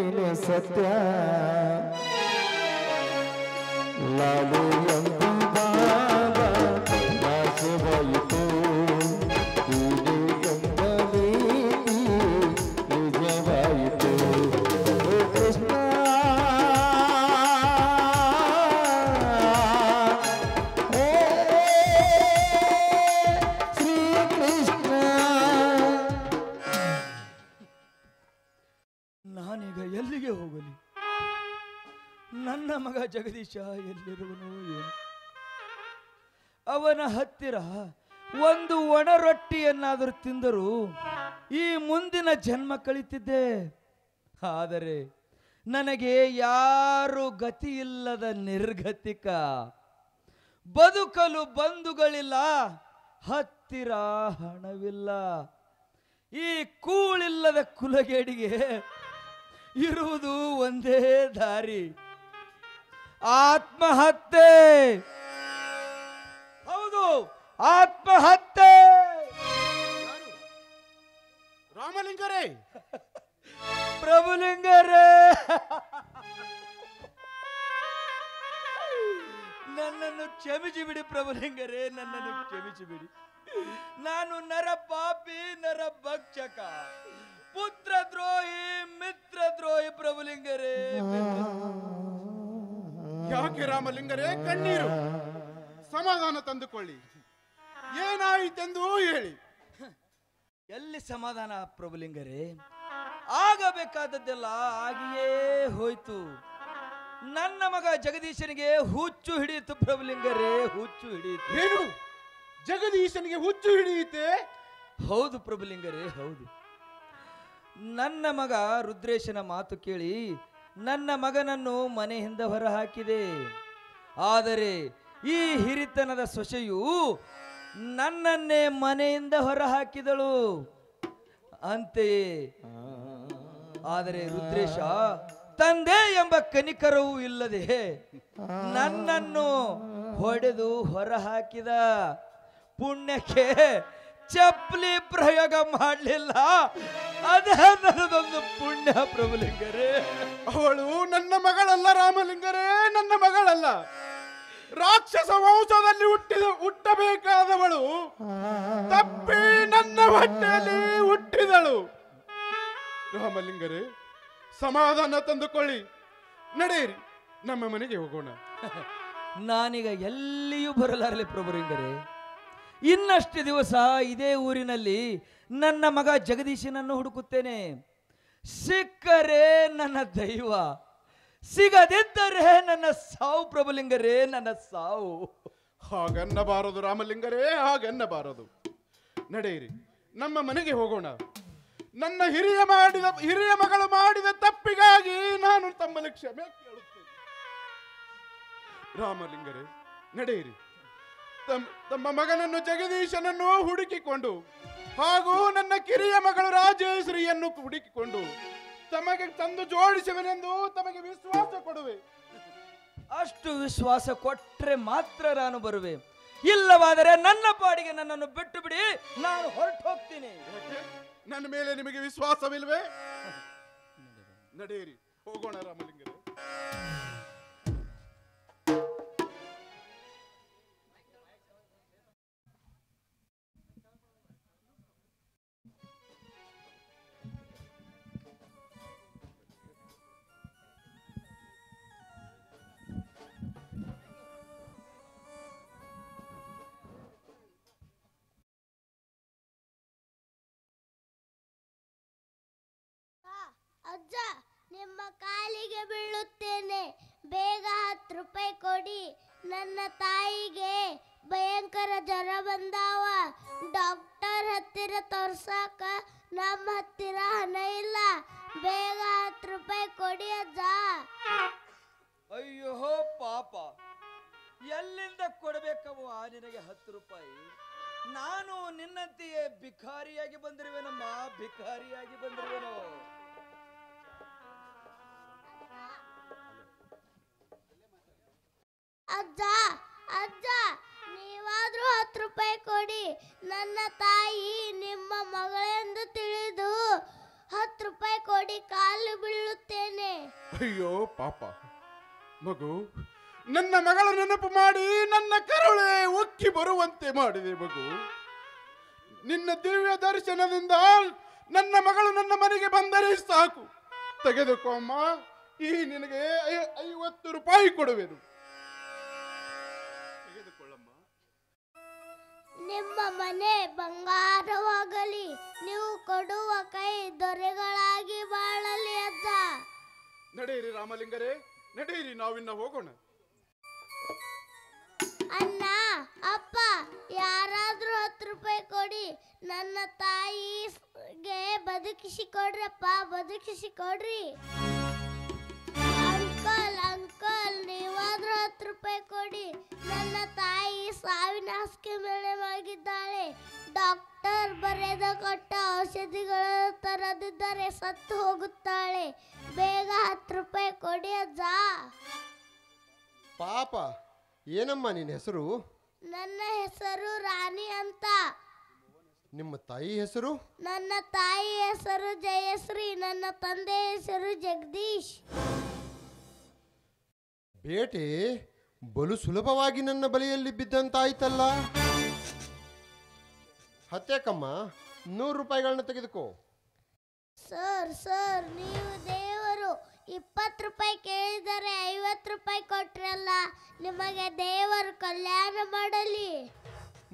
ನೀನೆ ಸತ್ಯ ಲಾಲು ಎಂಬ ಬಾಬಾ ನಾಶವಾಯಿತು ನೀನೆ ಎಂಬ ನೀತಿ ನಿಜವಾಯಿತು ಓ ಕೃಷ್ಣ ನಾನೀಗ ಎಲ್ಲಿಗೆ ಹೋಗಲಿ? ನನ್ನ ಮಗ ಜಗದೀಶ ಎಲ್ಲಿರುವನು ಏನು? ಅವನ ಹತ್ತಿರ ಒಂದು ಒಣ ರೊಟ್ಟಿಯನ್ನಾದರೂ ತಿಂದರೂ ಈ ಮುಂದಿನ ಜನ್ಮ ಕಳಿತಿದ್ದೆ. ಆದರೆ ನನಗೆ ಯಾರು ಗತಿ ಇಲ್ಲದ ನಿರ್ಗತಿಕ, ಬದುಕಲು ಬಂಧುಗಳಿಲ್ಲ, ಹತ್ತಿರ ಹಣವಿಲ್ಲ. ಈ ಕೂಳಿಲ್ಲದ ಕುಲಗೇಡಿಗೆ ಇರುವುದು ಒಂದೇ ದಾರಿ, ಆತ್ಮಹತ್ಯೆ. ಹೌದು, ಆತ್ಮಹತ್ಯೆ. ರಾಮಲಿಂಗರೇ, ಪ್ರಭುಲಿಂಗರೇ, ನನ್ನನ್ನು ಕ್ಷಮಿಸಿ ಬಿಡಿ ಪ್ರಭುಲಿಂಗರೇ, ನನ್ನನ್ನು ಕ್ಷಮಿಸಿ ಬಿಡಿ. ನಾನು ನರ ಪಾಪಿ, ನರ ಭಕ್ಷಕ, ಪುತ್ರ ದ್ರೋಹಿ, ಮಿತ್ರ ದ್ರೋಹಿ ಪ್ರಭುಲಿಂಗರೇ. ಯಾಕೆ ರಾಮಲಿಂಗರೇ ಕಣ್ಣೀರು? ಸಮಾಧಾನ ತಂದುಕೊಳ್ಳಿ. ಏನಾಯಿತೆಂದು ಹೇಳಿ. ಎಲ್ಲಿ ಸಮಾಧಾನ ಪ್ರಭುಲಿಂಗರೇ? ಆಗಬೇಕಾದದ್ದೆಲ್ಲ ಆಗಿಯೇ ಹೋಯ್ತು. ನನ್ನ ಮಗ ಜಗದೀಶನಿಗೆ ಹುಚ್ಚು ಹಿಡಿಯಿತು ಪ್ರಭುಲಿಂಗರೇ, ಹುಚ್ಚು ಹಿಡಿಯಿತು. ಏನು? ಜಗದೀಶನಿಗೆ ಹುಚ್ಚು ಹಿಡಿಯುತ್ತೆ? ಹೌದು ಪ್ರಭುಲಿಂಗರೇ, ಹೌದು. ನನ್ನ ಮಗ ರುದ್ರೇಶನ ಮಾತು ಕೇಳಿ ನನ್ನ ಮಗನನ್ನು ಮನೆಯಿಂದ ಹೊರ ಹಾಕಿದೆ. ಆದರೆ ಈ ಹಿರಿತನದ ಸೊಸೆಯು ನನ್ನನ್ನೇ ಮನೆಯಿಂದ ಹೊರ ಹಾಕಿದಳು. ಅಂತೆಯೇ ಆದರೆ ರುದ್ರೇಶ ತಂದೆ ಎಂಬ ಕನಿಕರವೂ ಇಲ್ಲದೆ ನನ್ನನ್ನು ಹೊಡೆದು ಹೊರ ಹಾಕಿದ. ಪುಣ್ಯಕ್ಕೆ ಚಪ್ಪಲಿ ಪ್ರಯೋಗ ಮಾಡಲಿಲ್ಲ, ಅದೇ ನನ್ನದೊಂದು ಪುಣ್ಯ ಪ್ರಭುಲಿಂಗರೇ. ಅವಳು ನನ್ನ ಮಗಳಲ್ಲ ರಾಮಲಿಂಗರೇ, ನನ್ನ ಮಗಳಲ್ಲ. ರಾಕ್ಷಸ ವಂಶದಲ್ಲಿ ಹುಟ್ಟಬೇಕಾದವಳು ತಪ್ಪಿ ನನ್ನ ಹೊಟ್ಟೆಯಲ್ಲಿ ಹುಟ್ಟಿದಳು. ರಾಮಲಿಂಗರೇ, ಸಮಾಧಾನ ತಂದುಕೊಳ್ಳಿ. ನಡೆಯಿರಿ, ನಮ್ಮ ಮನೆಗೆ ಹೋಗೋಣ. ನಾನೀಗ ಎಲ್ಲಿಯೂ ಬರಲಾರಲಿ ಪ್ರಭುಲಿಂಗರೇ. ಇನ್ನಷ್ಟು ದಿವಸ ಇದೇ ಊರಿನಲ್ಲಿ ನನ್ನ ಮಗ ಜಗದೀಶನನ್ನು ಹುಡುಕುತ್ತೇನೆ. ಸಿಕ್ಕರೆ ನನ್ನ ದೈವ, ಸಿಗದಿದ್ದರೆ ನನ್ನ ಸಾವು ಪ್ರಭುಲಿಂಗರೇ, ನನ್ನ ಸಾವು. ಹಾಗನ್ನಬಾರದು ರಾಮಲಿಂಗರೇ, ಹಾಗನ್ನಬಾರದು. ನಡೆಯಿರಿ, ನಮ್ಮ ಮನೆಗೆ ಹೋಗೋಣ. ನನ್ನ ಹಿರಿಯ ಮಗಳು ಮಾಡಿದ ತಪ್ಪಿಗಾಗಿ ನಾನು ತಮ್ಮಲ್ಲಿ ಕ್ಷಮೆ ಕೇಳುತ್ತೇನೆ. ರಾಮಲಿಂಗರೇ, ನಡೆಯಿರಿ. ತಮ್ಮ ಮಗನನ್ನು ಜಗದೀಶನನ್ನು ಹುಡುಕಿಕೊಂಡು ಹಾಗೂ ನನ್ನ ಕಿರಿಯ ಮಗಳು ರಾಜೇಶ್ವರಿಯನ್ನು ಹುಡುಕಿಕೊಂಡು ತಮಗೆ ತಂದು ಜೋಡಿಸುವೆನೆಂದು ತಮಗೆ ವಿಶ್ವಾಸ ಕೊಡುವೆ. ಅಷ್ಟು ವಿಶ್ವಾಸ ಕೊಟ್ರೆ ಮಾತ್ರ ನಾನು ಬರುವೆ. ಇಲ್ಲವಾದರೆ ನನ್ನ ಪಾಡಿಗೆ ನನ್ನನ್ನು ಬಿಟ್ಟು ಬಿಡಿ, ನಾನು ಹೊರಟು ಹೋಗ್ತೀನಿ. ನನ್ನ ಮೇಲೆ ನಿಮಗೆ ವಿಶ್ವಾಸವಿಲ್ವೇ? ನಡೆಯಿರಿ, ಹೋಗೋಣ ರಾಮಲಿಂಗರೇ. ಅಜ್ಜ, ನಿಮ್ಮ ಕಾಲಿಗೆ ಬೀಳುತ್ತೇನೆ, ಬೇಗ 10 ರೂಪಾಯಿ ಕೊಡಿ. ನನ್ನ ತಾಯಿಗೆ ಭಯಂಕರ ಜ್ವರ ಬಂದಾವ. ಡಾಕ್ಟರ್ ಹತ್ತಿರ ತೋರ್ಸಾಕ ನಮ್ಮ ಹತ್ತಿರ ಹಣ ಇಲ್ಲ. ಬೇಗ 10 ರೂಪಾಯಿ ಕೊಡಿ ಅಜ್ಜ. ಅಯ್ಯೋ ಪಾಪ, ಎಲ್ಲಿಂದ ಕೊಡಬೇಕವ್ವ ನಿನಗೆ 10 ರೂಪಾಯಿ? ನಾನು ನಿನ್ನಂತೆಯೇ ಭಿಕಾರಿಯಾಗಿ ಬಂದಿರುವೆನಮ್ಮ, ಭಿಕಾರಿಯಾಗಿ ಬಂದಿರುವೆನು. ಅಜ್ಜ, ಅಜ್ಜ, ನೀವಾದ್ರೂ 10 ರೂಪಾಯಿ ಕೊಡಿ. ನನ್ನ ತಾಯಿ ನಿಮ್ಮ ಮಗಳೆಂದು ತಿಳಿದು 10 ರೂಪಾಯಿ ಕೊಡಿ, ಕಾಲು ಬೀಳುತ್ತೇನೆ. ಅಯ್ಯೋ ಪಾಪ ಮಗು, ನನ್ನ ಮಗಳ ನೆನಪು ಮಾಡಿ ನನ್ನ ಕರುಳೆ ಉಕ್ಕಿ ಬರುವಂತೆ ಮಾಡಿದೆ ಮಗು. ನಿನ್ನ ದಿವ್ಯ ದರ್ಶನದಿಂದ ನನ್ನ ಮಗಳು ನನ್ನ ಮನೆಗೆ ಬಂದರೆ ಸಾಕು. ತೆಗೆದುಕೋ ಅಮ್ಮ, ಈ ನಿನಗೆ 50 ರೂಪಾಯಿ ಕೊಡುವೆನು. ತೆಗೆದುಕೊಳ್ಳಮ್ಮ. ನಿಮ್ಮ ಮನೆ ಬಂಗಾರವಾಗಲಿ, ನೀವು ಕೊಡುವ ಕೈ ದೊರೆಗಳಾಗಿ ಬಾಳಲಿ ಅಜ್ಜ. ನಡೆಯಿರಿ ರಾಮಲಿಂಗರೇ, ನಡೆಯಿರಿ, ನಾವಿನ್ನ ಹೋಗೋಣ. ಅಣ್ಣ, ಅಪ್ಪ, ಯಾರಾದ್ರೂ 10 ರೂಪಾಯಿ ಕೊಡಿ, ನನ್ನ ತಾಯಿಗೆ ಬದುಕಿಸಿ ಕೊಡ್ರಪ್ಪ, ಬದುಕಿಸಿ ಕೊಡ್ರಿ. ಅಂಕಲ್ ಅಂಕಲ್, ನೀವಾದ್ರೂ 10 ರೂಪಾಯಿ ಕೊಡಿ, ನನ್ನ ತಾಯಿ ಸಾವಿನ ಹಾಸಿಗೆ ಮೇಲೆ ಮಲಗಿದ್ದಾಳೆ. ಡಾಕ್ಟರ್ ಬರೆದ ಕೊಟ್ಟ ಔಷಧಿಗಳು ತರದಿದ್ದರೆ ಸತ್ತು ಹೋಗುತ್ತಾಳೆ. ಬೇಗ 10 ರೂಪಾಯಿ ಕೊಡಿ ಅಜ್ಜ. ಪಾಪ, ಏನಮ್ಮ ನಿನ್ನ ಹೆಸರು? ನನ್ನ ಹೆಸರು ರಾಣಿ ಅಂತ. ನಿಮ್ಮ ತಾಯಿ ಹೆಸರು? ನನ್ನ ತಾಯಿ ಹೆಸರು ಜಯಶ್ರೀ, ನನ್ನ ತಂದೆ ಹೆಸರು ಜಗದೀಶ್. ಬೇಟೆ ಬಲು ಸುಲಭವಾಗಿ ನನ್ನ ಬಳಿಯಲ್ಲಿ ಬಿದ್ದಂತಾಯ್ತಲ್ಲ. ಹತ್ಯಾಕಮ್ಮ, 100 ರೂಪಾಯಿಗಳನ್ನ ತೆಗೆದುಕೋ. ಸರ್ ಸರ್, ನೀವು ದೇವರು. 20 ರೂಪಾಯಿ ಕೇಳಿದರೆ 50 ರೂಪಾಯಿ ಕೊಟ್ರಲ್ಲ, ನಿಮಗೆ ದೇವರು ಕಲ್ಯಾಣ ಮಾಡಲಿ.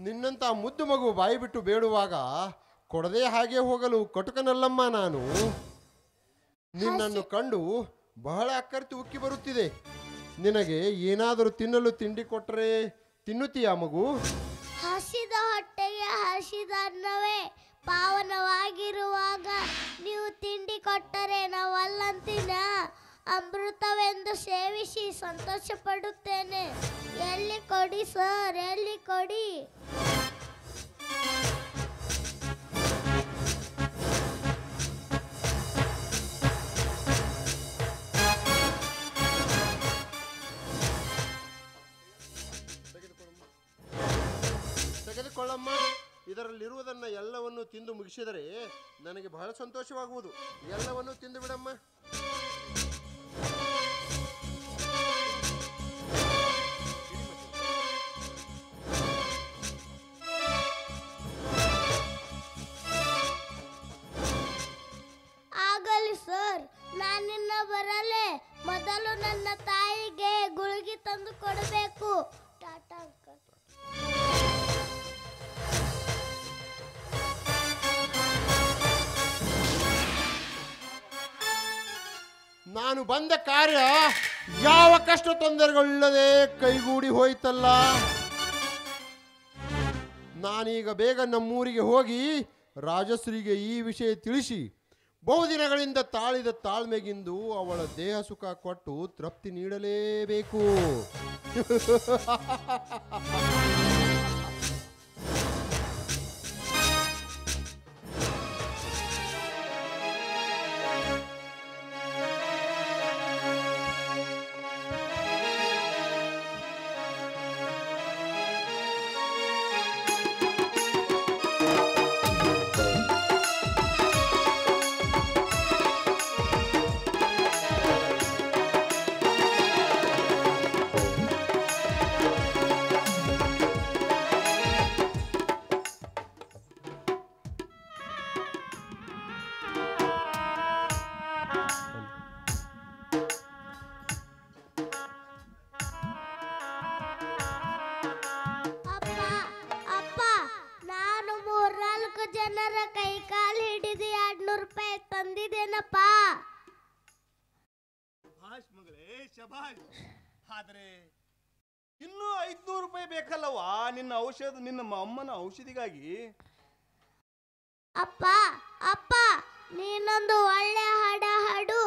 ನಿನ್ನಂತ ಮುದ್ದು ಮಗು ಬಾಯಿ ಬಿಟ್ಟು ಬೇಡುವಾಗ ಕೊಡದೆ ಹಾಗೆ ಹೋಗಲು ಕಟುಕನಲ್ಲಮ್ಮ ನಾನು. ನಿನ್ನನ್ನು ಕಂಡು ಬಹಳ ಅಕ್ಕರ್ತಿ ಉಕ್ಕಿ ಬರುತ್ತಿದೆ. ನಿನಗೆ ಏನಾದರೂ ತಿನ್ನಲು ತಿಂಡಿ ಕೊಟ್ಟರೆ ತಿನ್ನುತ್ತೀಯಾ ಮಗು? ಹಸಿದ ಹೊಟ್ಟೆಗೆ ಹಸಿದ ಅನ್ನವೇ ಪಾವನವಾಗಿರುವಾಗ ನೀವು ತಿಂಡಿ ಕೊಟ್ಟರೆ ನಾವಲ್ಲಂತಿನ ಅಮೃತವೆಂದು ಸೇವಿಸಿ ಸಂತೋಷ ಪಡುತ್ತೇನೆ. ಎಲ್ಲಿ ಕೊಡಿ ಸರ್, ಎಲ್ಲಿ ಕೊಡಿ. ತೆಗೆದುಕೊಳ್ಳಮ್ಮ. ಇದರಲ್ಲಿರುವುದನ್ನು ಎಲ್ಲವನ್ನು ತಿಂದು ಮುಗಿಸಿದರೆ ನನಗೆ ಬಹಳ ಸಂತೋಷವಾಗುವುದು. ಎಲ್ಲವನ್ನು ತಿಂದು ಬಿಡಮ್ಮ. ಆಗಲಿ ಸರ್, ನಾನಿನ್ನ ಬರಲೆ. ಮೊದಲು ನನ್ನ ತಾಯಿಗೆ ಗುಳಿಗೆ ತಂದು ಕೊಡಬೇಕು. ಟಾಟಾ ಅಂಕಲ್. ನಾನು ಬಂದ ಕಾರ್ಯ ಯಾವ ಕಷ್ಟ ತೊಂದರೆಗಳಿಲ್ಲದೆ ಕೈಗೂಡಿ ಹೋಯ್ತಲ್ಲ. ನಾನೀಗ ಬೇಗ ನಮ್ಮೂರಿಗೆ ಹೋಗಿ ರಾಜಶ್ರೀಗೆ ಈ ವಿಷಯ ತಿಳಿಸಿ ಬಹುದಿನಗಳಿಂದ ತಾಳಿದ ತಾಳ್ಮೆಗಿಂದು ಅವಳ ದೇಹ ಸುಖ ಕೊಟ್ಟು ತೃಪ್ತಿ ನೀಡಲೇಬೇಕು. ಜನರ ಕೈ ಕಾಲು ಹಿಡಿದು 200 ರೂಪಾಯಿ ತಂದಿದ್ದೇನಪ್ಪ. ಮಗಳೇ, ಶಬಾಷ್. ಆದ್ರೆ ಇನ್ನೂ 500 ರೂಪಾಯಿ ಬೇಕಲ್ಲವಾ ನಿನ್ನ ಅಮ್ಮನ ಔಷಧಿಗಾಗಿ? ಅಪ್ಪ ಅಪ್ಪ, ನೀನೊಂದು ಒಳ್ಳೆ ಹಾಡ ಹಾಡು,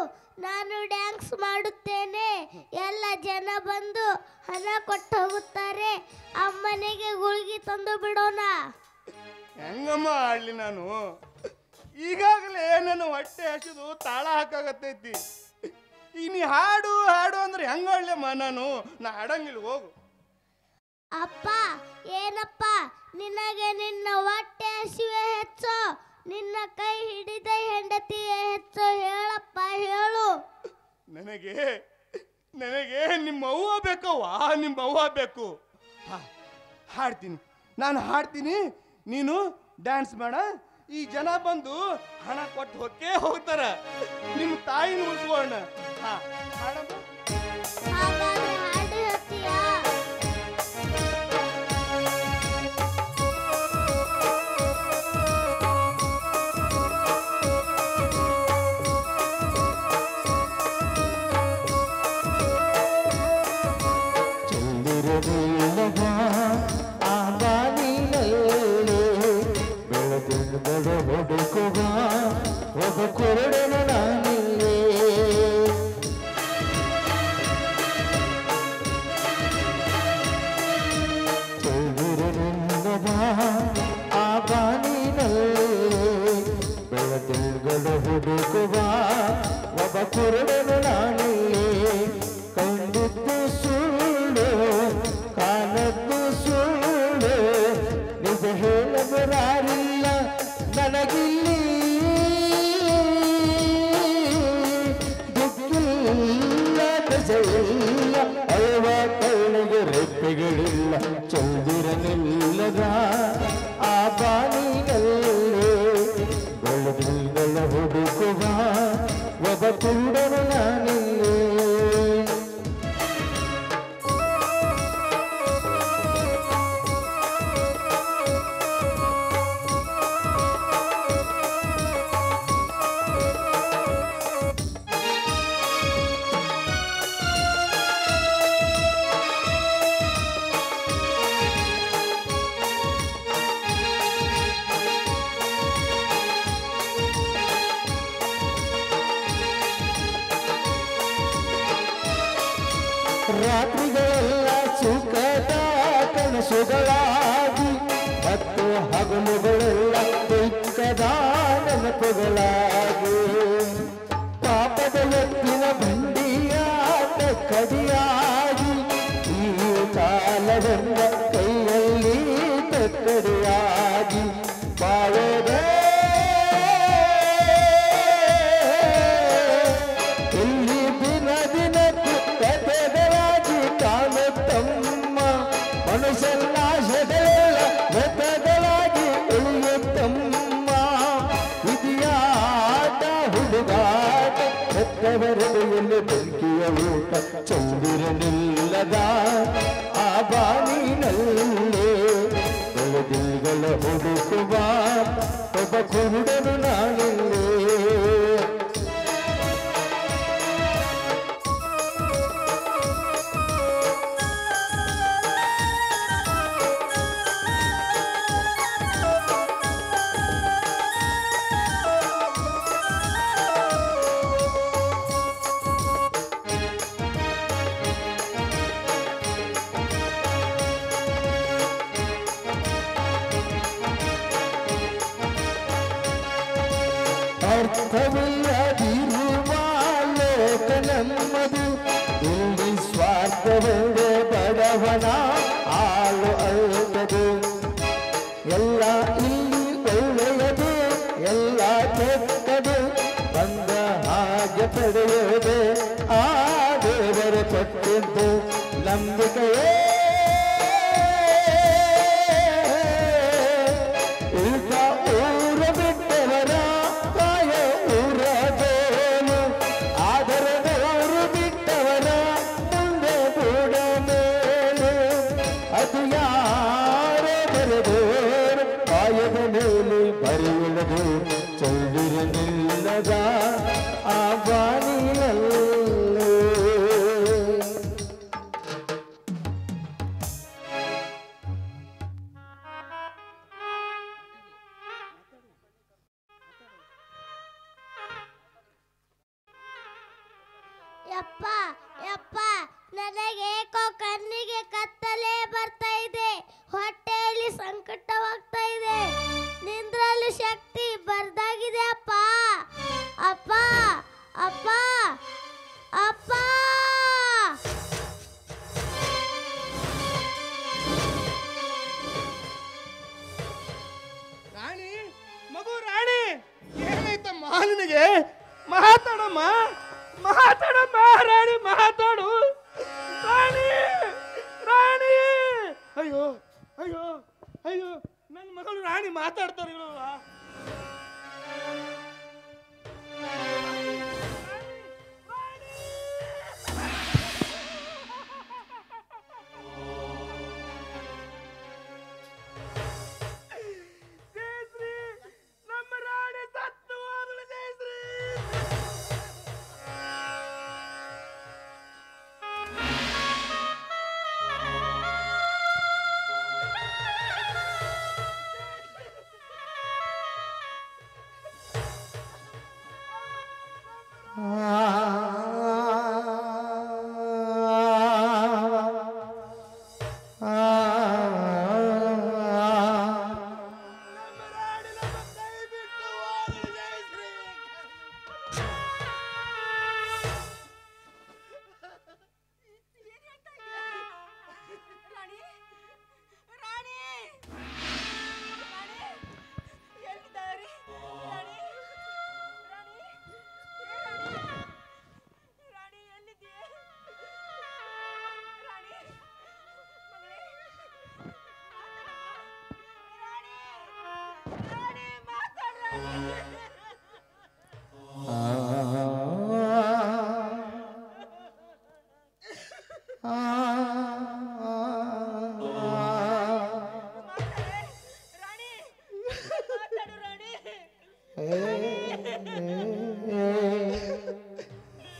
ನಾನು ಡ್ಯಾನ್ಸ್ ಮಾಡುತ್ತೇನೆ. ಎಲ್ಲ ಜನ ಬಂದು ಹಣ ಕೊಟ್ಟು ಹೋಗುತ್ತಾರೆ. ಅಮ್ಮನಿಗೆ ಗುಳಿಗೆ ತಂದು ಬಿಡೋಣ. ಹೆಂಗಮ್ಮ ಆಡ್ಲಿ ನಾನು? ಈಗಾಗಲೇ ನನ್ನ ಹೊಟ್ಟೆ ಹಸಿದು ತಾಳ ಹಾಕಾಗತ್ತೈತಿ. ಈಗ ನೀ ಹಾಡು ಹಾಡು ಅಂದ್ರೆ ಹೆಂಗ ಆಡ್ಲಮ್ಮ? ನಾನು ಹಾಡಂಗಿಲ್ಲ, ಹೋಗು. ಅಪ್ಪ ಏನಪ್ಪ, ನಿನಗೆ ನಿನ್ನ ಹೊಟ್ಟೆ ಹಸಿವೆ ಹೆಚ್ಚು, ನಿನ್ನ ಕೈ ಹಿಡಿದ ಹೆಂಡತಿ ಹೆಚ್ಚು? ಹೇಳಪ್ಪ, ಹೇಳು. ನನಗೆ ನನಗೆ ನಿಮ್ಮ ಅವ್ವ ಬೇಕವ್ವ, ನಿಮ್ಮ ಅವ್ವ ಬೇಕು. ಹಾಡ್ತೀನಿ, ನಾನು ಹಾಡ್ತೀನಿ, ನೀನು ಡ್ಯಾನ್ಸ್ ಮಾಡ. ಈ ಜನ ಬಂದು ಹಣ ಕೊಟ್ಟು ಹೋಗ್ತಾರ, ನಿಮ್ಮ ತಾಯಿನ ಉಳಿಸ್ಕೋಣ. ಹಾಡಮ್ಮ. ಹಾಗಾದ್ರೆ ಹಾಡು ಹೇಳ್ತೀಯಾ? ಚಂದಿರನಿಲ್ಲದ ಆ ಬಾನಿನಲ್ಲಿ ಬೆಳದಿಂಗಳು ಹುಡುಕುವ ಒಬ್ಬ ಕುರುಡನ ನಾನಿಲ್ಲೇ. ಚಂದಿರನಿಲ್ಲದ ಆ ಬಾನಿನಲ್ಲಿ ಬೆಳದಿಂಗಳು ಹುಡುಕುವ ಒಬ್ಬ ಕುರುಡನ ನಾನಿಲ್ಲೇ. ಕಂಡಿದ್ದು ಸುಳ್ಳು, ಕಾಣದ್ದು ಸುಳ್ಳು, ನಿಜ ಹೇಳಬರಾರಿಲ್ಲ ನನಗಿಲ್ಲಿ. ದಿಕ್ಕಿಲ್ಲ ದೆಸೆಯಿಲ್ಲ, ಅಳುವ ಕಣ್ಣಿಗೆ ರೆಪ್ಪೆಗಳಿಲ್ಲ. ಚಂದಿರನಿಲ್ಲದ ಆ ಬಾನಿನಲ್ಲಿ ಬೆಳದಿಂಗಳ ಹುಡುಕುವ ಒಬ್ಬ ಕುರುಡನು ನಾನಿಲ್ಲೇ. ರಾತ್ರಿಗಳೆಲ್ಲ ಸುಖದ ಕನಸುಗಳಾಗಿ ಮತ್ತು ಹಗಲುಗಳೆಲ್ಲ ದುಃಖದ ನೆನಪುಗಳಾಗಿ ಪಾಪದ ಎತ್ತಿನ ಬಂಡಿಯಾಟ ಕಡಿಯಾಗಿ ಈ ಕಾಲವೆಲ್ಲ ಕೈಯಲ್ಲಿ ತಕ್ಕಡಿಯಾಗಿ ಬಾಳದೆ ಇಲ್ಲಿ ದಿನ ದಿನಕ್ಕೂ ಕಥೆಗಳಾಗಿ ಕಾಣುತ್ತಮ್ಮ. ಮನುಷ್ಯನಾಶಗಳೆಲ್ಲ ವ್ಯಥೆಗಳಾಗಿ ಉಳಿಯುತ್ತಮ್ಮ. ಇದಿಯಾಟ ಹುಡುಗಾಟ ಹೆತ್ತವರೆಯಲ್ಲಿ ಬೆಂಕಿಯ ಊಟ. ಚಂದಿರನಿಲ್ಲದ ಆ ಬಾನಿನಲ್ಲೇ ಬೆಳದಿಂಗಳ ಹುಡುಕುವ ಒಬ್ಬ ಕುರುಡನು ನಾನಿಲ್ಲೇ. ಅರ್ಥವಿಲ್ಲದಿರುವ ಲೋಕ ನಮ್ಮದು, ಇಲ್ಲಿ ಸ್ವಾರ್ಥವೆಂದೇ ಬಡವನ ಆಳು ಅಳುತ್ತದೆ. ಎಲ್ಲ ಇಲ್ಲಿ ಒಳ್ಳೆಯದು, ಎಲ್ಲ ಕೆಟ್ಟದು, ಬಂದ ಹಾಗೆ ಪಡೆಯುವುದೇ ಆ ದೇವರು ಕೊಟ್ಟಿದ್ದು ನಂಬಿಕೆಯೇ. ಈಗ ಊರ ಬಿಟ್ಟವರ ಕಾಯ ಊರದೇನು, ಆದರೆ ಅವರು ಬಿಟ್ಟವರ ಮುಂದೆ ಕೂಡ ಮೇಲೆ. ಅದು ಯಾರೇ ಬರೆದೋರು ಕಾಯದ ಮೇಲೆ ಬರೆಯುವುದು. ಚಂದಿರನಿಲ್ಲದ ಆ ಬಾನಿನಲ್ಲಿ ಯಪ್ಪ ಯಪ್ಪ, ನನಗೇಕೋ ಕಣ್ಣಿಗೆ ಕತ್ತಲೆ ಬರ್ತಾ ಇದೆ, ಹೊಟ್ಟೆಯಲ್ಲಿ ಸಂಕಟವಾಗ್ತಾ ಇದೆ, ನಿಂದ್ರಲು ಶಕ್ತಿ ಬರ್ದಾಗಿದೆ ಅಪ್ಪ. ಅಪ್ಪ ಅಪ್ಪ ಅಪ್ಪ. ರಾಣಿ, ಮಗು ರಾಣಿ, ಏನಾಯ್ತಮ್ಮ ನಿನಗೆ? ಮಾತಾಡಮ್ಮ, ಮಾತಾಡಮ್ಮ. ಮಾತಾಡ್ತಾರೆ ಇವ್ರು. ನಮ್ಮ ರಾಣಿ ಸತ್ತು ಹೋದಳು ಜಯಶ್ರೀ.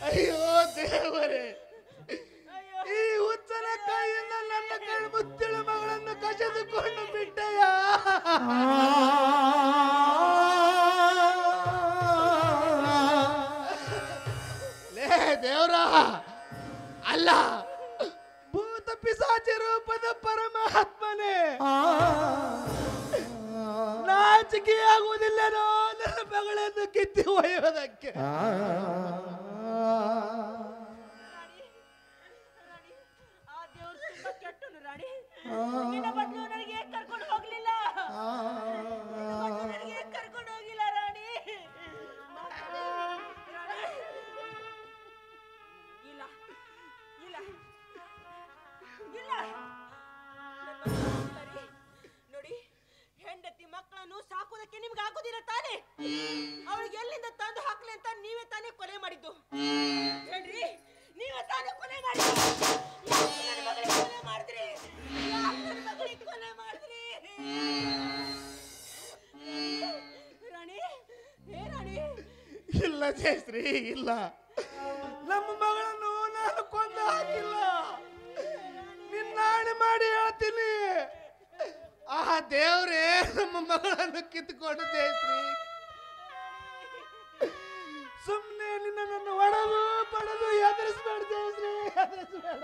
ಅಯ್ಯೋ ದೇವರೇ, ಈ ಹುಚ್ಚನ ಕೈಯಿಂದ ನನ್ನ ಕಣ್ಮುತ್ತಿಳು ಮಗಳನ್ನು ಕಸಿದುಕೊಂಡು ಬಿಟ್ಟೆಯ. ಲೇ ದೇವರ, ಅಲ್ಲ ಭೂತ ಪಿಶಾಚಿ ರೂಪದ ಪರಮಾತ್ಮನೇ, ನಾಚಿಕೆ ಆಗುವುದಿಲ್ಲನೋ ನನ್ನ ಮಗಳನ್ನು ಕಿತ್ತಿ ಒಯ್ಯೋದಕ್ಕೆ? ನೋಡಿ, ಹೆಂಡತಿ ಮಕ್ಕಳನ್ನು ಸಾಕೋದಕ್ಕೆ ನಿಮ್ಗೆ ಆಗುದಿಲ್ಲ ತಾನೆ? ಅವಳಿಗೆ ಎಲ್ಲಿಂದ ತಂದು ಹಾಕ್ಲಿ ಅಂತ ನೀವೇ ತಾನೇ ಕೊಲೆ ಮಾಡಿದ್ದು ಹೇಳ್ರಿ. ನೀವೇ ತಾನೇ ಕೊಲೆ ಮಾಡಿದ್ರಿ. ಕೊಲೆ ಮಾಡಿದ್ರಿ. ಕೊಲೆ ಮಾಡಿದ್ರಿ ರಾಣಿ. ಹೇ ರಾಣಿ. ಇಲ್ಲ ಜಯಶ್ರೀ, ಇಲ್ಲ, ನಮ್ಮ ಮಗಳನ್ನು ನಾನು ಕೊಂದು ಹಾಕಿಲ್ಲ. ನಿನ್ನಾಣೆ ಮಾಡಿ ಹೇಳ್ತೀನಿ, ಆ ದೇವ್ರೇ ನಮ್ಮ ಮಗಳನ್ನು ಕಿತ್ತುಕೊಂಡು ಜಯಶ್ರೀ. ಸುಮ್ಮನೆ ನಿನ್ನನ್ನು ಒಡೆದು ಪಡೆದು ಎದುರಿಸ್ಬೇಡ ಜಯಶ್ರೀ, ಎದುರಿಸ್ಬೇಡ.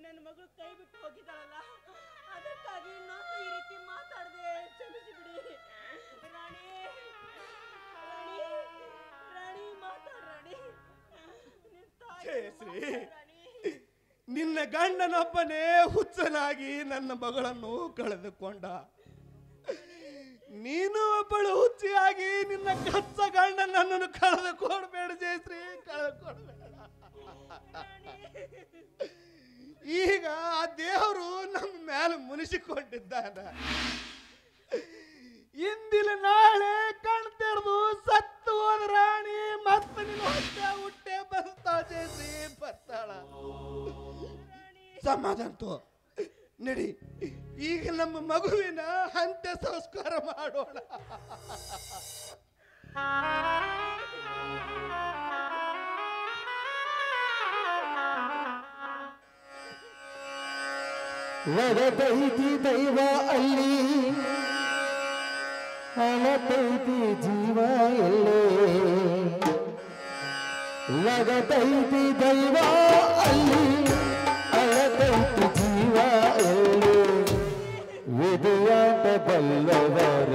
ನನ್ನ ಮಗಳು ಕೈ ಬಿಟ್ಟು ಹೋಗಿದ್ದಾಳಲ್ಲ, ಅದಕ್ಕಾಗಿ ನಾನು ಈ ರೀತಿ ಮಾತಾಡದೆ, ಕ್ಷಮಿಸಿ ಬಿಡಿ ರಾಣಿ. ರಾಣಿ, ರಾಣಿ ಮಾತಾಡ ರಾಣಿ. ಜಯಶ್ರೀ, ನಿನ್ನ ಗಂಡನೊಬ್ಬನೇ ಹುಚ್ಚನಾಗಿ ನನ್ನ ಮಗಳನ್ನು ಕಳೆದುಕೊಂಡ. ನೀನು ಒಬ್ಬಳು ಹುಚ್ಚಿಯಾಗಿ ನಿನ್ನ ಕಚ್ಚ ಗಂಡನನ್ನು ಕಳೆದುಕೊಡ್ಬೇಡ ಜಯಶ್ರೀ, ಕಳೆದುಕೊಡ್ಬೇಡ. ಈಗ ಆ ದೇವರು ನಮ್ಮ ಮೇಲೆ ಮುನಿಸಿಕೊಂಡಿದ್ದಾನ. ಇಂದಿನ ನಾಳೆ ಕಣ್ ತೆರೆದು ಸತ್ತು ಹೋದ ರಾಣಿ ಮತ್ತೆ ನಿನ್ನ ಹೊಟ್ಟೆ ಹುಟ್ಟೆ ಬರ್ತಾಳ ಜಯಶ್ರೀ, ಬರ್ತಾಳ. ಸಮಾಧಾನ ನಡಿ, ಈಗ ನಮ್ಮ ಮಗುವಿನ ಅಂತ್ಯ ಸಂಸ್ಕಾರ ಮಾಡೋಣ. ಒಡೆದೈತಿ ದೈವ ಅಲ್ಲಿ, ಅಳತೈತಿ ಜೀವ ಎಲ್ಲೇ. ಒಡೆದೈತಿ ದೈವ ಅಲ್ಲಿ, ಅಳತೈತಿ ಜೀವ ಎಲ್ಲೇ. ವಿಧಿಯಾಟ ಬಲ್ಲವರ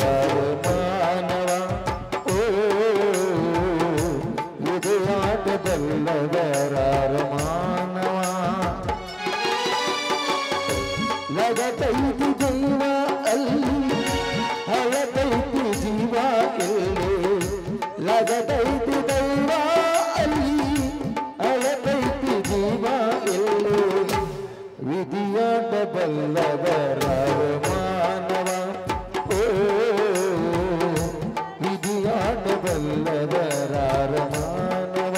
ಮಾನವ, ಓ ವಿಧಿಯಾಟ ಬಲ್ಲವರ ಮಾನವ. ಲಗತೈತಿ ಜೀವ ಅಲ್ಲಿ, ಅಳತೈತಿ ಜೀವ ಎಲ್ಲಿ. ಲಗತೈತಿ ದೈವ ಬಲ್ಲವರಾರು ಮಾನವ ಓ ವಿಧಿಯಾಟ ಬಲ್ಲವರಾರು ಮಾನವ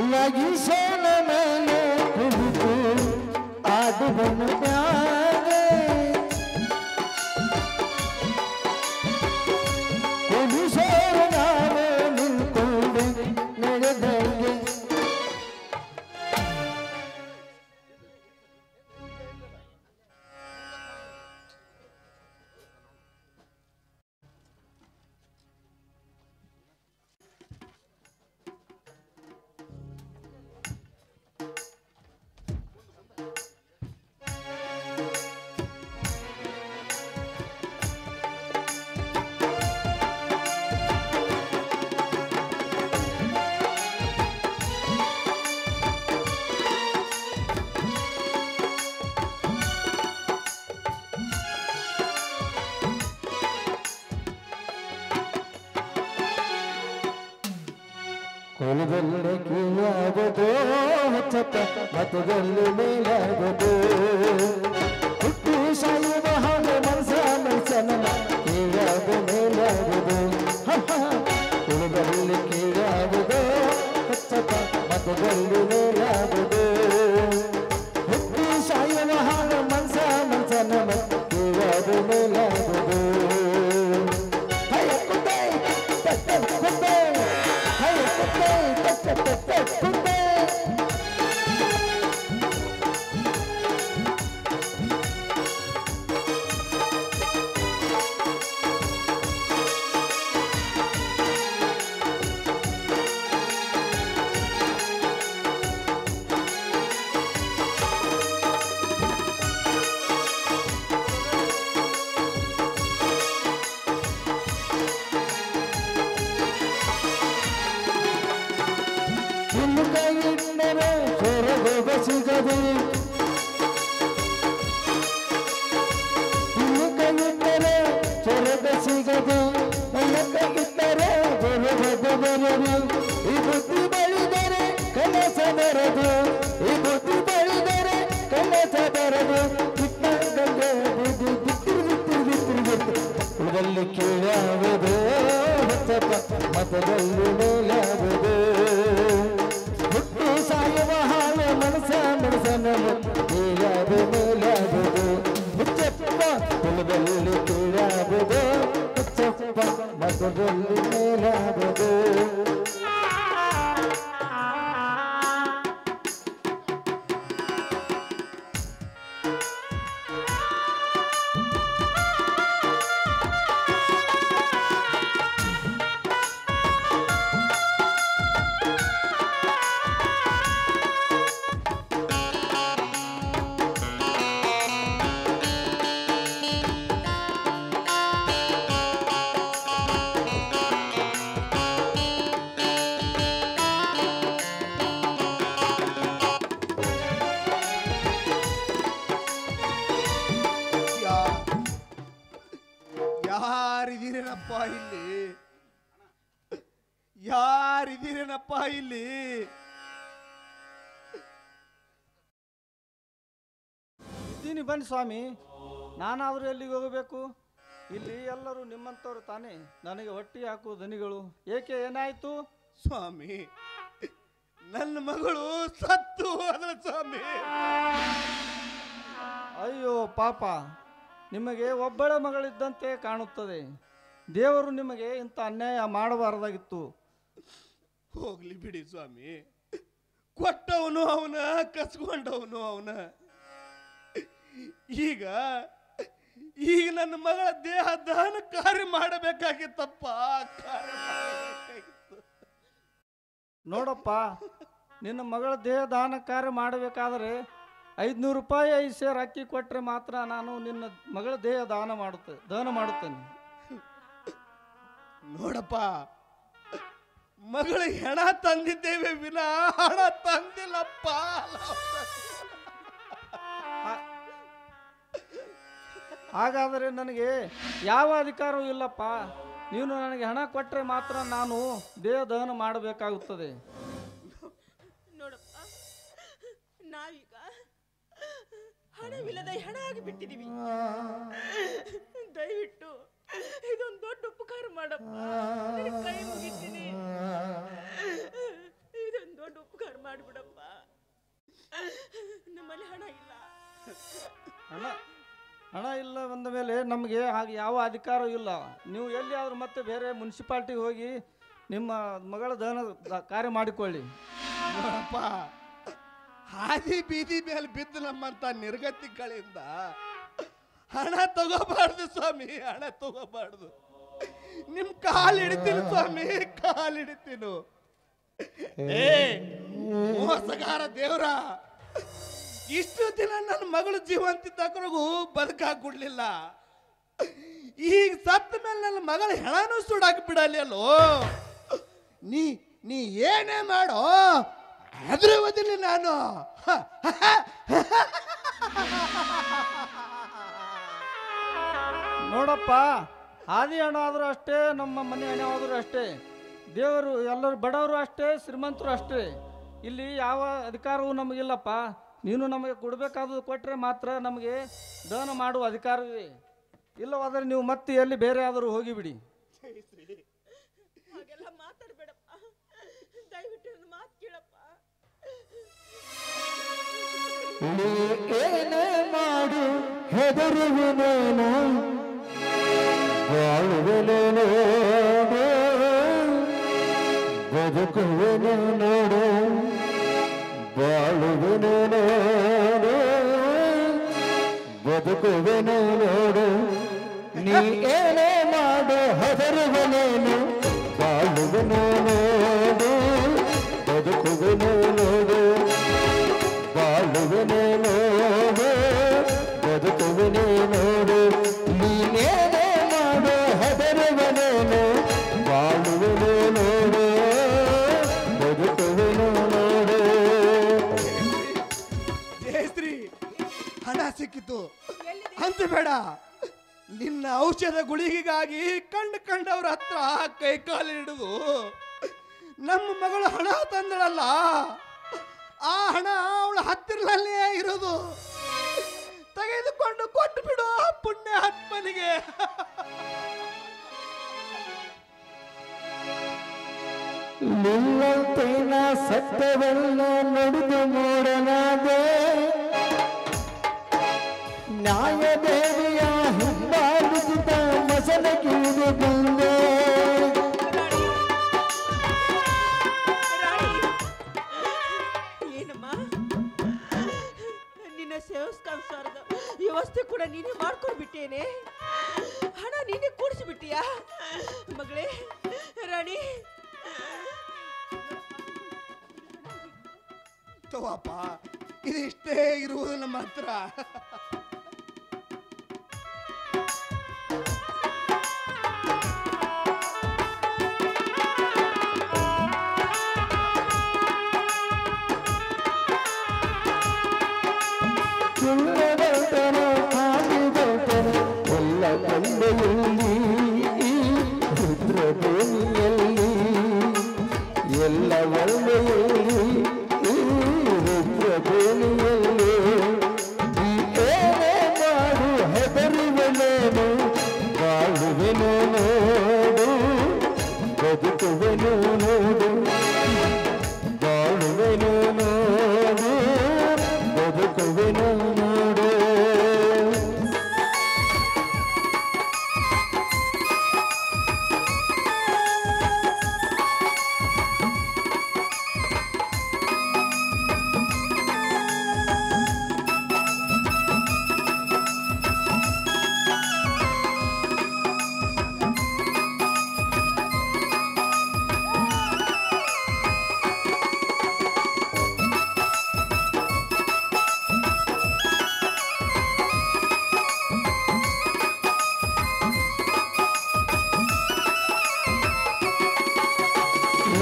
लगी सोन मैंने खुद आड बन प्यारे खुद सोना निल्कुंडे मेरे देंगे ಕೊಲದಲ್ಲಿ ಕೀಳಾಗದು ಚಪ್ಪ ಮತದಲ್ಲಿ ಮೇಲಾಗದು ಹುಟ್ಟು ಸಾಯುವ ಹಾಗೆ ಮನಸನ ಕೀಳಾಗ ಮೇಲಾಗದು ಕೊಲದಲ್ಲಿ ಕೀಳಾಗದು ಚಪ್ಪ ಮತದಲ್ಲಿ ಮೇಲಾಗದು ಹುಟ್ಟು ಸಾಯುವ ಹಾಗೆ ಮನಸನ ಕೀಳಾಗ ಮೇಲಾಗದು ಸಿಗದು ಇನ್ನು ಕೈಯಿಟ್ಟರೆ ಚೊರಗ ಸಿಗದು ನನ್ನ ಕೈಯಿಟ್ಟರೆ ಬರಬರು ಈ ಬುದ್ಧಿ ಬಳಿದರೆ ಕನಸ ಬರದು ಈ ಬುದ್ಧಿ ಬಳಿದರೆ ಕನಸ ಬರದು ಕಿಟ್ಟಂಗೆ ಬುದ್ಧಿ ಬಿತ್ತಿರು ಕೀಳಾಗದು ಮತದಲ್ಲಿ ಮೇಲಾಗದು ಹುಟ್ಟು ಸಾಯುವ ಹಾಳು ಮನಸನ ಕೀಳಾಗದು ಮೇಲಾಗದು ಹುಚ್ಚಪ್ಪ ಕುಲದಲ್ಲಿ ಕೀಳಾಗದು ಹುಚ್ಚಪ್ಪ ಮತದಲ್ಲಿ ಮೇಲಾಗದು ಯಾರಿದ್ದೀರೇನಪ್ಪ ಇಲ್ಲಿ ಯಾರಿದ್ದೀರೇನಪ್ಪ ಇಲ್ಲಿ ಇದ್ದೀನಿ ಬನ್ನಿ ಸ್ವಾಮಿ ನಾನಾದರೂ ಎಲ್ಲಿಗೆ ಹೋಗಬೇಕು ಇಲ್ಲಿ ಎಲ್ಲರೂ ನಿಮ್ಮಂಥವ್ರು ತಾನೇ ನನಗೆ ಹೊಟ್ಟಿ ಹಾಕು ದನಿಗಳು ಏಕೆ ಏನಾಯ್ತು ಸ್ವಾಮಿ ನನ್ನ ಮಗಳು ಸತ್ತು ಹೋದ ಸ್ವಾಮಿ ಅಯ್ಯೋ ಪಾಪ ನಿಮಗೆ ಒಬ್ಬಳ ಮಗಳಿದ್ದಂತೆ ಕಾಣುತ್ತದೆ ದೇವರು ನಿಮಗೆ ಇಂಥ ಅನ್ಯಾಯ ಮಾಡಬಾರದಾಗಿತ್ತು ಹೋಗ್ಲಿ ಬಿಡಿ ಸ್ವಾಮಿ ಕೊಟ್ಟವನು ಅವನ ಕಸ್ಕೊಂಡವನು ಅವನ ಈಗ ಈಗ ನನ್ನ ಮಗಳ ದೇಹ ದಹನ ಕಾರ್ಯ ಮಾಡಬೇಕಾಗಿತ್ತಪ್ಪ. ನೋಡಪ್ಪ, ನಿನ್ನ ಮಗಳ ದೇಹ ದಾನ ಕಾರ್ಯ ಮಾಡಬೇಕಾದ್ರೆ 500 ರೂಪಾಯಿ 5 ಸೇರ್ ಅಕ್ಕಿ ಕೊಟ್ಟರೆ ಮಾತ್ರ ನಾನು ನಿನ್ನ ಮಗಳ ದೇಹ ದಹನ ಮಾಡುತ್ತೇನೆ. ನೋಡಪ್ಪ, ಮಗಳಿಗೆ ಹೆಣ ತಂದಿದ್ದೇವೆ ವಿನ ಹಣ ತಂದಿಲ್ಲಪ್ಪ. ಹಾಗಾದರೆ ನನಗೆ ಯಾವ ಅಧಿಕಾರವೂ ಇಲ್ಲಪ್ಪ. ನೀನು ನನಗೆ ಹಣ ಕೊಟ್ಟರೆ ಮಾತ್ರ ನಾನು ದೇಹ ದಹನ ಮಾಡಬೇಕಾಗುತ್ತದೆ. ನೋಡಪ್ಪ, ನಾವೀಗ ಹಣವಿಲ್ಲದ ಹೆಣ ಆಗಿಬಿಟ್ಟಿದೀವಿ. ದಯವಿಟ್ಟು ಇದೊಂದು ದೊಡ್ಡ ಉಪಕಾರ ಮಾಡಪ್ಪ, ನಿನ್ನ ಕೈ ಮುಗಿತೀನಿ. ಇದೊಂದು ದೊಡ್ಡ ಉಪಕಾರ ಮಾಡಿಬಿಡಪ್ಪ. ನಮ್ಮಲ್ಲಿ ಹಣ ಇಲ್ಲ. ಹಣ ಇಲ್ಲ ಬಂದ ಮೇಲೆ ನಮಗೆ ಹಾಗೆ ಯಾವ ಅಧಿಕಾರವೂ ಇಲ್ಲ. ನೀವು ಎಲ್ಲಿಯಾದರೂ ಮತ್ತೆ ಬೇರೆ ಮುನ್ಸಿಪಾಲ್ಟಿಗೆ ಹೋಗಿ ನಿಮ್ಮ ಮಗಳ ದಹನ ಕಾರ್ಯ ಮಾಡಿಕೊಳ್ಳಿ. ನೋಡಪ್ಪ, ಹಾದಿ ಬೀದಿ ಮೇಲೆ ಬಿದ್ದು ನಮ್ಮಂತ ನಿರ್ಗತಿಗಳಿಂದ ಹಣ ತಗೋಬಾರ್ದು ಸ್ವಾಮಿ, ಹಣ ತಗೋಬಾರ್ದು. ನಿಮ್ ಕಾಲು ಹಿಡಿತೀನಿ ಸ್ವಾಮಿ, ಕಾಲು ಹಿಡಿತೀನು. ಮೋಸಗಾರ ದೇವ್ರ, ಇಷ್ಟು ದಿನ ನನ್ನ ಮಗಳು ಜೀವಂತಿದ್ದಕ್ರಿಗೂ ಬದುಕಾಕೊಡ್ಲಿಲ್ಲ. ಈಗ ಸತ್ತ ಮೇಲೆ ನನ್ನ ಮಗಳ ಹೆಣನೂ ಸುಡಾಕ್ ಬಿಡಲಿ ಅಲ್ಲೋ. ನೀ ಏನೇ ಮಾಡೋ ಹೆದರುವುದಿಲ್ಲ ನಾನು. ನೋಡಪ್ಪ, ಆದಿ ಹಣ ಆದರೂ ಅಷ್ಟೇ, ನಮ್ಮ ಮನೆ ಹಣ ಆದರೂ ಅಷ್ಟೇ. ದೇವರು ಎಲ್ಲರೂ ಬಡವರು ಅಷ್ಟೇ, ಶ್ರೀಮಂತರು ಅಷ್ಟೇ. ಇಲ್ಲಿ ಯಾವ ಅಧಿಕಾರವೂ ನಮಗಿಲ್ಲಪ್ಪ. ನೀನು ನಮಗೆ ಕೊಡಬೇಕಾದದ್ದು ಕೊಟ್ಟರೆ ಮಾತ್ರ ನಮಗೆ ದಹನ ಮಾಡುವ ಅಧಿಕಾರವೇ. ಇಲ್ಲವಾದರೆ ನೀವು ಮತ್ತೆ ಎಲ್ಲಿ ಬೇರೆ ಆದರೂ ಹೋಗಿಬಿಡಿ. ಹಾಗೆಲ್ಲ ಮಾತಾಡಬೇಡಪ್ಪ, ದಯವಿಟ್ಟು ನನ್ನ ಮಾತು ಕೇಳಪ್ಪ. ಏನೇ ಮಾಡು ಹೆದರುವೆನೇನು, ಬಾಳುವೆನೇನು, ಬದುಕುವೆನು ನೋಡು, ಬಾಳುವೆನು ನೋಡು, ಬದುಕುವೆನು ನೋಡು. ನೀ ಏನೇ ಮಾಡು ಹೆದರುವೆನೇನು, ಬಾಳುವೆನು ನೋಡು, ಬದುಕುವೆನು ನೋಡು, ಬಾಳುವೆನು ನೋಡು, ಬದುಕುವೆನು ನೋಡು. ನೀನೇನೇ ಮಾಡು ಹೆದರುವೆನೇನು, ಬಾಳುವೆನು ನೋಡು, ಬದುಕುವೆನು ನೋಡು. ಜಯಶ್ರೀ, ಹಣ ಸಿಕ್ಕಿತು ಅಂತ ಬೇಡ. ನಿನ್ನ ಔಷಧ ಗುಳಿಗೆಗಾಗಿ ಕಂಡವ್ರ ಹತ್ರ ಕೈ ಕಾಲು ಹಿಡಿದು ನಮ್ಮ ಮಗಳು ಹಣ ತಂದಳಲ್ಲ, ಆ ಹಣ ಅವಳ ಹತ್ತಿರದಲ್ಲೇ ಇರೋದು. ತೆಗೆದುಕೊಂಡು ಕೊಟ್ಟು ಬಿಡು ಪುಣ್ಯ ಆತ್ಮನಿಗೆ. ನಿನ್ನಂತೇನ ಸತ್ಯವೆಲ್ಲ ನಡೆದು ಮೂಡನಾದೆ, ನ್ಯಾಯದೇವಿಯ ಹಿಂಬಾಲಿಸಿದ ಮಸನಗಿಳಿದು ಬಂದೆ. ಏನಮ್ಮ, ನಿನ್ನ ಸೇವಸ್ಕಾಂಸಾರದ ವ್ಯವಸ್ಥೆ ಕೂಡ ನೀನೇ ಮಾಡ್ಕೊಂಡ್ಬಿಟ್ಟೇನೆ. ಹಣ ನೀನೇ ಕೂಡಿಸಿಬಿಟ್ಟಿಯಾ ಮಗಳೇ ರಾಣಿ? ತಗೋಪ್ಪ, ಇದಿಷ್ಟೇ ಇರುವುದು ನಮ್ಮ ಹತ್ರ. ಸುಳ್ಳದತನ ಹಾಡಿದತನ ಎಲ್ಲ ಕಂಡೆಯಲ್ಲಿ, ರುದ್ರಭೂಮಿಯಲ್ಲಿ ಎಲ್ಲ ವರ್ಣೆಯಲ್ಲಿ, ರುದ್ರಭೂಮಿಯಲ್ಲಿ.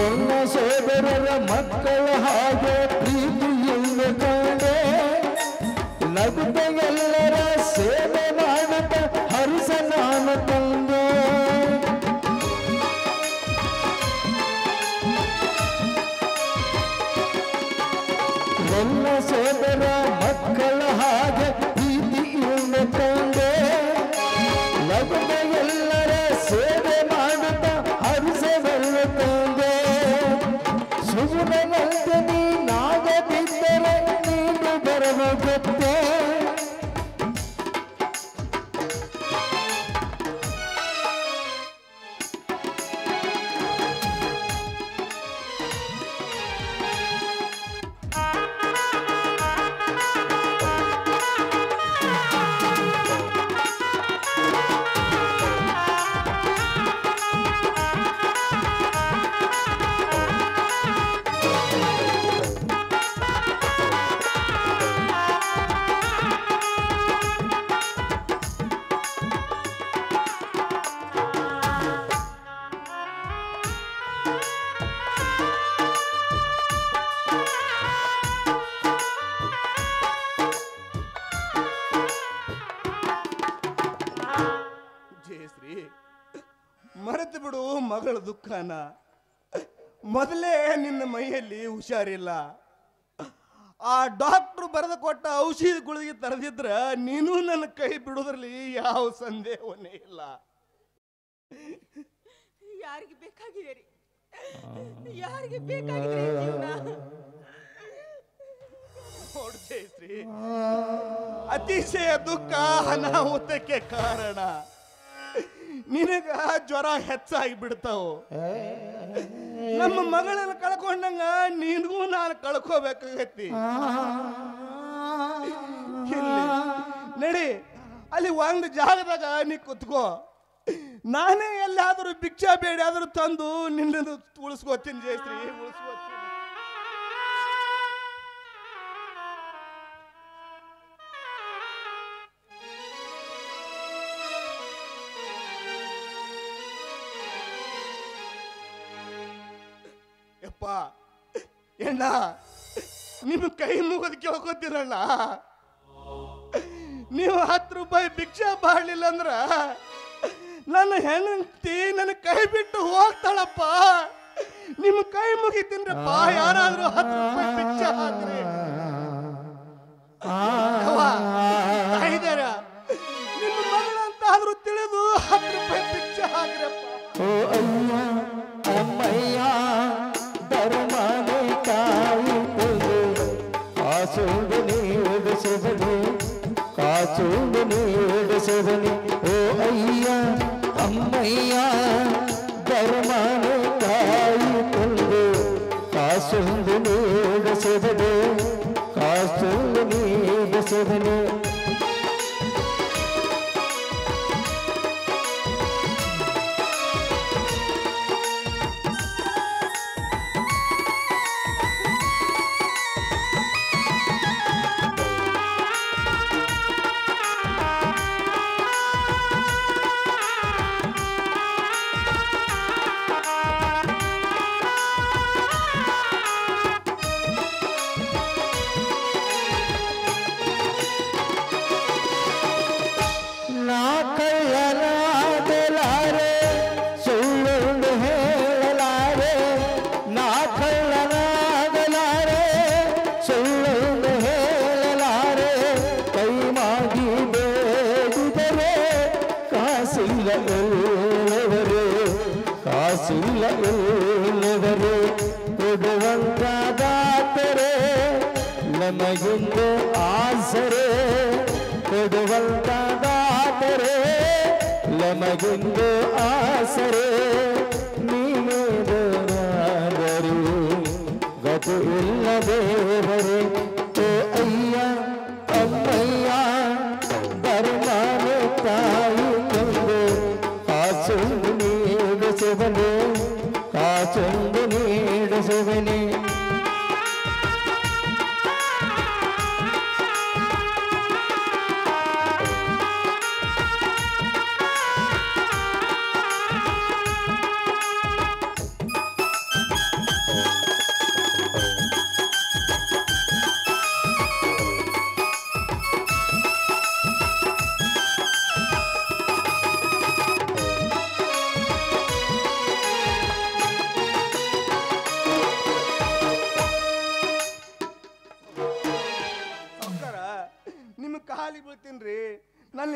ನನ್ನ ಸೋದರರ ಮಕ್ಕಳ ಹಾಗೆ ಪ್ರೀತಿಯಿಂದ ಕಂಡೆ ನಗುತ್ತ ಎಲ್ಲರ ಸೇವೆ ಮಾಡುತ್ತ ಹರಿಸ ನಾನು ತಂದೆ ನನ್ನ ಸೋದರ ಮಕ್ಕಳ ಹಾಗೆ ಪ್ರೀತಿಯಿಂದ ಕಂಡೆ ನಗುತ್ತ ಎಲ್ಲರ ಸೇವೆ ಮಾಡುತ್ತ ಹರಿಸಬಲ್ಲ ತಂದೆ ಸುಗುಣನಂತೆ ನೀನಾಗದಿದ್ದರೆ ನೀನು ಬರಬೇಕತ್ತೆ ಜಯಶ್ರೀ, ಮರೆತು ಬಿಡು ಮಗಳ ದುಃಖನ. ಮೊದಲೇ ನಿನ್ನ ಮೈಯಲ್ಲಿ ಹುಷಾರಿಲ್ಲ. ಆ ಡಾಕ್ಟ್ರು ಬರೆದು ಕೊಟ್ಟ ಔಷಧಿ ಗುಳಿಗೆ ತರದಿದ್ರ ನೀನು ನನ್ನ ಕೈ ಬಿಡೋದ್ರಲ್ಲಿ ಯಾವ ಸಂದೇಹವನ್ನೇ ಇಲ್ಲ. ಯಾರಿಗೆ ಬೇಕಾಗಿದೆ ರೀ? ಯಾರಿಗೆ ಬೇಕಾಗಿದೆ ಜೀವನ? ನೋಡು ಜಯಶ್ರೀ, ಅತಿಶಯ ದುಃಖ ಅನಾಹುತಕ್ಕೆ ಕಾರಣ. ನಿನಗ ಜ್ವರ ಹೆಚ್ಚಾಗಿ ಬಿಡ್ತಾವ. ನಮ್ಮ ಮಗಳನ್ನ ಕಳ್ಕೊಂಡಂಗ ನಿನಗೂ ನಾನು ಕಳ್ಕೋಬೇಕಾಗತ್ತಿ. ಇಲ್ಲಿ ನಡಿ, ಅಲ್ಲಿ ಒಂದು ಜಾಗದಾಗ ನೀ ಕುತ್ಕೋ. ನಾನೇ ಎಲ್ಲಾದರೂ ಭಿಕ್ಷಾ ಬೇಡಿ ಆದ್ರೂ ತಂದು ನಿನ್ನನ್ನು ಉಳಿಸ್ಕೋತೀನಿ ಜಯಶ್ರೀ, ಉಳಿಸ್ಕೋತೀನಿ. ಯಪ್ಪ ಎಣ್ಣ, ನಿಮ್ಮ ಕೈ ಮುಗಿದು ಕೇಳ್ಕೊತೀರಣ್ಣ. ನೀವು 10 ರೂಪಾಯಿ ಭಿಕ್ಷಾ ಮಾಡಲಿಲ್ಲ ಅಂದ್ರ ನನ್ನ ಹೆಂಡತಿ ನನ್ನ ಕೈ ಬಿಟ್ಟು ಹೋಗ್ತಾಳಪ್ಪ. ನಿಮ್ಮ ಕೈ ಮುಗಿತೀನ್ರಪ್ಪ, ಯಾರಾದ್ರೂ 10 ರೂಪಾಯಿ ಭಿಕ್ಷಾ ಹಾಕ್ರಿ. ಇದಾರ ನಿಮ್ಮ ಮಗಳಂತಾದ್ರೂ ತಿಳಿದು 10 ರೂಪಾಯಿ ಭಿಕ್ಷಾ ಹಾಕ್ರಪ್ಪ. ಓ ಅಯ್ಯ ಅಮ್ಮಯ್ಯ ಧರ್ಮನೆ ಕಾಯುತ್ತದೆ ಕಾಸುಂಡು ನೀಡಿಸುವನೆ ಕಾಸುಂಡು ನೀಡಿಸುವನೆ. ಓ ಅಯ್ಯ ಅಮ್ಮಯ್ಯ ಧರ್ಮನೆ ಕಾಯುತ್ತದೆ ಕಾಸುಂಡು ನೀಡಿಸುವನೆ ಕಾಸುಂಡು ನೀಡಿಸುವನೆ. ಕಾಸಿಲ್ಲ ಎಲ್ಲವರೇ ಕೊಡುವಂತಾದಾತರೆ ನಮಗಿಂದು ಆಸರೆ ಕೊಡುವಂತಾದಾತರೆ ನಮಗಿಂದು ಆಸರೆ. ನೀನೇ ದೂರಾದರೂ ಗತಿ ಇಲ್ಲದೇವರೆ. ಓ ಅಯ್ಯ ಅಮ್ಮಯ್ಯ ಧರ್ಮನೆ ತಾಯಿ ತಂದೆ ಕಾಸೊಂದು ನೀಡಿಸುವನೆ ಕಾಸೊಂದು ನೀಡಿಸುವನೆ.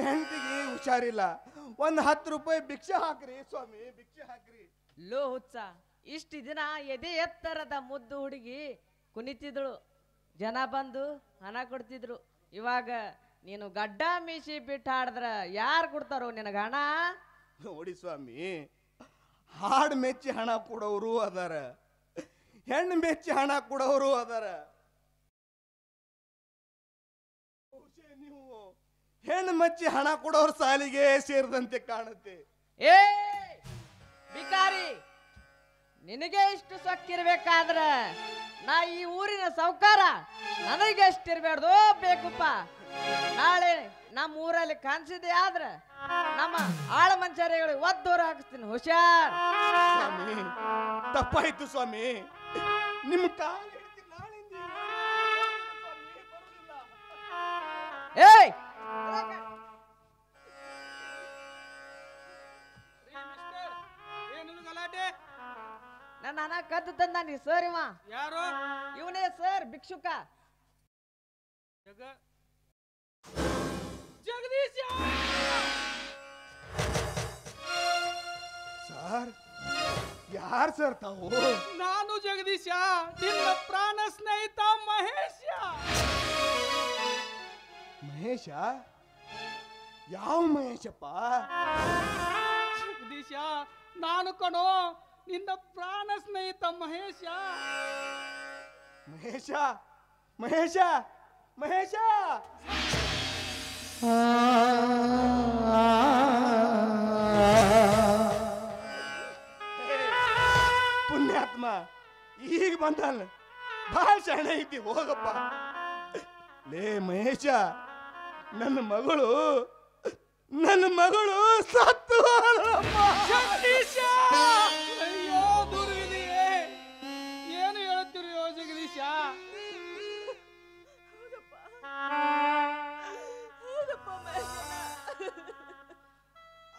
ಹೆಂಡತಿಗೆ ಹುಷಾರಿಲ್ಲ. ಒಂದು 10 ರೂಪಾಯಿ ಭಿಕ್ಷೆ ಹಾಕ್ರಿ ಸ್ವಾಮಿ, ಭಿಕ್ಷೆ ಹಾಕ್ರಿ. ಲೋ ಹುಚ್ಚ, ಇಷ್ಟು ದಿನ ಎದೆ ಎತ್ತರದ ಮುದ್ದು ಹುಡುಗಿ ಕುಣಿತಿದ್ಳು, ಜನ ಬಂದು ಹಣ ಕೊಡ್ತಿದ್ರು. ಇವಾಗ ನೀನು ಗಡ್ಡ ಮೀಸಿ ಬಿಟ್ಟು ಹಾಡಿದ್ರ ಯಾರು ಕೊಡ್ತಾರೋ ನಿನಗೆ ಹಣ? ನೋಡಿ ಸ್ವಾಮಿ, ಹಾಡು ಮೆಚ್ಚಿ ಹಣ ಕೊಡೋರು ಅದಾರ, ಹೆಣ್ಣು ಮೆಚ್ಚಿ ಹಣ ಕೊಡೋರು ಅದಾರ. ನೀವು ಹೆಣ್ಣು ಮೆಚ್ಚಿ ಹಣ ಕೊಡೋರು ಸಾಲಿಗೆ ಸೇರಿದಂತೆ ಕಾಣುತ್ತೆ. ಏ ಬಿಕಾರಿ, ನಿನಗೆ ಇಷ್ಟು ಸೊಕ್ಕಿರ್ಬೇಕಾದ್ರ ನಾ ಈ ಊರಿನ ಸೌಕಾರ, ನನಗೆ ಎಷ್ಟಿರ್ಬೇಡ್ದು ಬೇಕಪ್ಪ. ನಾಳೆ ನಮ್ಮ ಊರಲ್ಲಿ ಕಾಣಿಸಿದೆ ಆದ್ರ ನಮ್ಮ ಆಳ ಮಂಚಾರಿಗಳಿಗೆ ಒದ್ದೋರು ಹಾಕಿಸ್ತೀನಿ, ಹುಷಾರ್. ಸ್ವಾಮಿ ತಪ್ಪಾಯ್ತು ಸ್ವಾಮಿ, ನಿಮ್ಮ ಕಾಲು ಹಿಡಿದು ನಾಳಿಂದ ಸ್ವಾಮಿ ಬರುದಿಲ್ಲ. ಏಯ್ ಗಲಾಟೆ ನನ್ನ ಹಣ ಕದ್ದು ತಂದ ನೀ ಸರ್. ಇವ ಯಾರು? ಇವನೇ ಸರ್ ಭಿಕ್ಷುಕ. ಜಗದೀಶ ಸರ್, ಯಾರು ಸರ್ ತಾವು? ನಾನು ಜಗದೀಶ, ನಿನ್ನ ಪ್ರಾಣ ಸ್ನೇಹಿತ ಮಹೇಶ. ಮಹೇಶ? ಯಾವ ಮಹೇಶಪ್ಪ? ಜಗದೀಶ, ನಾನು ಕಣೋ ನಿನ್ನ ಪ್ರಾಣ ಸ್ನೇಹಿತ ಮಹೇಶ. ಮಹೇಶ ಮಹೇಶ ಮಹೇಶ ಪುಣ್ಯಾತ್ಮ, ಈಗ ಬಂದಲ್ಲ, ಬಹಳ ಶಾಣೆ ಐತಿ, ಹೋಗಪ್ಪ. ಲೇ ಮಹೇಶ, ನನ್ನ ಮಗಳು ಸತ್ತು ಹೋದಳಪ್ಪ. ಜಗದೀಶ, ಅಯ್ಯೋ ಗುರುವಿದೆಯೇ, ಏನು ಹೇಳುತ್ತಿರೋ ಜಗದೀಶ?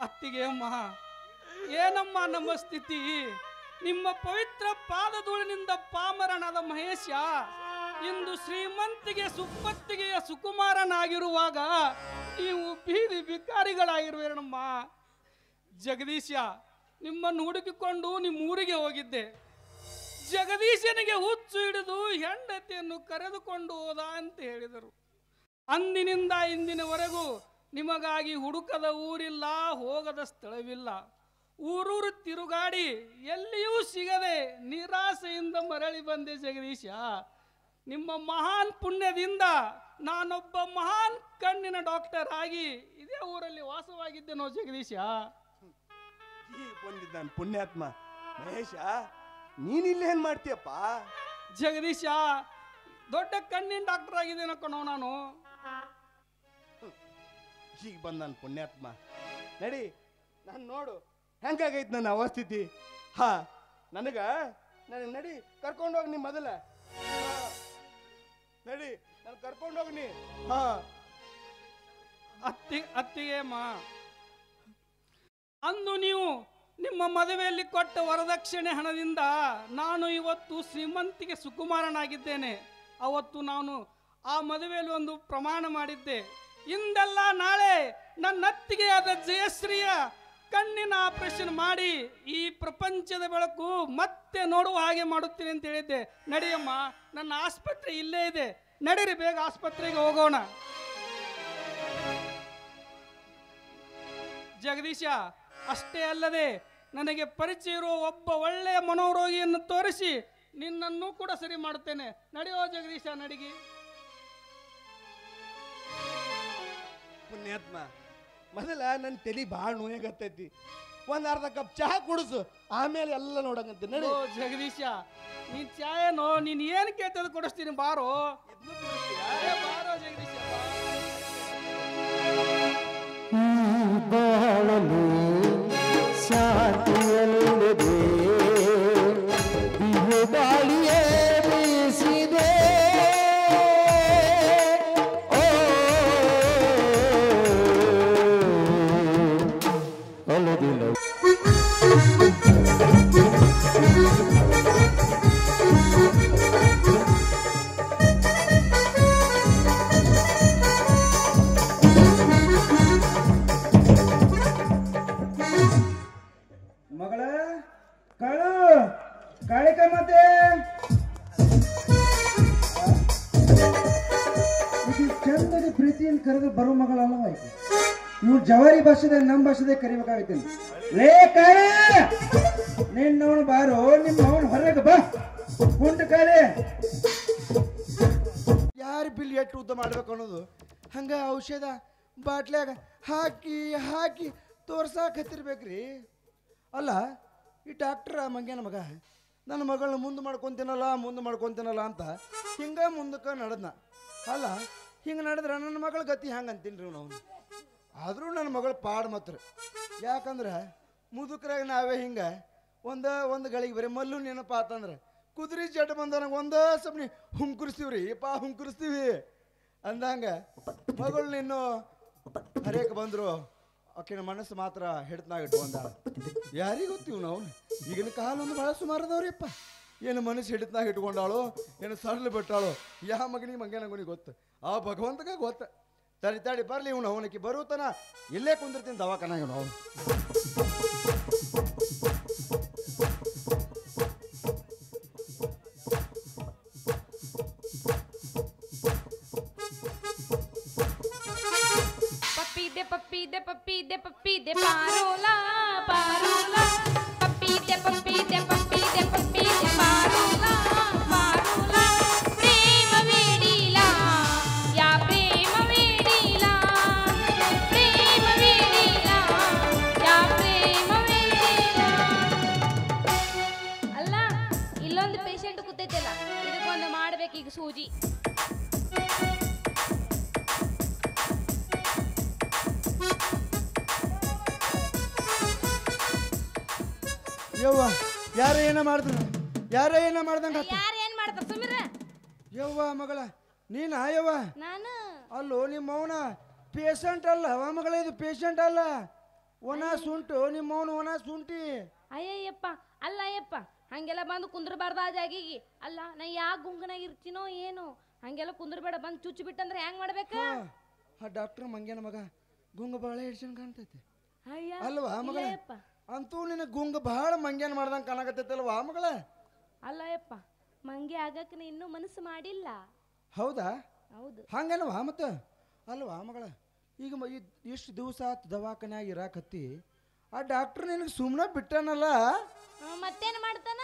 ಅತ್ತಿಗೆ ಅಮ್ಮ, ಏನಮ್ಮ ನಮ್ಮ ಸ್ಥಿತಿ? ನಿಮ್ಮ ಪವಿತ್ರ ಪಾದಧೂಳಿನಿಂದ ಪಾಮರನಾದ ಮಹೇಶ ಇಂದು ಶ್ರೀಮಂತಿಗೆ ಸುಪ್ಪತ್ತಿಗೆಯ ಸುಕುಮಾರನಾಗಿರುವಾಗ ನೀವು ಬೀದಿ ಭಿಕಾರಿಗಳಾಗಿರುವೇನಮ್ಮ. ಜಗದೀಶ, ನಿಮ್ಮನ್ನು ಹುಡುಕಿಕೊಂಡು ನಿಮ್ಮ ಊರಿಗೆ ಹೋಗಿದ್ದೆ. ಜಗದೀಶನಿಗೆ ಹುಚ್ಚು ಹಿಡಿದು ಹೆಂಡತಿಯನ್ನು ಕರೆದುಕೊಂಡು ಹೋದ ಅಂತ ಹೇಳಿದರು. ಅಂದಿನಿಂದ ಇಂದಿನವರೆಗೂ ನಿಮಗಾಗಿ ಹುಡುಕದ ಊರಿಲ್ಲ, ಹೋಗದ ಸ್ಥಳವಿಲ್ಲ. ಊರೂರು ತಿರುಗಾಡಿ ಎಲ್ಲಿಯೂ ಸಿಗದೆ ನಿರಾಸೆಯಿಂದ ಮರಳಿ ಬಂದೆ ಜಗದೀಶ. ನಿಮ್ಮ ಮಹಾನ್ ಪುಣ್ಯದಿಂದ ನಾನೊಬ್ಬ ಮಹಾನ್ ಕಣ್ಣಿನ ಡಾಕ್ಟರ್ ಆಗಿ ಇದೇ ಊರಲ್ಲಿ ವಾಸವಾಗಿದ್ದೇನೋ ಜಗದೀಶ. ಈಗ ಬಂದಿದ್ದಾನೆ ಪುಣ್ಯಾತ್ಮ. ಮಹೇಶ, ನೀನಿಲ್ಲೇನ್ ಮಾಡ್ತೀಯಪ್ಪ? ಜಗದೀಶ, ದೊಡ್ಡ ಕಣ್ಣಿನ ಡಾಕ್ಟರ್ ಆಗಿದ್ದೇನೋ ಕಣೋ ನಾನು. ಈಗ ಬಂದಾನ ಪುಣ್ಯಾತ್ಮ. ನಡಿ, ನಾನು ನೋಡು ಹೆಂಗಾಗೈತಿ ನನ್ನ ಅವಸ್ಥಿತಿ. ಹಾ, ನನಗೆ ನಡಿ ಕರ್ಕೊಂಡೋಗಿ ನೀ ಮೊದಲ. ನಡಿ, ನಾನು ಕರ್ಕೊಂಡೋಗಿ ನೀ. ಹಾ, ಅತ್ತಿಗೆ ಅಮ್ಮ, ಅಂದು ನೀವು ನಿಮ್ಮ ಮದುವೆಯಲ್ಲಿ ಕೊಟ್ಟ ವರದಕ್ಷಿಣೆ ಹಣದಿಂದ ನಾನು ಇವತ್ತು ಶ್ರೀಮಂತಿಗೆ ಸುಕುಮಾರನಾಗಿದ್ದೇನೆ. ಅವತ್ತು ನಾನು ಆ ಮದುವೆಯಲ್ಲಿ ಒಂದು ಪ್ರಮಾಣ ಮಾಡಿದ್ದೆ. ಇಂದೆಲ್ಲ ನಾಳೆ ನನ್ನ ಅತ್ತಿಗೆಯಾದ ಜಯಶ್ರೀಯ ಕಣ್ಣಿನ ಆಪರೇಷನ್ ಮಾಡಿ ಈ ಪ್ರಪಂಚದ ಬೆಳಕು ಮತ್ತೆ ನೋಡುವ ಹಾಗೆ ಮಾಡುತ್ತೀನಿ ಅಂತ ಹೇಳಿದ್ದೆ. ನಡಿಯಮ್ಮ, ನನ್ನ ಆಸ್ಪತ್ರೆ ಇಲ್ಲೇ ಇದೆ, ನಡೀರಿ, ಬೇಗ ಆಸ್ಪತ್ರೆಗೆ ಹೋಗೋಣ. ಜಗದೀಶ, ಅಷ್ಟೇ ಅಲ್ಲದೆ ನನಗೆ ಪರಿಚಯ ಇರುವ ಒಬ್ಬ ಒಳ್ಳೆಯ ಮನೋರೋಗಿಯನ್ನು ತೋರಿಸಿ ನಿನ್ನನ್ನು ಕೂಡ ಸರಿ ಮಾಡುತ್ತೇನೆ. ನಡೆಯೋ ಜಗದೀಶ, ನಡಿಗಿ. ಪುಣ್ಯಾತ್ಮ, ಮೊದಲ ನನ್ನ ತಲೆ ಭಾಳ ನೋಯಾಗತ್ತೈತಿ. ಒಂದು ಅರ್ಧ ಕಪ್ ಚಹಾ ಕುಡಿಸು, ಆಮೇಲೆ ಎಲ್ಲ ನೋಡಂಗಂತೆ. ನಡಿ. ಓ ಜಗದೀಶ, ನೀನ್ ಚಾಯೇನೋ, ನೀನ್ ಏನು ಕೇಳ್ತದ ಕೊಡಿಸ್ತೀನಿ, ಬಾರೋ. ಬಾರೋ ಜಗದೀಶ. ಬಾಳಲು ಶಾಂತಿಯಲ್ಲಿದೆ, ದಿವ್ಯ ಗಾಳಿಯೇ ಬೀಸಿದೆ. ಅಲ್ಲದಿಲ್ಲ ಕಾಳಿಕ ಮಾತೆ ಇದು ಚಂದದ ಪ್ರೀತಿಯಿಂದ ಕರೆದು ಬರೋ ಮಗಳಲ್ಲ ಆಯ್ತು. ಇವ್ರು ಜವಾರಿ ಭಾಷೆದಾಗ ನಮ್ಮ ಭಾಷೆದಾಗ ಕರಿಬೇಕಾಗೈತಿ. ಲೇ ಕಾಳೆ ನಿನ್ನವನು ಬಾರೋ, ನಿಮ್ಮ ಅವನು ಹೊರಗೆ ಬಾ ಕುಂಟ ಕಾಳೆ. ಯಾರು ಬಿಲ್ ಎಷ್ಟು ಉದ್ದ ಮಾಡ್ಬೇಕು ಅನ್ನೋದು ಹಂಗ ಔಷಧ ಬಾಟ್ಲ್ಯಾಗ ಹಾಕಿ ಹಾಕಿ ತೋರ್ಸಾಕ ಹತ್ತಿರ್ಬೇಕ್ರಿ. ಅಲ್ಲ ಈ ಡಾಕ್ಟ್ರ ಮಂಗ್ಯಾನ ಮಗ ನನ್ನ ಮಗಳನ್ನ ಮುಂದೆ ಮಾಡ್ಕೊತೀನಲ್ಲ ಅಂತ ಹಿಂಗೆ ಮುಂದಕ್ಕೆ ನಡೆದ್ನ. ಅಲ್ಲ ಹಿಂಗೆ ನಡೆದ್ರೆ ನನ್ನ ಮಗಳ ಗತಿ ಹೆಂಗೆ ಅಂತೀನಿ ರೀ ನಾವು. ಆದರೂ ನನ್ನ ಮಗಳು ಪಾಡ್ ಮಾತ್ರ. ಯಾಕಂದ್ರೆ ಮುದುಕರಾಗ ನಾವೇ ಹಿಂಗೆ ಒಂದು ಗಳಿಗೆ ಬರೀ ಮಲ್ಲು ನೆನಪ ಆತಂದ್ರೆ ಕುದುರೆ ಜಡ್ ಬಂದವನಾಗ ಒಂದೇ ಸಪ್ನಿ ಹುಂಕುರಿಸ್ತೀವಿ ರೀ ಹುಂಕುರಿಸ್ತೀವಿ ಅಂದಂಗೆ ಮಗಳನ್ನ ಇನ್ನೂ ಹರೇಕ ಬಂದರು ಆಕಿನ ಮನಸ್ಸು ಮಾತ್ರ ಹಿಡ್ತನಾಗ ಇಟ್ಕೊಂಡಾಳ. ಯಾರಿಗೆ ಗೊತ್ತೀವಿ ನಾವು ಈಗಿನ ಕಾಲೊಂದು ಭಾಳ ಸುಮಾರದವ್ರಿಪ್ಪ. ಏನು ಮನಸ್ಸು ಹಿಡಿತನಾಗ ಇಟ್ಕೊಂಡಾಳು, ಏನು ಸಡ್ಲು ಬಿಟ್ಟಾಳು, ಯಾವ ಮಗನಿಗೆ ಮಂಗೇನಗುನಿಗೆ ಗೊತ್ತು, ಆ ಭಗವಂತಗ ಗೊತ್ತು. ತಡಿ ಬರಲಿ ಇವನು ಅವನಿಗೆ ಬರುತ್ತಾನ ಇಲ್ಲೇ ಕುಂದಿರ್ತೀನಿ ದವಾಖಾನಾಗ ನಾವು. ಪಪ್ಪಿ ದೆ ಪಾರೋಲಾ ಪಾರೋಲಾ ಪಪ್ಪಿ ದೆ ಪಾರೋಲಾ ಪಾರೋಲಾ ಪ್ರೇಮ ವೇಡಿಲಾ ಯಾ ಪ್ರೇಮ ವೇಡಿಲಾ ಯಾ ಪ್ರೇಮ ವೇಡಿಲಾ. ಅಲ್ಲ ಇಲ್ಲೊಂದು ಪೇಷಂಟ್ ಕೂತೈತಲ್ಲ, ಇದಕ್ಕೊಂದು ಮಾಡ್ಬೇಕು ಈಗ ಸೂಜಿ. ಯವ್ವ ಯಾರ ಏನ ಮಾಡ್ದಂಗ ಯಾರು ಏನ್ ಮಾಡ್ತಾರ ಸುಮಿರ? ಯವ್ವ ಮಗಳ ನೀನ ಯವ್ವ ನಾನು ಅಲ್ಲೋ ನಿಮ್ಮ ಮೌನ ಪೇಷಂಟ್ ಅಲ್ಲ ಮಗಳ, ಇದು ಪೇಷಂಟ್ ಅಲ್ಲ, ಒಣ ಸುಂಟು ನಿಮ್ಮ ಮೌನ ಒಣ ಸುಂಟಿ. ಅಯ್ಯಯ್ಯಪ್ಪ ಅಲ್ಲ ಅಯ್ಯಪ್ಪ, ಹಂಗೆಲ್ಲ ಬಂದು ಕುಂದ್ರಬಾರ್ದ ಆ ಜಾಗಿಗೆ. ಅಲ್ಲ ನಾ ಯಾಕೆ ಗುಂಗನಾಗ ಇರ್ತೀನೋ ಏನು, ಹಂಗೆಲ್ಲ ಕುಂದ್ರಬೇಡ. ಬಂದು ಚುಚ್ಚು ಬಿಟ್ಟಂದ್ರೆ ಹೆಂಗ್ ಮಾಡ್ಬೇಕ? ಆ ಡಾಕ್ಟರ್ ಮಂಗ್ಯನ ಮಗ ಗುಂಗ ಭಾಳ ಹಿಡ್ಸಂಗ್ ಕಾಣ್ತೈತಿ ಅಯ್ಯ ಅಲ್ವಾ ಮಗಳ? ಅಂತೂ ನಿನ್ನ ಗುಂಗ ಭಾಳ ಮಂಗ್ಯಾನ ಮಾಡ್ದಂಗೆ ಕಾಣಕತ್ತೈತಲ್ವಾ ಮಗಳ? ಅಲ್ಲ ಯಪ್ಪ, ಮಂಗೆ ಆಗಕ್ಕೆ ಇನ್ನೂ ಮನಸ್ಸು ಮಾಡಿಲ್ಲ. ಹೌದಾ? ಹೌದು. ಹಂಗೇನವಾ ಮತ್ತೆ ಅಲ್ವಾ ಮಗಳ? ಈಗ ಇಷ್ಟು ದಿವಸ ಆತು ದವಾಖಾನ್ಯಾಗ ಇರಾಕತ್ತಿ, ಆ ಡಾಕ್ಟರ್ ನಿನಗೆ ಸುಮ್ಮನೆ ಬಿಟ್ಟನಲ್ಲ, ಮತ್ತೇನು ಮಾಡ್ತಾನ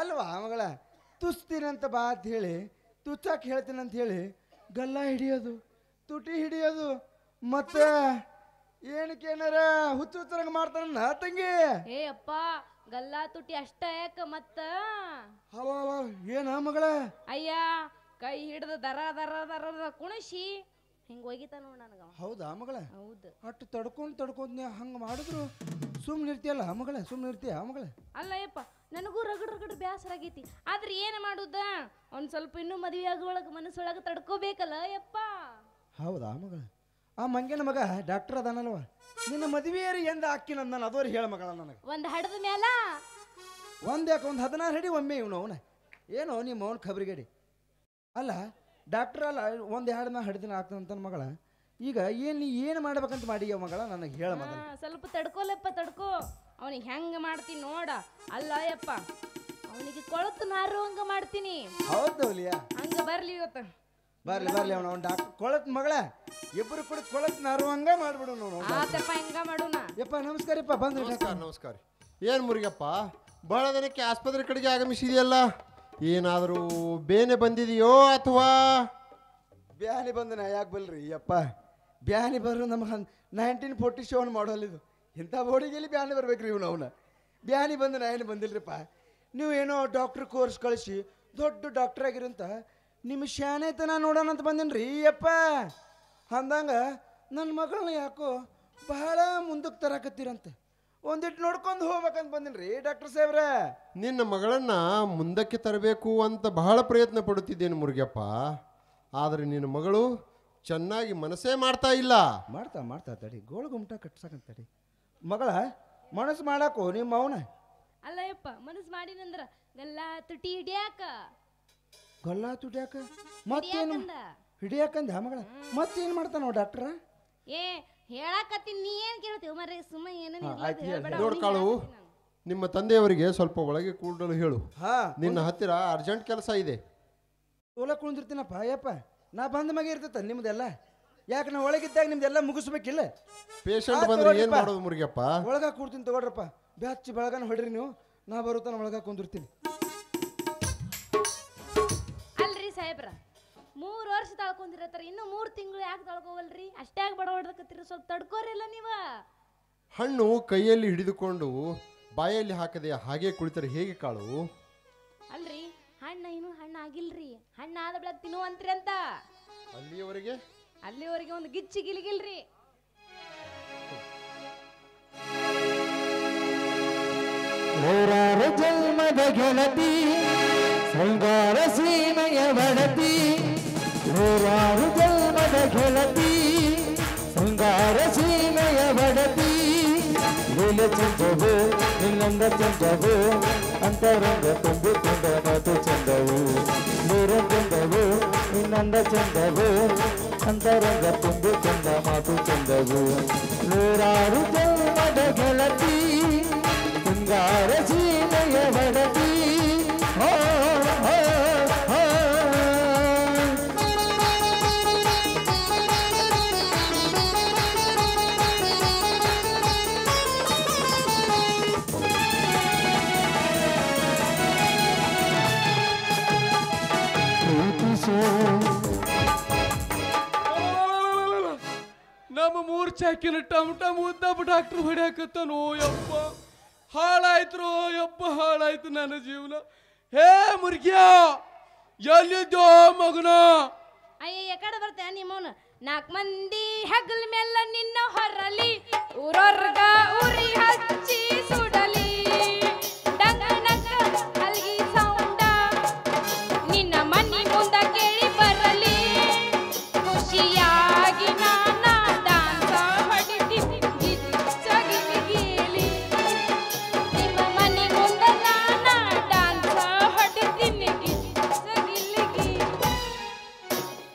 ಅಲ್ವಾ ಮಗಳ? ತುಸ್ತೀನಂತ ಬಾ ಅಂತ ಹೇಳಿ ತುಚ್ಚಾಕ್ ಹೇಳ್ತೀನಂತ ಹೇಳಿ ಗಲ್ಲ ಹಿಡಿಯೋದು, ತುಟಿ ಹಿಡಿಯೋದು, ಮತ್ತೆ ಏನಕ್ಕೇನಾರ ಹುಚ್ಚರಂಗ ಮಾಡ್ತಾನ ತಂಗಿ. ಏ ಅಪ್ಪ, ಗಲ್ಲಾ ತುಟಿ ಅಷ್ಟ ಯಾಕ ಮತ್ತ? ಏನ ಮಗಳ? ಅಯ್ಯ ಕೈ ಹಿಡ್ದು ದರ ದರ ದರ ಕುಣಿಸಿ ಹಿಂಗ ಹೋಗಿತ ನೋಡ್ ನನಗ. ಹೌದಾ ಮಗಳ? ಹೌದು. ಅಟ್ಟು ತಡ್ಕೊಂಡ್ ಹಂಗ ಮಾಡಿದ್ರು ಸುಮ್ಮನೆ ಇರ್ತೀಯಲ್ಲ ಮಗಳ? ಸುಮ್ಮನೆ ಇರ್ತೀಯ ಮಗಳ? ಅಲ್ಲ ಯಪ್ಪ, ನನಗೂ ರಗಡ್ ಬ್ಯಾಸರ ಆಗೈತಿ. ಆದ್ರೆ ಏನು ಮಾಡುದ, ಒಂದ್ ಸ್ವಲ್ಪ ಇನ್ನೂ ಮದುವೆ ಆಗುವೊಳಗ ಮನಸ್ಸೊಳಗ ತಡ್ಕೋಬೇಕಲ್ಲ ಯಪ್ಪ. ಹೌದಾ ಮಗಳ? ಆ ಮಂಗ್ಯನ ಮಗ ಡಾಕ್ಟರ್ ಅದಾನಲ್ವ, ನಿನ್ನ ಮದುವೆಯರಿ ಎಂದ ಹಾಕಿನ ನಾನು ಅದೋರು ಹೇಳ ಮಗಳ ನನಗೆ. ಒಂದು ಹಡದ ಮ್ಯಾಲ ಒಂದು 16 ಹಡಿ ಒಮ್ಮೆ ಇವನು ಅವನ ಏನೋ ನಿಮ್ಮ ಅವನ ಖಬರಿಗಡಿ. ಅಲ್ಲ ಡಾಕ್ಟರ್ ಅಲ್ಲ, ಒಂದು 2 ನಾ ಹಡಿದಿನ ಆಗ್ತಂತ ಮಗಳ. ಈಗ ಏನು ಮಾಡ್ಬೇಕಂತ ಮಾಡಿ ಮಗಳ ನನಗೆ ಹೇಳ ಮಗ. ಸ್ವಲ್ಪ ತಡ್ಕೋಲಪ್ಪ ತಡ್ಕೋ. ಅವನಿಗೆ ಹೆಂಗ ಮಾಡ್ತೀನಿ ನೋಡ. ಅಲ್ಲ ಯಪ್ಪ, ಅವನಿಗೆ ಕೊಳತು ನಾರು ಹಂಗ ಮಾಡ್ತೀನಿ. ಹೌದು ಹಂಗ ಬರ್ಲಿ ಇವತ್ತು. ಬರ್ಲಿ ಅವನ ಡಾಕ್ಟರ್ ಕೊಳತ್ ಮಗಳ, ಇಬ್ಬರು ಕೂಡ ಕೊಳತ್ ನಾರುವಂಗ ಮಾಡ್ಬಿಡು ನೋಡು. ಆತಪ್ಪ ಹಿಂಗ ಮಾಡೋಣ. ಯಪ್ಪ ನಮಸ್ಕಾರಪ್ಪ. ಬಂದ್ರಿ ನಮಸ್ಕಾರ. ಏನು ಮುರುಗಪ್ಪ, ಬಹಳ ದಿನಕ್ಕೆ ಆಸ್ಪತ್ರೆ ಕಡೆಗೆ ಆಗಮಿಸಿದೆಯಲ್ಲ, ಏನಾದರೂ ಬೇನೆ ಬಂದಿದೆಯೋ ಅಥವಾ? ಬ್ಯಾನಿ ಬಂದನ ಯಾಕೆ ಬಲ್ರಿ ಯಪ್ಪ? ಬ್ಯಾನಿ ಬರೋ ನಮಗೆ 1947 ಮಾಡಲ್ ಇದು. ಇಂಥ ಬೋಡಿಗೆಲ್ಲಿ ಬ್ಯಾನಿ ಬರ್ಬೇಕ್ರಿ ಇವ್ನು ಅವನ. ಬ್ಯಾನಿ ಬಂದು ನಾ ಏನು ಬಂದಿಲ್ರಿಪ್ಪ. ನೀವು ಏನೋ ಡಾಕ್ಟ್ರ್ ಕೋರ್ಸ್ ಕಳಿಸಿ ದೊಡ್ಡ ಡಾಕ್ಟ್ರ್ ಆಗಿರಂತ ನಿಮ್ಮ ಶಾನೆತನ ನೋಡೋಣಂತ ಬಂದೇನ್ರಿ ಯಪ್ಪ. ಅಂದಂಗ ನನ್ನ ಮಗಳನ್ನ ಯಾಕೋ ಬಹಳ ಮುಂದಕ್ಕೆ ತರಕತ್ತೀರಂತೆ, ಒಂದಿಟ್ಟು ನೋಡ್ಕೊಂಡು ಹೋಗ್ಬೇಕಂತ ಬಂದಿನ್ರಿ ಡಾಕ್ಟರ್ ಸಾಹೇಬ್ರ. ನಿನ್ನ ಮಗಳನ್ನ ಮುಂದಕ್ಕೆ ತರಬೇಕು ಅಂತ ಬಹಳ ಪ್ರಯತ್ನ ಪಡುತ್ತಿದ್ದೇನೆ ಮುರುಗಪ್ಪ, ಆದರೆ ನಿನ್ನ ಮಗಳು ಚೆನ್ನಾಗಿ ಮನಸ್ಸೇ ಮಾಡ್ತಾ ಇಲ್ಲ. ಮಾಡ್ತಾ ತಡಿ, ಗೋಳು ಗುಮ್ಟ ಕಟ್ಸಕಂತಡಿ ಮಗಳ. ಮನಸ್ಸು ಮಾಡಾಕು ನಿಮ್ಮ ಅವನ. ಅಲ್ಲ ಯಪ್ಪ, ಮನಸ್ಸು ಮಾಡಿನಂದ್ರ ಗಲ್ಲ ತುಟಿ ಹಿಡಿಯಾಕ. ಗಲ್ಲ ತುಟ್ಯಾಕ ಮತ್ತೇನು ಹಿಡಿಯಾಕಂದ ಮಗಳ? ಮತ್ತೇನು ಮಾಡ್ತಾನ ಡಾಕ್ಟ್ರ? ಏ ಹೇಳಾಕತ್ತೀನಿ, ನೀ ಏನ್ ಕೇಳ್ತೀವಿ ಮರ್ರಿ? ಸುಮ್ಮ ಏನೇನು ನೋಡ್ಕಾಳು, ನಿಮ್ಮ ತಂದೆಯವರಿಗೆ ಸ್ವಲ್ಪ ಒಳಗೆ ಕೂಡಲು ಹೇಳು. ಹಾ ನಿನ್ನ ಹತ್ತಿರ ಅರ್ಜೆಂಟ್ ಕೆಲಸ ಇದೆ. ಓಲ ಕುಂದಿರ್ತೀನಪ್ಪ ಅಯ್ಯಪ್ಪ. ನಾ ಬಂದ ಮಗೆ ಇರ್ತೈತ ನಿಮ್ದೆಲ್ಲ. ಯಾಕೆ ನಾ ಒಳಗಿದ್ದಾಗ ನಿಮ್ದೆಲ್ಲ ಮುಗಿಸ್ಬೇಕಿಲ್ಲ. ಪೇಷಂಟ್ ಬಂದ್ರೆ ಏನು ಮಾಡೋದು ಮುರುಗಪ್ಪ? ಒಳಗ ಕೂಡ್ತೀನಿ ತಗೊಳ್ರಪ್ಪ. ಬ್ಯಾಚ್ ಬೆಳಗನ ಹೊಡ್ರಿ ನೀವು. ನಾ ಬರುತ್ತಾನ ಒಳಗ ಕುಂದಿರ್ತೀನಿ. ಅಲ್ರಿ ಸಾಹೇಬ್ರ 3 ವರ್ಷ ತಳ್ಕೊಂಡಿರತ್ತಾರ, ಇನ್ನು 3 ತಿಂಗಳು ಯಾಕೆ ತಳ್ಕೋವಲ್ರಿ? ಅಷ್ಟ್ಯಾಗ ಬಡ ಹೊಡ್ದಕತ್ತೀರಿ, ಸ್ವಲ್ಪ ತಡ್ಕೋರಿಲ್ಲ ನೀವ. ಹಣ್ಣು ಕೈಯಲ್ಲಿ ಹಿಡಿದುಕೊಂಡು ಬಾಯಲ್ಲಿ ಹಾಕದೆ ಹಾಗೆ ಕುಳಿತರೆ ಹೇಗೆ ಕಾಳು? ಅಲ್ರಿ ಇನ್ನೂ ಹಣ್ಣು ಆಗಿಲ್ರಿ, ಹಣ್ಣು ಆದ ಬೆಳಗ್ಗೆ ತಿನ್ನುವಂತ್ರಿ ಅಂತ. ಅಲ್ಲಿವರೆಗೆ ಒಂದು ಗಿಚ್ಚಿ ಗಿಲಿಗಿಲ್ರಿ. ನೂರಾರು ಜನ್ಮದ ಗೆಳತಿ ಶೃಂಗಾರ ಸೀಮೆಯ ಬಡತಿ, ನೂರಾರು ಜನ್ಮದ ಗೆಳತಿ ಶೃಂಗಾರ ಸೀಮೆಯ ಬಡತಿ. ಲೀಲೆ ಚಂದವು ನಿನ್ನಂದ ಚಂದವು, ಅಂತರಂಗ ತುಂಬಿಕೊಂಡ ಮಾತು ಚಂದವು. ನೀರ ಚಂದವು ನಿನ್ನಂದ ಚಂದವು, ಅಂತರಂಗ ತುಂಬಿಕೊಂಡ ಮಾತು ಚಂದವು. ನೂರಾರು ಜನ್ಮದ ಗೆಳತಿ ಶೃಂಗಾರ ಸೀಮೆಯ ಬಡತಿ. ಹೋ ಹೋ ಹೋ ನಮ್ಮ 3 ಚಾಕಿನ ಟಮ್ ಉದ್ದಪ್ಪ ಡಾಕ್ಟರ್ ಹೊಡ್ಯಾಕತ್ತಾನೋ ಯಪ್ಪ. ಹಾಳಾಯ್ತು ಯಪ್ಪ, ಹಾಳಾಯ್ತು ನನ್ನ ಜೀವನ. ಹೇ ಮುರ್ಗಿಯ, ಎಲ್ಲಿದ್ದೋ ಮಗನ? ಅಯ್ಯ ಕಡೆ ಬರ್ತೆ ನಿಮ್ಮವನು. 4 ಮಂದಿ ಹಗಲ್ ಮೇಲೆ ನಿನ್ನ ಹೊರಲಿ, ಊರೊರ್ಗ ಉರಿ ಹಚ್ಚಿ ಸುಡಲಿ. ಡಂಗ ಡಂಗ ಹಲ್ಗಿ ಸೌಂಡ ನಿನ್ನ ಮನಿ ಮುಂದ ಕೇಳಿ ಬರಲಿ. ಖುಷಿಯಾಗಿ ನಾನ ಡಾನ್ಸ ಹೊಡಿತೀನಿ ಗಿಚ್ಚಗಿಲಿ. ನಿಮ್ಮ ಮನಿ ಮುಂದ ನಾನ ಡಾನ್ಸ ಹೊಡಿತೀನಿ ಗಿಚ್ಚಗಿಲಿಗಿ.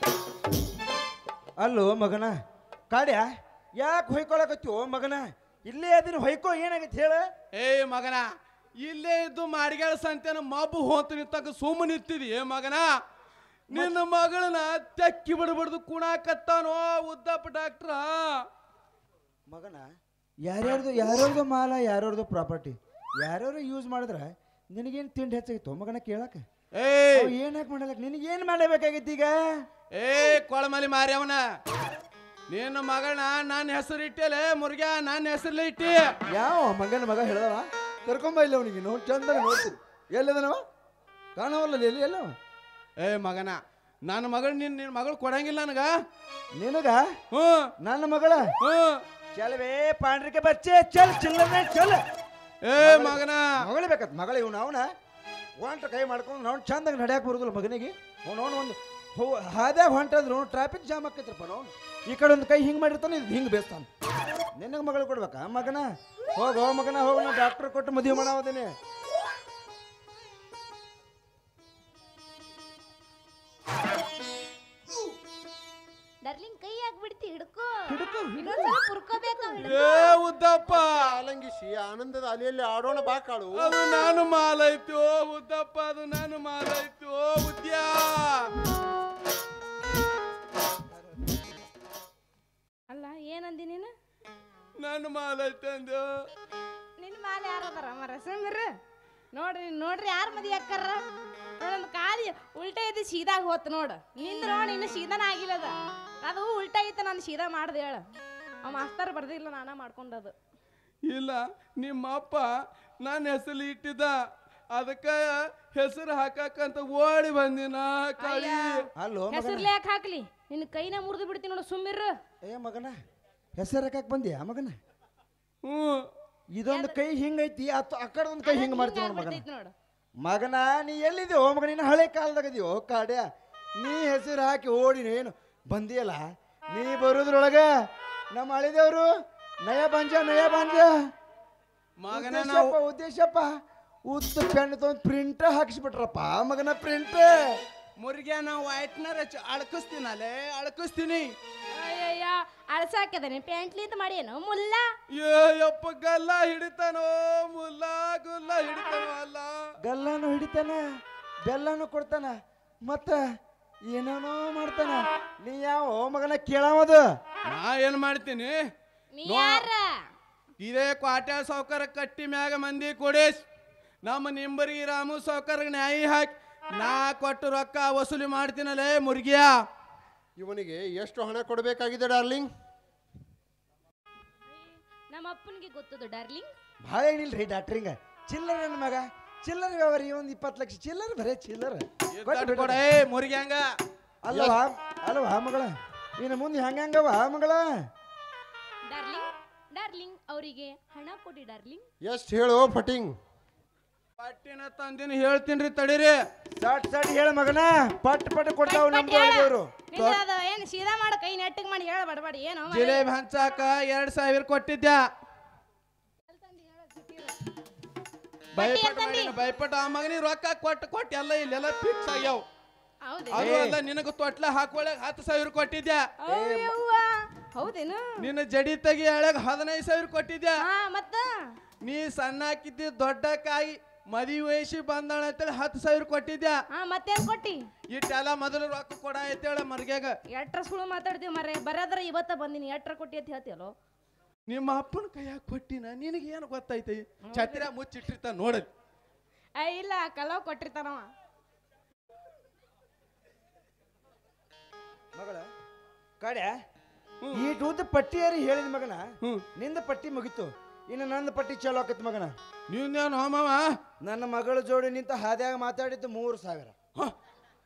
ಅಲ್ಲೋ ಮಗನ ಕಾಡ್ಯ, ಯಾಕೆ ಹೊಯ್ಕೊಳಕತ್ತೀವೋ ಮಗನ? ಇಲ್ಲೇ ಅದನ್ನ ಹೊಯ್ಕೋ, ಏನಾಗೈತಿ ಹೇಳ? ಏ ಮಗನ, ಇಲ್ಲೇ ಇದ್ದು ಮಾಡಿಗಳ ಸಂತೆನ ಮಬ್ಬು ಹೋತ ನಿಂತಾಗ ಸುಮ್ಮ ನಿಂತಿದಿ ಮಗನ. ನಿನ್ನ ಮಗಳನ್ನ ತೆಕ್ಕಿ ಬಿಡಬಾರ್ದು ಕುಣಾಕತ್ತಾನೋ ಉದ್ದಪ್ಪ ಡಾಕ್ಟ್ರ. ಮಗನ, ಯಾರ್ಯಾರ್ದು ಮಾಲ, ಯಾರ್ಯಾರ್ದು ಪ್ರಾಪರ್ಟಿ ಯಾರ್ಯಾರು ಯೂಸ್ ಮಾಡಿದ್ರ ನಿನಗೇನು ತಿಂಡಿ ಹೆಚ್ಚಾಗಿತ್ತು ಮಗನ ಕೇಳಕ? ಏನಾಕ್ ಮಾಡಲಕ್? ನಿನಗೇನು ಮಾಡಬೇಕಾಗಿತ್ತು ಈಗ? ಕೊಳಮಲಿ ಮಾರ್ಯವನ, ನಿನ್ನ ಮಗಳನ್ನ ನನ್ನ ಹೆಸರು ಇಟ್ಟಲೆ ಮುರುಗ್ಯಾ, ನನ್ನ ಹೆಸರಲ್ಲೇ ಇಟ್ಟಿ. ಯಾವ ಮಗನ ಮಗ ಹೇಳ್ದವ? ಕರ್ಕೊಂಬ ಇಲ್ಲ ಅವನಿಗೆ, ನೋಡಿ ಚಂದಾಗ ನೋಡ್ತೀನಿ. ಎಲ್ಲದನವ? ಕಾಣವಲ್ಲ ಎಲ್ಲಿ ಎಲ್ಲವ? ಮಗನ, ನನ್ನ ಮಗಳು ನಿನ್ನ ಮಗಳು ಕೊಡಂಗಿಲ್ಲ ನನಗ. ನಿನಗ? ಹ್ಞೂ. ನನ್ನ ಮಗಳ? ಹ್ಞೂ. ಚಲ್ವೇ ಪಾಂಡ್ರಿಕೆ ಬಚ್ಚೆ, ಚಲ್ ಚಿಲ್ಲನೆ ಚಲ್. ಮಗನ ಮಗಳು ಬೇಕತ್ ಮಗಳ ಇವನು. ಅವನ ಹೊಂಟ ಕೈ ಮಾಡ್ಕೊಂಡು ನಾವು ಚಂದಾಗ ನಡ್ಯಾಕ ಬರುದಿಲ್ಲ ಮಗನಿಗೆ. ಅವನು ಒಂದು ಹಾದ್ಯಾಗ ಹೊಂಟಂದ್ರು ಟ್ರಾಫಿಕ್ ಜಾಮ್ ಆಕೈತ್ರಪ್ಪ. ನಾವು ಈ ಕಡೆ ಒಂದು ಕೈ ಹಿಂಗೆ ಮಾಡಿರ್ತಾನೆ, ಇದು ಹಿಂಗೆ ಬೇಸ್ತಾನೆ. ನಿನಗೆ ಮಗಳು ಕೊಡ್ಬೇಕಾ ಮಗನ? ಹೋಗೋ ಮಗನ, ಹೋಗ. ನಾ ಡಾಕ್ಟರ್ ಕೊಟ್ಟು ಮದುವೆ ಮಾಡಾವದೇನೆ. ಡರ್ಲಿಂಗ್ ಕೈ ಆಗ್ಬಿಡ್ತಿ, ಹಿಡ್ಕೋ ಹಿಡ್ಕೋ. ಇನ್ನೊಂದ್ಸಲ ಪುರ್ಕೋಬೇಕು. ಉದ್ದಪ್ಪ ಆಲಂಗಿಸಿ ಆನಂದದ ಅಲೆಯಲ್ಲಿ ಆಡೋಣ ಬಾ ಕಾಳು. ಅದು ನಾನು ಮಾಲೈತು ಉದ್ದಪ್ಪ, ಅದು ನಾನು ಮಾಲೈತು ಉದ್ಯಾ. ಅಲ್ಲ ಏನಂದಿ ನೀನು? ನಾನು ಮಾಲೈತೆ ಅಂದ. ನಿನ್ನ ಮಾಲೆ ಯಾರದಾರ ಮರ ಸುಮ್ಮಿರ. ನೋಡ್ರಿ ಯಾರು ಮದಿ ಅಕ್ಕಾರ? ನೋಡೊಂದು ಕಾಲಿ ಉಲ್ಟಾ ಇದ್ದು ಸೀದಾಗ ಹೋತ್ ನೋಡು. ನಿಂದ ನೋಡಿ ಇನ್ನು ಸೀದಾನ ಆಗಿಲ್ಲದ. ಅದು ಉಲ್ಟಾ ಇತ್ತು, ನಾನು ಸೀದಾ ಮಾಡ್ದೆ ಹೇಳ. ಆ ಮಾಸ್ತರ್ ಬರ್ದಿಲ್ಲ, ನಾನ ಮಾಡ್ಕೊಂಡದು. ಇಲ್ಲ, ನಿಮ್ಮ ಅಪ್ಪ ನನ್ನ ಹೆಸರು ಇಟ್ಟಿದ್ದ, ಅದಕ್ಕೆ ಹೆಸರು ಹಾಕಂತ ಓಡಿ ಬಂದಿನ ಕಾಳಿ. ಅಲ್ಲೋ ಹೆಸರ್ಲೆ ಯಾಕೆ ಹಾಕ್ಲಿ? ನಿನ್ನ ಕೈನ ಮುರಿದು ಬಿಡ್ತೀನಿ ನೋಡು, ಸುಮ್ಮಿರ್ರ. ಮಗನ, ಹೆಸರು ಹಾಕಕ್ ಬಂದ್ಯಾ ಮಗನ? ಹ್ಞೂ. ಇದೊಂದು ಕೈ ಹಿಂಗೈತಿ, ಆ ಕಡೆ ಒಂದು ಕೈ ಹಿಂಗ್ ಮಾಡ್ತೀವಿ ನೋಡು ಮಗನ. ನೋಡು ಮಗನ, ನೀ ಎಲ್ಲಿದ್ಯೋ ಮಗನ? ನೀನು ಹಳೆ ಕಾಲದಾಗ ಇದೆಯೋ ಕಾಡ್ಯ? ನೀ ಹೆಸರು ಹಾಕಿ ಓಡಿ ಏನು ಬಂದಿಯಲ್ಲ? ನೀ ಬರೋದ್ರೊಳಗ ನಮ್ಮ ಹಳಿದೇವ್ರು ನಯ ಬಂಜ ಮಗನ ಉದ್ದೇಶಪ್ಪ ಉದ್ದ ಪೆನ್ ತೊಗೊಂಡು ಪ್ರಿಂಟ್ ಹಾಕಿಸ್ಬಿಟ್ರಪ್ಪ ಮಗನ. ಪ್ರಿಂಟ್ ಮುರುಗ್ಯಾ, ನಾವು ವೈಟ್ನರ್ ಅಳಕಿಸ್ತೀನಿ. ಅಯ್ಯಯ್ಯ ಅಳಸಾಕದನೆ ಪ್ಯಾಂಟ್ಲಿಂದ ಮಾಡಿ ಏನು ಮುಲ್ಲ ಯಪ್ಪ ಗಲ್ಲ ಹಿಡಿತಾನೋ ಮುಲ್ಲ ಗುಲ್ಲ ಹಿಡಿತಾನೋ ಅಲ್ಲ ಗಲ್ಲನು ಹಿಡಿತಾನ ಬೆಲ್ಲನು ಕೊಡ್ತಾನ ಮತ್ತ ಏನೇನೋ ಮಾಡ್ತಾನ. ನೀ ಯಾವ ಮಗನ ಕೇಳಾವದು? ನಾ ಏನ್ ಮಾಡ್ತೀನಿ? ನೀ ಯಾರ? ಇದೇ ಕ್ವಾಟ್ಯಾ ಸಾವ್ಕಾರ ಕಟ್ಟಿ ಮ್ಯಾಗ ಮಂದಿ ಕೊಡಿಸ್ ನಮ್ಮ ನಿಂಬರಿಗೆ ರಾಮು ಸಾವ್ಕಾರ ನ್ಯಾಯ ಹಾಕಿ ನಾ ಕೊಟ್ಟು ರೊಕ್ಕ ವಸೂಲಿ ಮಾಡ್ತೀನಲ್ಲೇ ಮುರ್ಗಿಯ. ಇವನಿಗೆ ಎಷ್ಟು ಹಣ ಕೊಡಬೇಕಾಗಿದೆ ಡಾರ್ಲಿಂಗ್? ನಮ್ಮ ಅಪ್ಪನಿಗೆ ಗೊತ್ತದು ಡಾರ್ಲಿಂಗ್. ಭಾಳ ಏನಿಲ್ರಿ ಡಾಕ್ಟ್ರಿಂಗ, ಚಿಲ್ಲರ್ ನನ್ನ ಮಗ, ಚಿಲ್ಲರ್ ವ್ಯವಹಾರ. ಒಂದು 20 ಲಕ್ಷ ಚಿಲ್ಲರ್, ಬರೇ ಚಿಲ್ಲರ್ ಕೊಡ ಮುರ್ಗಿ ಹಂಗ ಅಲ್ಲವಾ ಅಲ್ವಾ ಮಗಳ, ಇನ್ನು ಮುಂದೆ ಹೆಂಗವ ಮಗಳ? ಡಾರ್ಲಿಂಗ್ ಡಾರ್ಲಿಂಗ್ ಅವರಿಗೆ ಹಣ ಕೊಡಿ ಡಾರ್ಲಿಂಗ್. ಎಷ್ಟು ಹೇಳು ಫಟಿಂಗ್? ಪಟ್ಟಿನ ತಂದಿನ ಹೇಳ್ತೀನಿ ತಡೀರಿ. ಸಾಟ್ ಸಾಟ್ ಹೇಳ ಮಗನ, ಪಟ್ ಪಟ್ ಕೊಡ್ತಾವ್ ನಮ್ದವ್ರು. ಏನು ಸೀದಾ ಮಾಡು, ಕೈ ನೆಟ್ಟಿಗೆ ಮಾಡಿ ಹೇಳ ಬಡಬಡಿ. ಏನು ಜಿಲೇಬಿ ಹಂಚಾಕ 2000 ಕೊಟ್ಟಿದ್ದೆ. ಭಯಪಟ್ಟ ಆ ಮಗನಿ ರೊಕ್ಕ ಕೊಟ್ಟು ಎಲ್ಲ ಇಲ್ಲೆಲ್ಲ ಫಿಕ್ಸ್ ಆಗ್ಯಾವ. ಅದು ಅಲ್ಲ ನಿನಗ ತೊಟ್ಲ ಹಾಕೊಳಕ್ 10,000 ಕೊಟ್ಟಿದ್ದೆ. ಹೌದೇನು? ನಿನ್ನ ಜಡಿ ತೆಗಿ ಹೇಳಕ್ 15,000 ಕೊಟ್ಟಿದ್ದೆ. ಮತ್ತ ನೀ ಸಣ್ಣ ಹಾಕಿದ್ದಿ ದೊಡ್ಡ ಕಾಯಿ ಮದಿ ವಯಸ್ಸಿ ಬಂದಾಳ ಅಂತೇಳಿ 10,000 ಕೊಟ್ಟಿದ್ದೆ. ಮತ್ತೇನ್ ಕೊಟ್ಟಿ? ಇಟ್ಟೆಲ್ಲ ಮೊದಲು ರೊಕ್ಕ ಕೊಡ ಐತೇಳ ಮರ್ಗ್ಯಾಗ. ಎಟ್ರ ಸುಳು ಮಾತಾಡ್ತೀವಿ ಮರೆ, ಬರೋದ್ರ ಇವತ್ತ ಬಂದಿನಿ, ಎಟ್ರ ಕೊಟ್ಟಿ ಅಂತ ಹೇಳ್ತೀಯಲ್ಲೋ. ನಿಮ್ಮ ಅಪ್ಪನ ಕೈಯಾಗ ಕೊಟ್ಟಿನ ನಿನಗೆ ಏನು ಗೊತ್ತೈತಿ? ಛತ್ರ ಮುಚ್ಚಿಟ್ಟಿರ್ತ ನೋಡಲಿ. ಇಲ್ಲ ಕಲವ್ ಕೊಟ್ಟಿರ್ತಾನವ ಮಗಳ ಕಡೆ ಈ ಟೂತ್ ಪಟ್ಟಿಯಾರಿ ಹೇಳಿದ ಮಗನ. ನಿಂದ ಪಟ್ಟಿ ಮುಗಿತು, ಇನ್ನು ನಂದು ಪಟ್ಟಿ ಚಾಲು ಆಕೈತಿ ಮಗನ. ನೀವೇನು ಮಾವ? ನನ್ನ ಮಗಳ ಜೋಡಿ ನಿಂತ ಹಾದ್ಯಾಗ ಮಾತಾಡಿದ್ದು 3,000.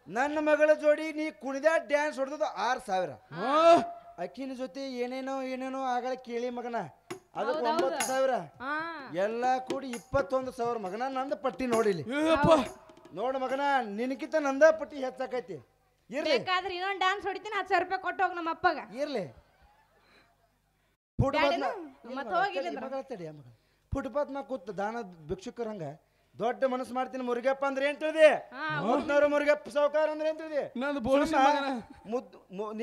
ನನ್ನ ಮಗಳ ಜೋಡಿ ನೀ ಕುಣಿದ ಡ್ಯಾನ್ಸ್ ಹೊಡೆದದ್ದು 6,000. ಅಕ್ಕಿನ ಜೊತೆ ಏನೇನೋ ಆಗಲ ಕೇಳಿ ಮಗನ, ಅದಕ್ಕೆ 9,000. ಎಲ್ಲ ಕೂಡಿ 21,000 ಮಗನ. ನಂದ ಪಟ್ಟಿ ನೋಡಿಲಿ ನೋಡು ಮಗನ, ನಿನಕಿಂತ ನಂದ ಪಟ್ಟಿ ಹೆಚ್ಚಾಕೈತಿ. ಇರ್ಲಿ ಬೇಕಾದ್ರೆ ಇನ್ನೊಂದು ಡ್ಯಾನ್ಸ್ ಹೊಡಿತೀನಿ, 10,000 ರೂಪಾಯಿ ಕೊಟ್ಟು ಹೋಗಿ ನಮ್ಮ ಅಪ್ಪಗ. ಇರ್ಲಿ ಫುಟ್ಪಾತ್ ಮ್ಯಾಗ ಕೂತ್ ದಾನ ಭಿಕ್ಷುಕರ ಹಂಗ ದೊಡ್ಡ ಮನಸ್ಸು ಮಾಡ್ತೀನಿ. ಮುರುಗಪ್ಪ ಅಂದ್ರೆ ಏನ್ ತಿಳಿದಿ? ಮುದ್ನವ್ರು ಮುರುಗಪ್ಪ ಸಾವುಕಾರ ಅಂದ್ರೆ ಏನ್ ತಿಳಿದಿ?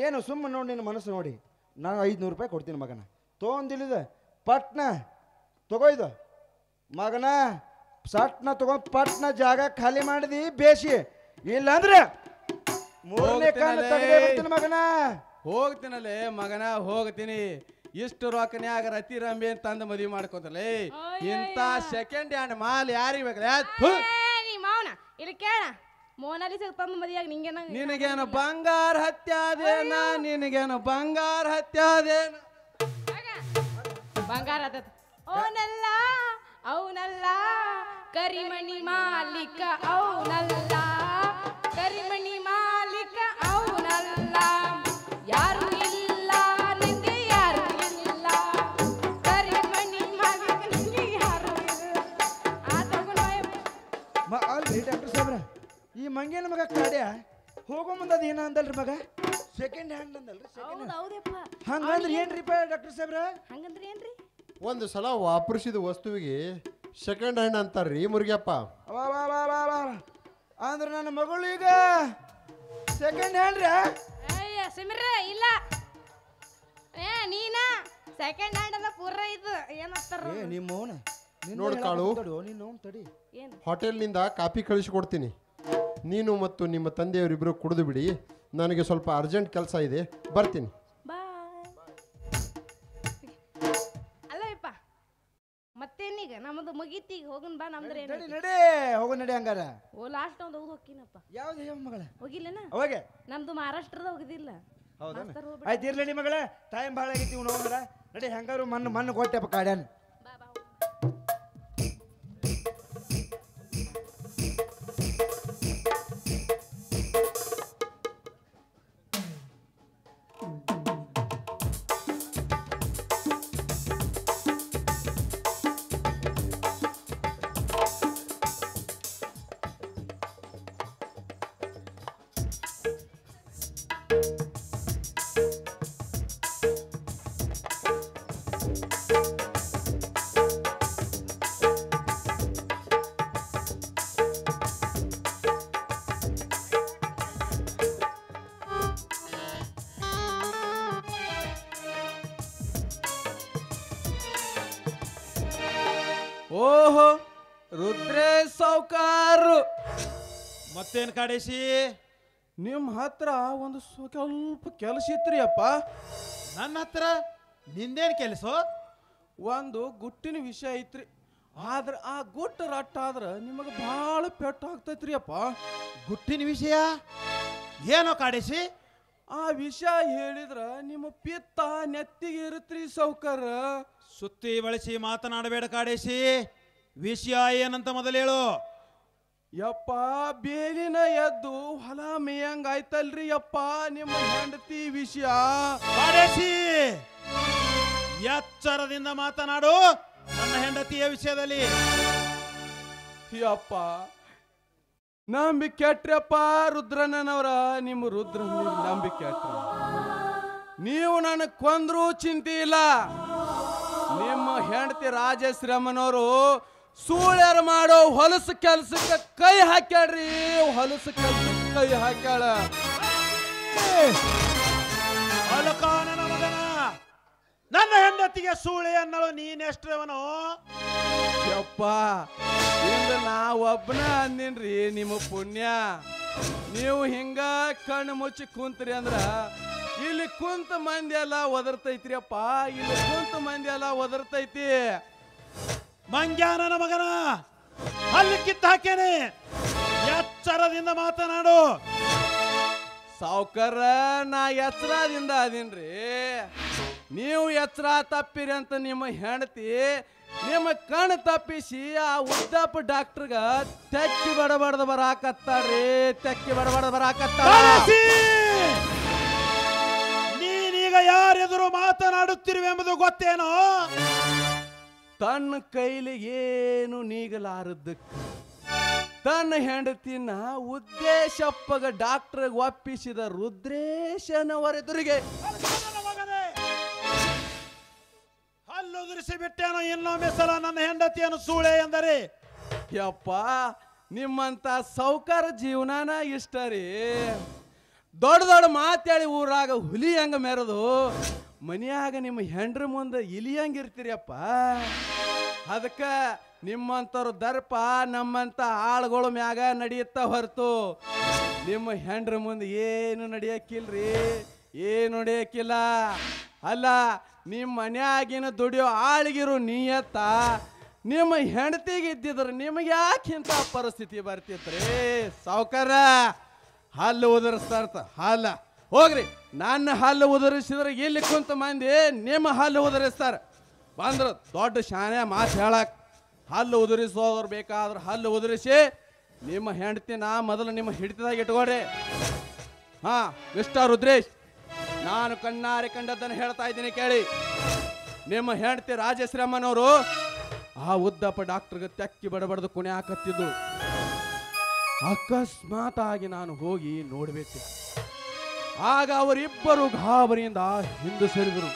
ಏನು ಸುಮ್ಮ ನೋಡಿ ನಿನ್ನ ಮನಸ್ಸು ನೋಡಿ. ನಾನು 500 ರೂಪಾಯಿ ಕೊಡ್ತೀನಿ ಮಗನ, ತೊಗೊಂದಿಲ್ಲಿದ ಪಟ್ನ ತಗೋಯ್ದು ಮಗನ. ಸಟ್ನ ತಗೊಂಡ್ ಪಟ್ನ ಜಾಗ ಖಾಲಿ ಮಾಡಿದಿ ಬೇಸಿ, ಇಲ್ಲಾಂದ್ರೆ 3ನೇ ಕಾಲ ತಗದೇ ಮಗನ. ಹೋಗ್ತೀನಲ್ಲೇ ಮಗನ ಹೋಗ್ತೀನಿ. ಇಷ್ಟು ರೊಕ್ಕನ್ಯಾಗ ರತಿ ರಂಬಿ ಅಂತ ತಂದು ಮದುವೆ ಮಾಡ್ಕೋತಲೇ. ಇಂಥ ಸೆಕೆಂಡ್ ಹ್ಯಾಂಡ್ ಮಾಲ್ ಯಾರಿಗೆ ಬೇಕಲ್ಲ? ಮಾವನ ಇಲ್ಲಿ ಕೇಳ, ಮೋನಾಲಿಸ ತಂದು ಮದುವೆಯಾಗ ನಿಂಗೇನ? ನಿನಗೇನು ಬಂಗಾರ ಹತ್ಯಾದೇನ? ನಿನಗೇನು ಬಂಗಾರ ಹತ್ಯಾದೇನ? ಬಂಗಾರ ಹತ್ತ ಓನಲ್ಲ ಅವನಲ್ಲ ಕರಿಮಣಿ ಮಾಲೀಕ ಅವನಲ್ಲ, ಕರಿಮಣಿ ಮಾಲೀಕ ಅವನಲ್ಲ. ಯಾರು ಇಲ್ಲ ನಿಂಗೆ, ಯಾರು ಇಲ್ಲ ಕರಿಮಣಿ ಮಾಲೀಕ ನಿಂಗೆ, ಯಾರು ಅಲ್ರಿ ಡಾಕ್ಟರ್ ಸಾಬ್ರ, ಈ ಮಂಗೇನ ಮಗ ಕಾಡ್ಯ ಹೋಗೋ ಮುಂದೆ ಅದು ಏನ ಅಂದಲ್ರಿ ಮಗ? ಸೆಕೆಂಡ್ ಹ್ಯಾಂಡ್ ಅಂದಲ್ರಿ? ಹಂಗಂದ್ರೆ ಏನ್ರಿಪ್ಪ ಡಾಕ್ಟರ್ ಸಾಬ್ರ? ಹಂಗಂದ್ರೆ ಏನ್ರಿ? ಒಂದು ಸಲ ವಾಪರಿಸಿದ ವಸ್ತುವಿಗೆ ಸೆಕೆಂಡ್ ಹ್ಯಾಂಡ್ ಅಂತಾರ್ರಿ ಮುರುಗಪ್ಪ. ಅಂದ್ರೆ ನನ್ನ ಮಗಳು ಈಗ ಸೆಕೆಂಡ್ ಹ್ಯಾಂಡ್ ರೀ? ಅಯ್ಯ ಸಿಮ್ರ ಇಲ್ಲ, ನೀನ ಸೆಕೆಂಡ್ ಹ್ಯಾಂಡ್ ಅಲ್ಲ ಪೂರ ಇದು ಏನಂತಾರ? ನಿಮ್ಮ ಮೌನ ನೋಡ್ ಕಾಳು, ತಡಿ. ಹೋಟೆಲ್ನಿಂದ ಕಾಫಿ ಕಳಿಸಿಕೊಡ್ತೀನಿ. ನೀನು ಮತ್ತು ನಿಮ್ಮ ತಂದೆಯವರಿಬ್ಬರು ಕುಡಿದು ಬಿಡಿ. ನನಗೆ ಸ್ವಲ್ಪ ಅರ್ಜೆಂಟ್ ಕೆಲಸ ಇದೆ, ಬರ್ತೀನಿ. ಅಲ್ಲಪ್ಪ ಮತ್ತೇನೀಗ ನಮ್ಮದು ಮುಗೀತೀಗ ಹೋಗನ್ ಬಾ. ನಮ್ದ್ರೆ ನಡೆ ಹೋಗೋ ನಡೆ ಹಂಗಾರ. ಓ ಲಾಸ್ಟ್ ಒಂದು ಹೋಗಿ ಹೋಗ್ತೀನಪ್ಪ. ಯಾವ್ದು ಯಾವ ಮಗಳ? ಹೋಗಿಲ್ಲನ ಅವಾಗೆ ನಮ್ದು ಮಹಾರಾಷ್ಟ್ರದ ಹೋಗಿದ್ದಿಲ್ಲ. ಆಯ್ತು ಇರ್ಲಿ ಮಗಳ, ಟೈಮ್ ಭಾಳ ಆಗೈತಿ. ಇವ್ ನೋಡ್ರ ನಡಿ ಹೆಂಗಾರು ಮಣ್ಣು ಕೊಟ್ಟೆಪ್ಪ ಕಾಡ್ಯಾನ. ಓಹೋ ರುದ್ರೇಶ್ ಸಾವ್ಕಾರು, ಮತ್ತೇನ್ ಕಾಡೇಶಿ? ನಿಮ್ಮ ಹತ್ರ ಒಂದು ಸ್ವಲ್ಪ ಕೆಲಸ ಇತ್ರಿ ಅಪ್ಪ. ನನ್ನ ಹತ್ರ ನಿಂದೇನ್ ಕೆಲಸ? ಒಂದು ಗುಟ್ಟಿನ ವಿಷಯ ಐತ್ರಿ. ಆದ್ರೆ ಆ ಗುಟ್ಟು ರಟ್ಟ ಆದ್ರೆ ನಿಮಗೆ ಭಾಳ ಪೆಟ್ಟು ಆಗ್ತೈತ್ರಿ ಅಪ್ಪ. ಗುಟ್ಟಿನ ವಿಷಯ ಏನೋ ಕಾಡೇಶಿ? ಆ ವಿಷಯ ಹೇಳಿದ್ರ ನಿಮ್ಮ ಪಿತ್ತ ನೆತ್ತಿಗೆ ಇರುತ್ರಿ ಸಾವ್ಕಾರ. ಸುತ್ತಿ ಬಳಸಿ ಮಾತನಾಡಬೇಡ ಕಾಡೇಶಿ. ವಿಷಯ ಏನಂತ ಮೊದಲು ಹೇಳು. ಯಪ್ಪ ಬೇಲಿನ ಎದ್ದು ಹೊಲ ಮೇಯಂಗ ಆಯ್ತಲ್ರಿ ಯಪ್ಪ ನಿಮ್ಮ ಹೆಂಡತಿ ವಿಷಯ. ಕಾಡೇಶಿ ಎಚ್ಚರದಿಂದ ಮಾತನಾಡು ನನ್ನ ಹೆಂಡತಿಯ ವಿಷಯದಲ್ಲಿ. ಯಪ್ಪ ನಂಬಿ ಕೆಟ್ರಪ್ಪ ರುದ್ರಣ್ಣನವರ, ನಿಮ್ಮ ರುದ್ರ ನಂಬಿ ಕೆಟ್ರ. ನೀವು ನನಗೆ ಕೊಂದ್ರೂ ಚಿಂತೆ ಇಲ್ಲ. ನಿಮ್ಮ ಹೆಂಡತಿ ರಾಜೇಶ್ರಮ್ಮನವರು ಸೂಳ್ಯರು ಮಾಡೋ ಹೊಲಸು ಕೆಲ್ಸಕ್ಕೆ ಕೈ ಹಾಕ್ಯಾಳ್ರಿ. ಹೊಲಸು ಕೆಲ್ಸಕ್ಕೆ ಕೈ ಹಾಕ್ಯಾಳ. ನನ್ನ ಮಗನ, ನನ್ನ ಹೆಂಡತಿಗೆ ಸೂಳೆ ಅನ್ನೋಳು ನೀನೆಷ್ಟವನು? ಯಪ್ಪ ಇಂದು ನಾ ಒಬ್ಬನ ಅಂದಿನ್ರಿ ನಿಮ್ಮ ಪುಣ್ಯ. ನೀವು ಹಿಂಗ ಕಣ್ಣು ಮುಚ್ಚಿ ಕುಂತ್ರಿ ಅಂದ್ರ ಇಲ್ಲಿ ಕುಂತ ಮಂದಿ ಎಲ್ಲ ಒದರ್ತೈತ್ರಿ ಅಪ್ಪ. ಇಲ್ಲಿ ಕುಂತ ಮಂದಿ ಎಲ್ಲ ಒದರ್ತೈತಿ. ಮಂಗ್ಯ ನನ್ನ ಮಗನ, ಅಲ್ಲಿ ಕಿತ್ತ ಹಾಕೇನೆ. ಎಚ್ಚರದಿಂದ ಮಾತನಾಡು. ಸಾವ್ಕಾರ ನಾ ಎಚ್ಚರದಿಂದ ಅದೀನ್ರಿ. ನೀವು ಎಚ್ಚರ ತಪ್ಪಿರಿ ಅಂತ ನಿಮ್ಮ ಹೆಂಡತಿ ನಿಮ್ಮ ಕಣ್ಣು ತಪ್ಪಿಸಿ ಆ ಉದ್ದಪ್ಪ ಡಾಕ್ಟರ್ಗ ತೆಕ್ಕಿ ಬಡಬಡ್ದು ಬರಾಕತ್ತಾಳ್ರಿ. ತೆಕ್ಕಿ ಬಡಬಡ್ದು ಬರಾಕತ್ತಾಳ. ನೀನೀಗ ಯಾರೆದುರು ಮಾತನಾಡುತ್ತಿರುವೆಂಬುದು ಗೊತ್ತೇನೋ? ತನ್ನ ಕೈಲಿ ಏನು ನೀಗಲಾರದಕ್ಕೆ ತನ್ನ ಹೆಂಡತಿನ ಉದ್ದೇಶಪ್ಪಗ ಡಾಕ್ಟರ್ ಒಪ್ಪಿಸಿದ ರುದ್ರೇಶನವರೆದುರಿಗೆ ಹಲ್ಲುದುರಿಸಿ ಬಿಟ್ಟೇನೋ ಇನ್ನೊಮ್ಮೆ ಸಲ ನನ್ನ ಹೆಂಡತಿಯನ್ನು ಸೂಳೆ ಎಂದರೆ? ಯಪ್ಪ ನಿಮ್ಮಂತ ಸಾವ್ಕಾರ ಜೀವನಾನ ಇಷ್ಟ ರೀ. ದೊಡ್ಡ ದೊಡ್ಡ ಮಾತಾಡಿ ಊರಾಗ ಹುಲಿ ಹಂಗ ಮೆರೆದು ಮನೆಯಾಗ ನಿಮ್ಮ ಹೆಂಡ್ರ ಮುಂದೆ ಇಲಿ ಹಂಗಿರ್ತೀರಿಯಪ್ಪ. ಅದಕ್ಕೆ ನಿಮ್ಮಂಥವ್ರ ದರ್ಪ ನಮ್ಮಂತ ಆಳುಗಳ ಮ್ಯಾಗ ನಡೆಯುತ್ತಾ ಹೊರತು ನಿಮ್ಮ ಹೆಂಡ್ರ ಮುಂದೆ ಏನು ನಡೆಯಕ್ಕಿಲ್ರಿ. ಏನು ನಡೆಯಕ್ಕಿಲ್ಲ. ಅಲ್ಲ ನಿಮ್ಮ ಮನ್ಯಾಗಿನ ದುಡಿಯೋ ಆಳಿಗಿರು ನೀಯತ್ತ ನಿಮ್ಮ ಹೆಂಡತಿಗೆ ಇದ್ದಿದ್ರೆ ನಿಮಗೆ ಯಾಕೆ ಇಂಥ ಪರಿಸ್ಥಿತಿ ಬರ್ತಿತ್ರಿ ಸಾವ್ಕಾರ? ಹಲ್ಲು ಉದುರಿಸ್ತಾರ್ತ ಹಲ್ಲ ಹೋಗ್ರಿ. ನನ್ನ ಹಲ್ಲು ಉದುರಿಸಿದ್ರೆ ಇಲ್ಲಿ ಕುಂತ ಮಂದಿ ನಿಮ್ಮ ಹಲ್ಲು ಉದುರಿಸ್ತಾರ. ಬಂದ್ರು ದೊಡ್ಡ ಶಾನೆ ಮಾತು ಹೇಳಕ್. ಹಲ್ಲು ಉದುರಿಸೋದ್ರು ಬೇಕಾದ್ರೆ ಹಲ್ಲು ಉದುರಿಸಿ ನಿಮ್ಮ ಹೆಂಡತಿನ ಮೊದಲು ನಿಮ್ಮ ಹಿಡಿತದಾಗ ಇಟ್ಕೊಡ್ರಿ. ಹಾ ಮಿಸ್ಟರ್ ರುದ್ರೇಶ್, ನಾನು ಕಣ್ಣಾರೆ ಕಂಡದ್ದನ್ನು ಹೇಳ್ತಾ ಇದ್ದೀನಿ ಕೇಳಿ. ನಿಮ್ಮ ಹೆಂಡತಿ ರಾಜೇಶ್ರಮ್ಮನವರು ಆ ಉದ್ದಪ್ಪ ಡಾಕ್ಟರ್ಗೆ ತೆಕ್ಕಿ ಬಡಬಡ್ದು ಕುಣೆ ಹಾಕತ್ತಿದ್ದು. ಅಕಸ್ಮಾತ್ ಆಗಿ ನಾನು ಹೋಗಿ ನೋಡ್ಬೇಕು. ಆಗ ಅವರಿಬ್ಬರು ಗಾಬರಿಯಿಂದ ಹಿಂದೆ ಸರಿದರು.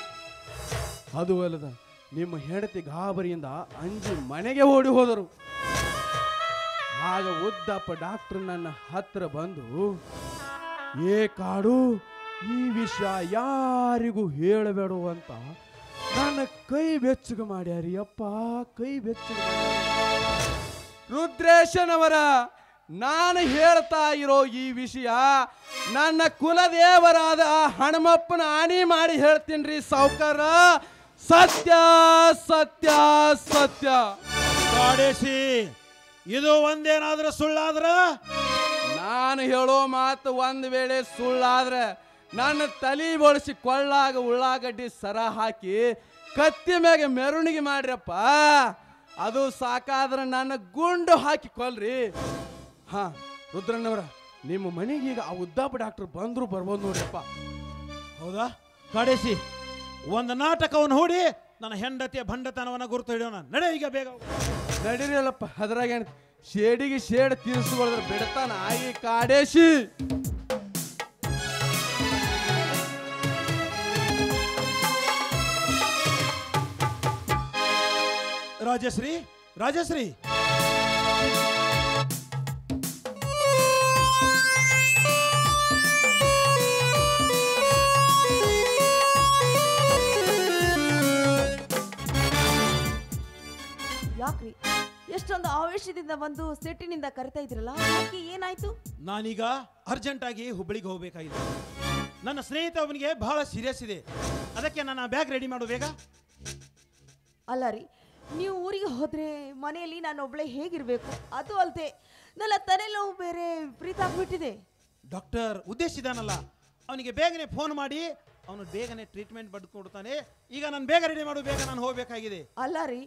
ಅದು ಅಲ್ಲದ ನಿಮ್ಮ ಹೆಂಡತಿ ಗಾಬರಿಯಿಂದ ಅಂಜಿ ಮನೆಗೆ ಓಡಿ ಹೋದರು. ಆಗ ಉದ್ದಪ್ಪ ಡಾಕ್ಟರ್ ನನ್ನ ಹತ್ರ ಬಂದು, ಏ ಕಾಡು, ಈ ವಿಷಯ ಯಾರಿಗೂ ಹೇಳಬೇಡು ಅಂತ ನನ್ನ ಕೈ ಬೆಚ್ಚಗೆ ಮಾಡ್ಯಾರಿ ಅಪ್ಪ. ಕೈ ಬೆಚ್ಚಗೆ ರುದ್ರೇಶನವರ, ನಾನು ಹೇಳ್ತಾ ಇರೋ ಈ ವಿಷಯ ನನ್ನ ಕುಲದೇವರಾದ ಹನುಮಪ್ಪನ ಆಣಿ ಮಾಡಿ ಹೇಳ್ತೀನಿ ಸಾವ್ಕಾರ. ಸತ್ಯ ಸತ್ಯ ಸತ್ಯ. ಕಾಡೇಶಿ, ಇದು ಒಂದೇನಾದ್ರೂ ಸುಳ್ಳಾದ್ರ? ನಾನು ಹೇಳೋ ಮಾತು ಒಂದು ವೇಳೆ ಸುಳ್ಳಾದ್ರೆ ನನ್ನ ತಲೆ ಬೋಳಿಸಿ ಕೊಳ್ಳಾಗ ಉಳ್ಳಾಗಡ್ಡಿ ಸರ ಹಾಕಿ ಕತ್ತಿ ಮ್ಯಾಗ ಮೆರವಣಿಗೆ ಮಾಡ್ರಪ್ಪ. ಅದು ಸಾಕಾದ್ರೆ ನನ್ನ ಗುಂಡು ಹಾಕಿ ಕೊಲ್ರಿ. ಹಾ ರುದ್ರಣ್ಣವರ, ನಿಮ್ಮ ಮನೆಗೆ ಈಗ ಆ ಉದ್ದಪ್ಪ ಡಾಕ್ಟರ್ ಬಂದ್ರು ಬರ್ಬೋದು ನೋಡ್ರಪ್ಪ. ಹೌದಾ ಕಾಡೇಶಿ, ಒಂದು ನಾಟಕವನ್ನು ಹೂಡಿ ನನ್ನ ಹೆಂಡತಿಯ ಭಂಡತನವನ್ನ ಗುರುತು ಹಿಡಿಯೋಣ. ನಡೆ ಈಗ ಬೇಗ. ನಡೀರಲ್ಲಪ್ಪ, ಅದ್ರಾಗ ಶೇಡಿಗೆ ಶೇಡ್ ತೀರಿಸ್ಕೊಳಿದ್ರೆ ಬಿಡ್ತಾನ ಈ ಕಾಡೇಶಿ. ರಾಜಶ್ರೀ, ರಾಜಶ್ರೀ, ಯಾಕ್ರಿ ಎಷ್ಟೊಂದು ಆವೇಶದಿಂದ ಬಂದು ಸೆಟ್ಟಿನಿಂದ ಕರಿತಾ ಇದ್ರಲ್ಲ, ಯಾಕೆ ಏನಾಯ್ತು? ನಾನೀಗ ಅರ್ಜೆಂಟಾಗಿ ಹುಬ್ಬಳ್ಳಿಗೆ ಹೋಗಬೇಕಾಗಿದೆ. ನನ್ನ ಸ್ನೇಹಿತ ಅವನಿಗೆ ಬಹಳ ಸೀರಿಯಸ್ ಇದೆ, ಅದಕ್ಕೆ ನನ್ನ ಬ್ಯಾಗ್ ರೆಡಿ ಮಾಡು ಬೇಗ. ಅಲ್ಲ ರೀ, ನೀವು ಊರಿಗೆ ಹೋದ್ರೆ ಮನೆಯಲ್ಲಿ ನಾನು ಒಬ್ಳೆ ಹೇಗಿರ್ಬೇಕು? ಅದು ಅಲ್ಲದೆ ನನ್ನ ತಲೆನೋವು ಬೇರೆ ವಿಪರೀತ ಆಗ್ಬಿಟ್ಟಿದೆ. ಡಾಕ್ಟರ್ ಉದ್ದೇಶಿದಾನಲ್ಲ, ಅವನಿಗೆ ಬೇಗನೆ ಫೋನ್ ಮಾಡಿ ಅವನು ಬೇಗನೆ ಟ್ರೀಟ್ಮೆಂಟ್ ಪಡ್ಕೊಡ್ತಾನೆ. ಈಗ ನಾನು ಬೇಗ ರೆಡಿ ಮಾಡು ಬೇಗ, ನಾನು ಹೋಗಬೇಕಾಗಿದೆ. ಅಲ್ಲ ರೀ,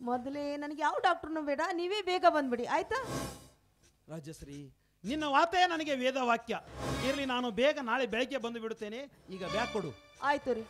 ಮೊದಲೇ ನನಗೆ ಯಾವ ಡಾಕ್ಟ್ರನ್ನೂ ಬೇಡ, ನೀವೇ ಬೇಗ ಬಂದ್ಬಿಡಿ ಆಯ್ತಾ? ರಾಜಶ್ರೀ, ನಿನ್ನ ವಾತೇ ನನಗೆ ವೇದ ವಾಕ್ಯ. ಇರಲಿ, ನಾನು ಬೇಗ ನಾಳೆ ಬೆಳಗ್ಗೆ ಬಂದು ಬಿಡುತ್ತೇನೆ. ಈಗ ಬ್ಯಾಗ್ ಕೊಡು. ಆಯ್ತು ರೀ.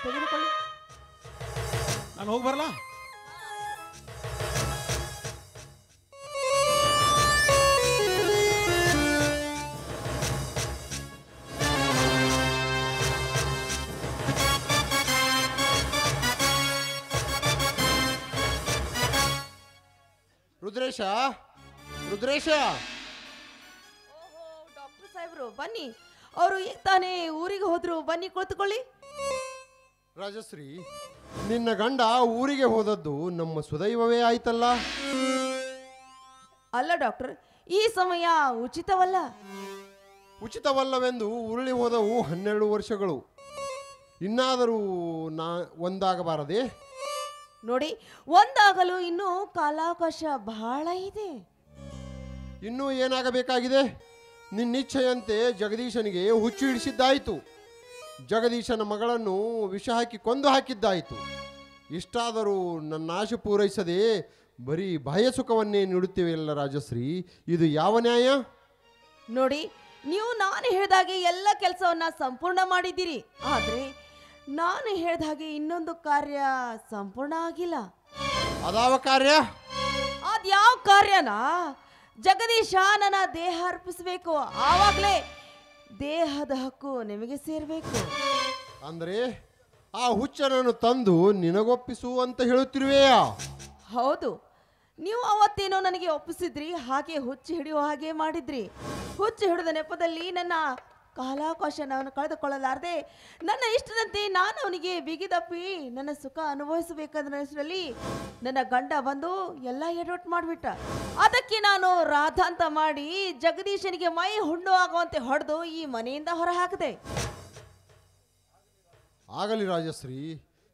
ತೆಗೆದುಕೊಳ್ಳಿ. ನಾನು ಹೋಗಿ ಬರಲ್ಲ? ರುದ್ರೇಶ, ರುದ್ರೇಶ. ಓಹೋ, ಡಾಕ್ಟರ್ ಸಾಹೇಬ್ರು ಬನ್ನಿ. ಅವರು ಈಗ ತಾನೇ ಊರಿಗೆ ಹೋದ್ರು, ಬನ್ನಿ ಕುಳಿತುಕೊಳ್ಳಿ. ರಾಜಶ್ರೀ, ನಿನ್ನ ಗಂಡ ಊರಿಗೆ ಹೋದದ್ದು ನಮ್ಮ ಸುದೈವವೇ ಆಯ್ತಲ್ಲ. ಅಲ್ಲ ಡಾಕ್ಟರ್, ಈ ಸಮಯ ಉಚಿತವಲ್ಲ. ಉಚಿತವಲ್ಲವೆಂದು ಉರುಳಿ ಹೋದವು 12 ವರ್ಷಗಳು. ಇನ್ನಾದರೂ ಒಂದಾಗಬಾರದೆ? ನೋಡಿ, ಒಂದಾಗಲು ಇನ್ನೂ ಕಾಲಾವಕಾಶ ಬಹಳ ಇದೆ. ಇನ್ನೂ ಏನಾಗಬೇಕಾಗಿದೆ? ನಿನ್ನಿಚ್ಛೆಯಂತೆ ಜಗದೀಶನಿಗೆ ಹುಚ್ಚು ಹಿಡಿಸಿದ್ದಾಯಿತು. ಜಗದೀಶನ ಮಗಳನ್ನು ವಿಷ ಹಾಕಿ ಕೊಂದು ಹಾಕಿದ್ದಾಯಿತು. ಇಷ್ಟಾದರೂ ನನ್ನ ಆಶೆ ಪೂರೈಸದೆ ಬರೀ ಬಾಹ್ಯ ಸುಖವನ್ನೇ ನೀಡುತ್ತೇವೆಲ್ಲ ರಾಜಶ್ರೀ, ಇದು ಯಾವ ನ್ಯಾಯ? ನೋಡಿ, ನೀವು ನಾನು ಹೇಳಿದಾಗೆ ಎಲ್ಲ ಕೆಲಸವನ್ನ ಸಂಪೂರ್ಣ ಮಾಡಿದ್ದೀರಿ, ಆದ್ರೆ ನಾನು ಹೇಳಿದ ಹಾಗೆ ಇನ್ನೊಂದು ಕಾರ್ಯ ಸಂಪೂರ್ಣ ಆಗಿಲ್ಲ. ಅದಾವ ಕಾರ್ಯ? ಅದ್ಯಾವ ಕಾರ್ಯನಾ? ಜಗದೀಶ ನನ್ನ ದೇಹ ಅರ್ಪಿಸಬೇಕು, ಆವಾಗಲೇ ದೇಹದ ಹಕ್ಕು ನಿಮಗೆ ಸೇರಬೇಕು. ಅಂದ್ರೆ ಆ ಹುಚ್ಚನನ್ನು ತಂದು ನಿನಗೊಪ್ಪಿಸು ಅಂತ ಹೇಳುತ್ತಿರುವೆಯಾ? ಹೌದು, ನೀವು ಅವತ್ತೇನೋ ನನಗೆ ಒಪ್ಪಿಸಿದ್ರಿ, ಹಾಗೆ ಹುಚ್ಚು ಹಿಡಿಯುವ ಹಾಗೆ ಮಾಡಿದ್ರಿ. ಹುಚ್ಚು ಹಿಡಿದ ನೆಪದಲ್ಲಿ ನನ್ನ ಕಾಲಾವಕಾಶ ನಾನು ಕಳೆದುಕೊಳ್ಳಲಾರದೆ ನನ್ನ ಇಷ್ಟದಂತೆ ನಾನು ಅವನಿಗೆ ಬಿಗಿದಪ್ಪಿ ನನ್ನ ಸುಖ ಅನುಭವಿಸಬೇಕಾದ ಹೆಸರಲ್ಲಿ ನನ್ನ ಗಂಡ ಬಂದು ಎಲ್ಲ ಎಡವಟ್ಟು ಮಾಡಿಬಿಟ್ಟ. ಅದಕ್ಕೆ ನಾನು ರಾಧಾ ಅಂತ ಮಾಡಿ ಜಗದೀಶನಿಗೆ ಮೈ ಹುಣ್ಣು ಆಗುವಂತೆ ಹೊಡೆದು ಈ ಮನೆಯಿಂದ ಹೊರ ಹಾಕಿದೆ. ಆಗಲಿ ರಾಜಶ್ರೀ,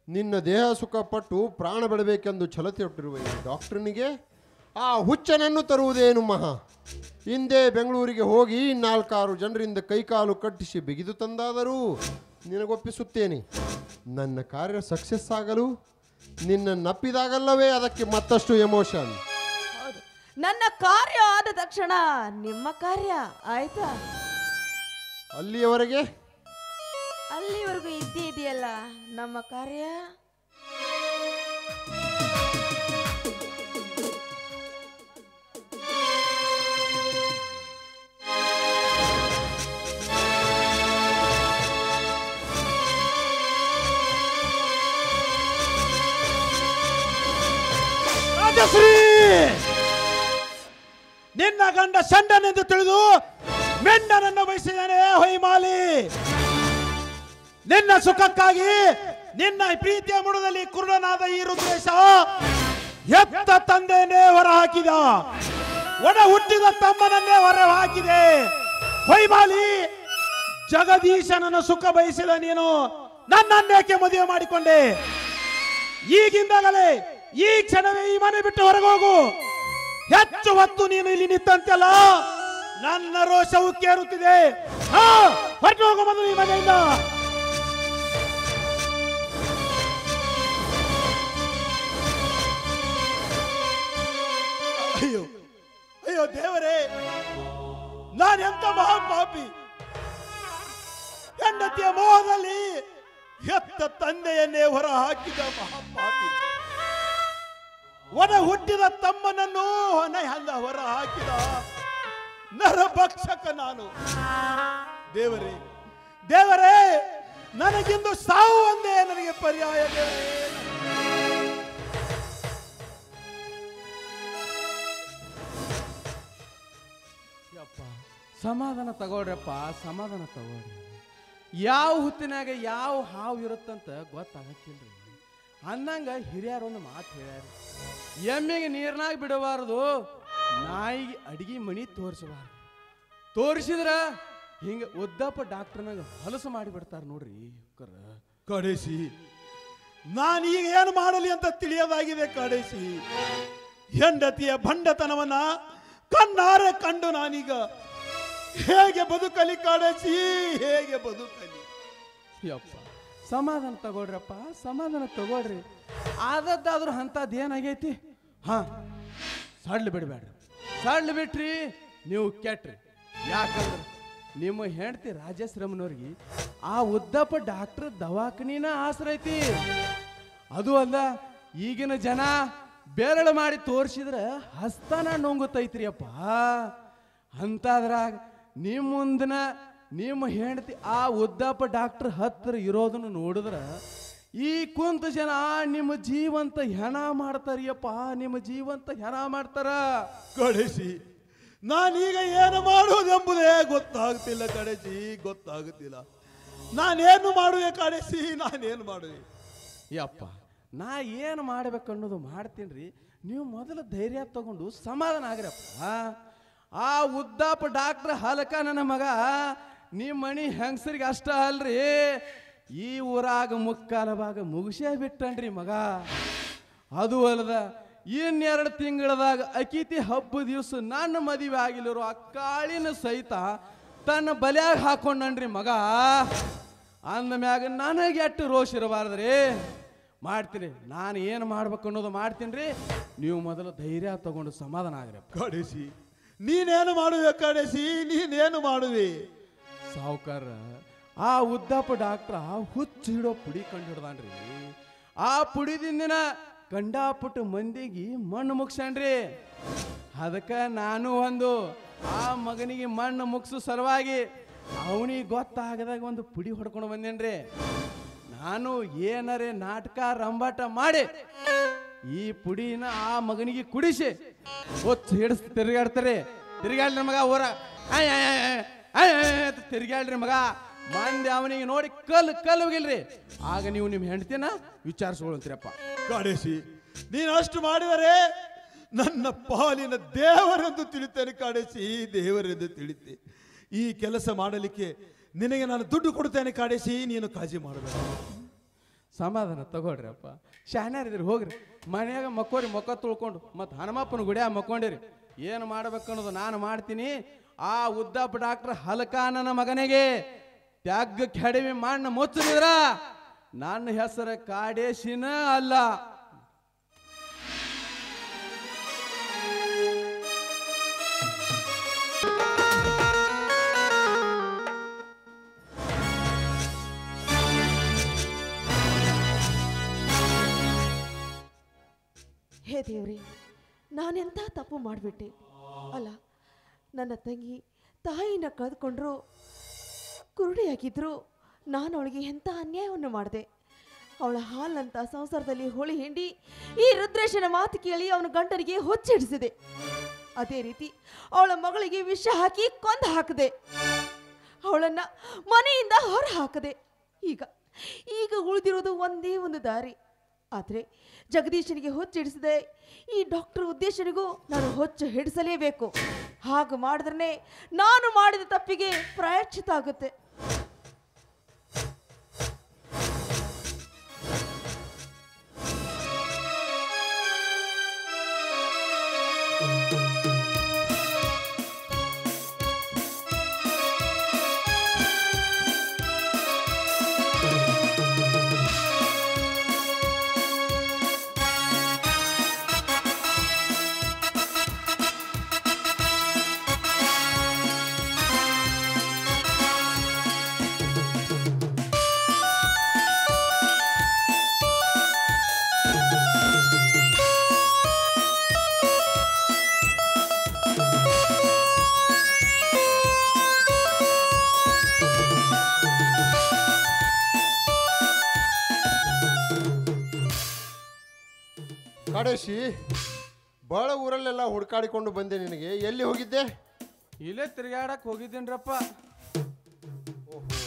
ನಿನ್ನ ದೇಹ ಸುಖಪಟ್ಟು ಪ್ರಾಣ ಬಿಡಬೇಕೆಂದು ಛಲತೆ ಹೊಟ್ಟಿರುವ ಈ ಡಾಕ್ಟರ್ನಿಗೆ ಆ ಹುಚ್ಚನನ್ನು ತರುವುದೇನು ಮಹಾ? ಹಿಂದೆ ಬೆಂಗಳೂರಿಗೆ ಹೋಗಿ 4-6 ಜನರಿಂದ ಕೈಕಾಲು ಕಟ್ಟಿಸಿ ಬಿಗಿದು ತಂದಾದರೂ ನಿನಗೊಪ್ಪಿಸುತ್ತೇನೆ. ನನ್ನ ಕಾರ್ಯ ಸಕ್ಸಸ್ ಆಗಲು ನಿನ್ನ ನಪ್ಪಿದಾಗಲ್ಲವೇ ಅದಕ್ಕೆ ಮತ್ತಷ್ಟು ಎಮೋಷನ್. ಹೌದು, ನನ್ನ ಕಾರ್ಯ ಆದ ತಕ್ಷಣ ನಿಮ್ಮ ಕಾರ್ಯ ಆಯ್ತಾ? ಅಲ್ಲಿಯವರೆಗೆ ಅಲ್ಲಿವರೆಗೂ ಇದ್ದೇ ಇದೆಯಲ್ಲ ನಮ್ಮ ಕಾರ್ಯ. ನಿನ್ನ ಗಂಡ ಸಂಡನೆಂದು ತಿಳಿದು ಮೆಂಡನನ್ನು ಬಯಸಿದ್ದಾನೆ ಹೊಯ್ಮಾಲಿ. ನಿನ್ನ ಸುಖಕ್ಕಾಗಿ ನಿನ್ನ ಪ್ರೀತಿಯ ಮುಡದಲ್ಲಿ ಕುರುಡನಾದ ಈ ರುದ್ರೇಶ ಎತ್ತ ತಂದೆಯನ್ನೇ ಹೊರ ಹಾಕಿದ, ಒಡ ಹುಟ್ಟಿದ ತಮ್ಮನನ್ನೇ ಹೊರ ಹಾಕಿದೆ. ಹೊಯ್ಮಾಲಿ, ಜಗದೀಶನನ್ನು ಸುಖ ಬಯಸಿದ ನೀನು ನನ್ನನ್ನೇಕೆ ಮದುವೆ ಮಾಡಿಕೊಂಡೆ? ಈಗಿಂದಾಗಲೇ ಈ ಕ್ಷಣವೇ ಈ ಮನೆ ಬಿಟ್ಟು ಹೊರಗೋಗು. ಹೆಚ್ಚು ಹೊತ್ತು ನೀನು ಇಲ್ಲಿ ನಿಂತಂತೆಲ್ಲ ನನ್ನ ರೋಷವು ಕೇರುತ್ತಿದೆ. ಹೊರಟು ಹೋಗು ಮೊದಲು ಈ ಮನೆಯಿಂದ. ಅಯ್ಯೋ ಅಯ್ಯೋ ದೇವರೇ, ನಾನೆಂತ ಮಹಾಪಾಪಿ! ಹೆಂಡತಿಯ ಮೋಹದಲ್ಲಿ ಹೆತ್ತ ತಂದೆಯನ್ನೇ ಹೊರ ಹಾಕಿದ ಮಹಾಪಾಪಿ. ಒಡ ಹುಟ್ಟಿದ ತಮ್ಮನನ್ನು ಹೊರ ಹಾಕಿದ ನರಭಕ್ಷಕ ನಾನು. ದೇವರೇ ದೇವರೇ, ನನಗಿಂದು ಸಾವು ಒಂದೇ ನನಗೆ ಪರ್ಯಾಯ. ದೇವರೇ, ಯಪ್ಪ ಸಮಾಧಾನ ತಗೊಳ್ರಪ್ಪ, ಸಮಾಧಾನ ತಗೊಳ್ರಿ. ಯಾವ ಹುತ್ತಿನಾಗ ಯಾವ ಹಾವು ಇರುತ್ತಂತ ಗೊತ್ತಾಗಕ್ಕಿಲ್ರಿ. ಅಂದಂಗ ಹಿರಿಯರು ಒಂದು ಮಾತು ಹೇಳ್ಯಾರ, ಎಮ್ಮೆಗೆ ನೀರ್ನಾಗ ಬಿಡಬಾರದು, ನಾಯಿಗೆ ಅಡಿಗೆ ಮಣಿ ತೋರಿಸಬಾರ್ದು. ತೋರಿಸಿದ್ರ ಹಿಂಗ ಉದ್ದಪ್ಪ ಡಾಕ್ಟರ್ನಾಗ ಹೊಲಸು ಮಾಡಿಬಿಡ್ತಾರ ನೋಡ್ರಿ. ಕಡೇಸಿ ನಾನೀಗ ಏನು ಮಾಡಲಿ ಅಂತ ತಿಳಿಯದಾಗಿದೆ. ಕಡೇಸಿ ಹೆಂಡತಿಯ ಭಂಡತನವನ್ನ ಕಣ್ಣಾರೆ ಕಂಡು ನಾನೀಗ ಹೇಗೆ ಬದುಕಲಿ ಕಡೇಸಿ, ಹೇಗೆ ಬದುಕಲಿ? ಯಪ್ಪ ಸಮಾಧಾನ ತಗೊಳ್ರಪ್ಪ, ಸಮಾಧಾನ ತಗೊಳ್ರಿ. ಆದದ್ದಾದ್ರೂ ಅಂಥದ್ದು ಏನಾಗೈತಿ? ಹಾ, ಸಡ್ಲು ಬಿಡಬೇಡ್ರಿ. ಸಡ್ಲು ಬಿಟ್ರಿ ನೀವು ಕೆಟ್ರಿ. ಯಾಕಂದ್ರೆ ನಿಮ್ಮ ಹೆಂಡತಿ ರಾಜೇಶ್ರಮನವ್ರಿಗೆ ಆ ಉದ್ದಪ್ಪ ಡಾಕ್ಟರ್ ದವಾಖಾನಿನ ಆಸರೈತಿ. ಅದು ಅಲ್ಲ, ಈಗಿನ ಜನ ಬೆರಳು ಮಾಡಿ ತೋರಿಸಿದ್ರೆ ಹಸ್ತನ ನೊಂಗುತ್ತೈತ್ರಿ ಅಪ್ಪ. ಅಂತಾದ್ರಾಗ ನಿಮ್ಮ ಮುಂದಿನ ನಿಮ್ಮ ಹೆಂಡತಿ ಆ ಉದ್ದಪ್ಪ ಡಾಕ್ಟರ್ ಹತ್ರ ಇರೋದನ್ನು ನೋಡಿದ್ರ ಈ ಕುಂತ ಜನ ನಿಮ್ಮ ಜೀವಂತ ಹೆಣ ಮಾಡ್ತಾರಿಯಪ್ಪ, ನಿಮ್ಮ ಜೀವಂತ ಹೆಣ ಮಾಡ್ತಾರ. ಕಡೇಸಿ ನಾನೀಗ ಏನು ಮಾಡುವುದೆಂಬುದೇ ಗೊತ್ತಾಗ್ತಿಲ್ಲ ಕಡೇಸಿ, ಗೊತ್ತಾಗುತ್ತಿಲ್ಲ. ನಾನೇನು ಮಾಡುವೆ ಕಡೇಸಿ, ನಾನೇನು ಮಾಡುವೆ? ಯಪ್ಪ ನಾ ಏನು ಮಾಡ್ಬೇಕನ್ನೋದು ಮಾಡ್ತೀನಿ. ನೀವು ಮೊದಲು ಧೈರ್ಯ ತಗೊಂಡು ಸಮಾಧಾನ ಆಗ್ರಪ್ಪ. ಆ ಉದ್ದಪ್ಪ ಡಾಕ್ಟರ್ ಹಲಕ ನನ್ನ ಮಗ ನಿಮ್ಮ ಮಣಿ ಹೆಂಗಸರಿಗೆ ಅಷ್ಟ ಅಲ್ರಿ, ಈ ಊರಾಗ ಮುಕ್ಕಾಲ ಭಾಗ ಮುಗಿಸೇ ಬಿಟ್ಟನ್ರಿ ಮಗ. ಅದು ಅಲ್ಲದ ಇನ್ನೆರಡು ತಿಂಗಳದಾಗ ಅಕಿತಿ ಹಬ್ಬ ದಿವಸ ನನ್ನ ಮದುವೆ ಆಗಿಲ್ಲರು ಅಕ್ಕಾಳಿನ ಸಹಿತ ತನ್ನ ಬಲ್ಯಾಗ ಹಾಕೊಂಡನ್ರಿ ಮಗ. ಅಂದ ಮ್ಯಾಗ ನನಗೆ ಎಷ್ಟು ರೋಷ ಇರಬಾರ್ದ್ರಿ. ಮಾಡ್ತೀನಿ, ನಾನು ಏನು ಮಾಡ್ಬೇಕು ಅನ್ನೋದು ಮಾಡ್ತೀನಿ ರೀ. ನೀವು ಮೊದಲು ಧೈರ್ಯ ತಗೊಂಡು ಸಮಾಧಾನ ಆಗ್ರಪ್ಪ. ಕಡೇಸಿ ನೀನೇನು ಮಾಡುವೆ ಕಡೇಸಿ, ನೀನೇನು ಮಾಡುವೆ? ಸಾವುಕಾರ ಆ ಉದ್ದಪ್ಪ ಡಾಕ್ಟ್ರ ಹುಚ್ಚು ಹಿಡೋ ಪುಡಿ ಕಂಡು ಹಿಡ್ದಾನ್ರಿ. ಆ ಪುಡಿದಿಂದಿನ ಕಂಡಾಪಟ್ಟು ಮಂದಿಗೆ ಮಣ್ಣು ಮುಗ್ಸಣ್ರಿ. ಅದಕ್ಕೆ ನಾನು ಒಂದು ಆ ಮಗನಿಗೆ ಮಣ್ಣು ಮುಗ್ಸು ಸಲುವಾಗಿ ಅವನಿಗೆ ಗೊತ್ತಾಗದಾಗ ಒಂದು ಪುಡಿ ಹೊಡ್ಕೊಂಡು ಬಂದೇನ್ರಿ. ನಾನು ಏನರೇ ನಾಟಕ ರಂಬಾಟ ಮಾಡಿ ಈ ಪುಡಿನ ಆ ಮಗನಿಗೆ ಕುಡಿಸಿ ಹೊತ್ತು ಹಿಡಿಸ್ ತಿರುಗಾಡ್ತಾರೆ. ತಿರುಗಾಡ್ರಿ ಮಗ ಊರ ತಿರುಗಾಡ್ರಿ ಮಗ. ಮಂದಿ ಅವನಿಗೆ ನೋಡಿ ಕಲ್ಲು ಹೋಗಿಲ್ರಿ. ಆಗ ನೀವು ನಿಮ್ಮ ಹೆಂಡತಿನ ವಿಚಾರಿಸ್ಕೊಳ್ತೀರಪ್ಪ. ಕಡೇಸಿ ನೀನು ಅಷ್ಟು ಮಾಡಿದರೆ ನನ್ನ ಪಾಲಿನ ದೇವರೆಂದು ತಿಳಿತೇನೆ ಕಡೇಸಿ, ದೇವರೆಂದು ತಿಳಿತೆ. ಈ ಕೆಲಸ ಮಾಡಲಿಕ್ಕೆ ನಿನಗೆ ನಾನು ದುಡ್ಡು ಕೊಡ್ತೇನೆ ಕಡೇಸಿ, ನೀನು ಕಾಳಜಿ ಮಾಡಬೇಕು. ಸಮಾಧಾನ ತಗೊಳ್ರಿ ಅಪ್ಪ, ಶಾನ್ಯಾರಿದ್ರಿ. ಹೋಗ್ರಿ ಮನ್ಯಾಗ ಮಕ್ಕೋರಿ, ಮೊಕ್ಕ ತುಳ್ಕೊಂಡು ಮತ್ತು ಹನುಮಪ್ಪನ ಗುಡಿಯಾಗ ಮಕ್ಕೊಂಡಿರಿ. ಏನು ಮಾಡ್ಬೇಕನ್ನೋದು ನಾನು ಮಾಡ್ತೀನಿ. ಆ ಉದ್ದಪ್ಪ ಡಾಕ್ಟರ್ ಹಲಕಾನನ ಮಗನಿಗೆ ತ್ಯಾಗ ಕೆಡವಿ ಮಣ್ಣು ಮುಚ್ಚಿದ್ರ ನನ್ನ ಹೆಸರು ಕಾಡೇಶಿನ ಅಲ್ಲ. ಹೇ ದೇವ್ರಿ, ನಾನೆಂಥ ತಪ್ಪು ಮಾಡಿಬಿಟ್ಟೆ ಅಲ್ಲ. ನನ್ನ ತಂಗಿ ತಾಯಿನ ಕಳೆದುಕೊಂಡ್ರು, ಕುರುಡಿಯಾಗಿದ್ರು. ನಾನು ಅವಳಿಗೆ ಎಂಥ ಅನ್ಯಾಯವನ್ನು ಮಾಡಿದೆ. ಅವಳ ಹಾಲಂತ ಸಂಸಾರದಲ್ಲಿ ಹೋಳಿ ಹಿಂಡಿ ಈ ರುದ್ರೇಶನ ಮಾತು ಕೇಳಿ ಅವನ ಗಂಟನಿಗೆ ಹೊಚ್ಚಿಡಿಸಿದೆ. ಅದೇ ರೀತಿ ಅವಳ ಮಗಳಿಗೆ ವಿಷ ಹಾಕಿ ಕೊಂದು ಹಾಕಿದೆ. ಅವಳನ್ನ ಮನೆಯಿಂದ ಹೊರ ಹಾಕದೆ. ಈಗ ಉಳಿದಿರೋದು ಒಂದೇ ಒಂದು ದಾರಿ. ಆದರೆ ಜಗದೀಶನಿಗೆ ಹೊಚ್ಚಿಡಿಸಿದೆ ಈ ಡಾಕ್ಟರ್ ಉದ್ದೇಶನಿಗೂ ನಾನು ಹೊಚ್ಚು ಹಿಡಿಸಲೇಬೇಕು. ಹಾಗೆ ಮಾಡಿದ್ರೆ ನಾನು ಮಾಡಿದ ತಪ್ಪಿಗೆ ಪ್ರಾಯಶ್ಚಿತ ಆಗುತ್ತೆ. ಕಾಡೇಶಿ, ಬಹಳ ಊರಲ್ಲೆಲ್ಲ ಹುಡ್ಕಾಡಿಕೊಂಡು ಬಂದೆ. ನಿನಗೆ ಎಲ್ಲಿ ಹೋಗಿದ್ದೆ? ಇಲ್ಲೇ ತಿರುಗಾಡಕ್ ಹೋಗಿದ್ದೀನ್ರಪ್ಪ. ಓಹೋ,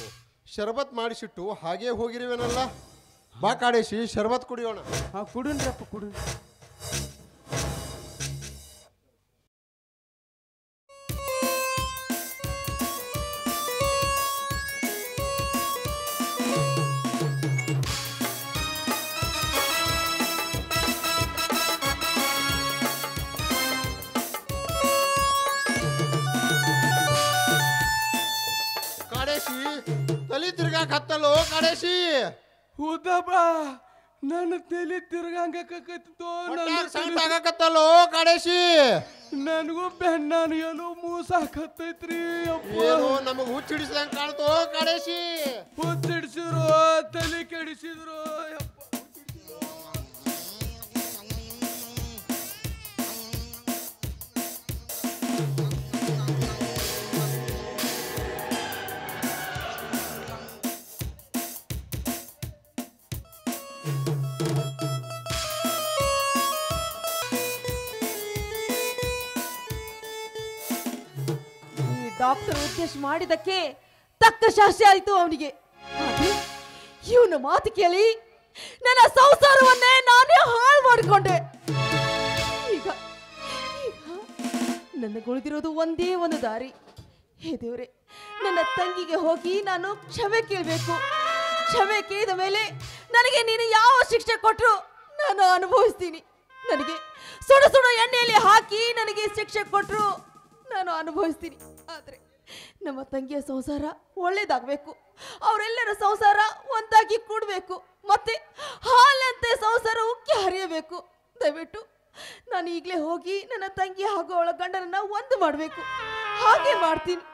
ಶರಬತ್ ಮಾಡಿಸಿಟ್ಟು ಹಾಗೇ ಹೋಗಿರುವೆನಲ್ಲ. ಬಾ ಕಾಡೇಶಿ, ಶರಬತ್ ಕುಡಿಯೋಣ. ಹಾ, ಕುಡಿನ್ರಪ್ಪ, ಕುಡಿನ್. ಕಾಡೇಶಿ, ತಲಿ ತಿರ್ಗಾಕತ್ತಲ್ಲೋ ಕಾಡೇಶಿ. ಹೌದಪ್ಪ, ನನ್ನ ತಲೆ ತಿರ್ಗಂಗಕತ್ತಿತ್ತು. ಸಾಕಾಗತ್ತಲ್ಲೋ ಕಾಡೇಶಿ. ನನಗೂ ಬೆನ್ನಾನು ಏನೋ ಮೂಸಾಕತ್ತೈತ್ರಿ. ಏನು ನಮಗ್ ಹುಚ್ಚಿಡಿಸ್ದಂಗ ಕಾಣ್ತೋ ಕಾಡೇಶಿ. ಹುಚ್ಚಿಡಿಸಿದ್ರು, ತಲೆ ಕೆಡಿಸಿದ್ರು. ಡಾಕ್ಟರ್ ಉದ್ದೇಶ ಮಾಡಿದಕ್ಕೆ ತಕ್ಕ ಶಾಸ್ತಿ ಆಯ್ತು ಅವನಿಗೆ. ಇವನ ಮಾತು ಕೇಳಿ ನನ್ನ ಸಂಸಾರವನ್ನೇ ನಾನೇ ಹಾಳು ಮಾಡಿಕೊಂಡೆ. ಈಗ ನನಗುಳಿದಿರೋದು ಒಂದೇ ಒಂದು ದಾರಿ. ಹೇ ದೇವ್ರೆ, ನನ್ನ ತಂಗಿಗೆ ಹೋಗಿ ನಾನು ಕ್ಷಮೆ ಕೇಳಬೇಕು. ಕ್ಷಮೆ ಕೇಳಿದ ಮೇಲೆ ನನಗೆ ನೀನು ಯಾವ ಶಿಕ್ಷೆ ಕೊಟ್ಟರು ನಾನು ಅನುಭವಿಸ್ತೀನಿ. ನನಗೆ ಸುಡು ಸುಡು ಎಣ್ಣೆಯಲ್ಲಿ ಹಾಕಿ ನನಗೆ ಶಿಕ್ಷೆ ಕೊಟ್ಟರು ನಾನು ಅನುಭವಿಸ್ತೀನಿ. ಆದರೆ ನಮ್ಮ ತಂಗಿಯ ಸಂಸಾರ ಒಳ್ಳೇದಾಗಬೇಕು. ಅವರೆಲ್ಲರ ಸಂಸಾರ ಒಂದಾಗಿ ಕೂಡಬೇಕು. ಮತ್ತೆ ಹಾಲಂತೆ ಸಂಸಾರ ಉಕ್ಕಿ ಹರಿಯಬೇಕು. ದಯವಿಟ್ಟು ನಾನು ಈಗಲೇ ಹೋಗಿ ನನ್ನ ತಂಗಿ ಹಾಗೂ ಅವಳ ಗಂಡನನ್ನ ಒಂದು ಮಾಡಬೇಕು. ಹಾಗೆ ಮಾಡ್ತೀನಿ.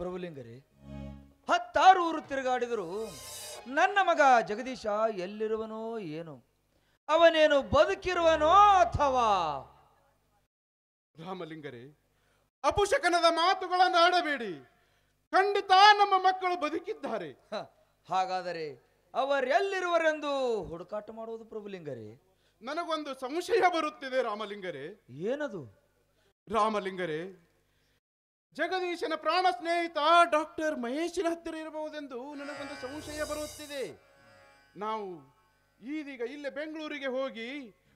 ಪ್ರಭುಲಿಂಗರೇ, 10 ಊರು ತಿರುಗಾಡಿದರು ನನ್ನ ಮಗ ಜಗದೀಶ ಎಲ್ಲಿರುವನೋ ಏನು? ಅವನೇನು ಬದುಕಿರುವನೋ ಅಥವಾ? ರಾಮಲಿಂಗರೇ, ಅಪುಶಕನದ ಮಾತುಗಳನ್ನು ಆಡಬೇಡಿ. ಖಂಡಿತ ನಮ್ಮ ಮಕ್ಕಳು ಬದುಕಿದ್ದಾರೆ. ಹಾಗಾದರೆ ಅವರೆಲ್ಲಿರುವರೆಂದು ಹುಡುಕಾಟ ಮಾಡುವುದು ಪ್ರಭುಲಿಂಗರೇ? ನನಗೊಂದು ಸಂಶಯ ಬರುತ್ತಿದೆ ರಾಮಲಿಂಗರೇ. ಏನದು? ರಾಮಲಿಂಗರೇ, ಜಗದೀಶನ ಪ್ರಾಣ ಸ್ನೇಹಿತ ಡಾಕ್ಟರ್ ಮಹೇಶನ ಹತ್ತಿರ ಇರಬಹುದೆಂದು ನನಗೊಂದು ಸಂಶಯ ಬರುತ್ತಿದೆ. ನಾವು ಇದೀಗ ಇಲ್ಲೇ ಬೆಂಗಳೂರಿಗೆ ಹೋಗಿ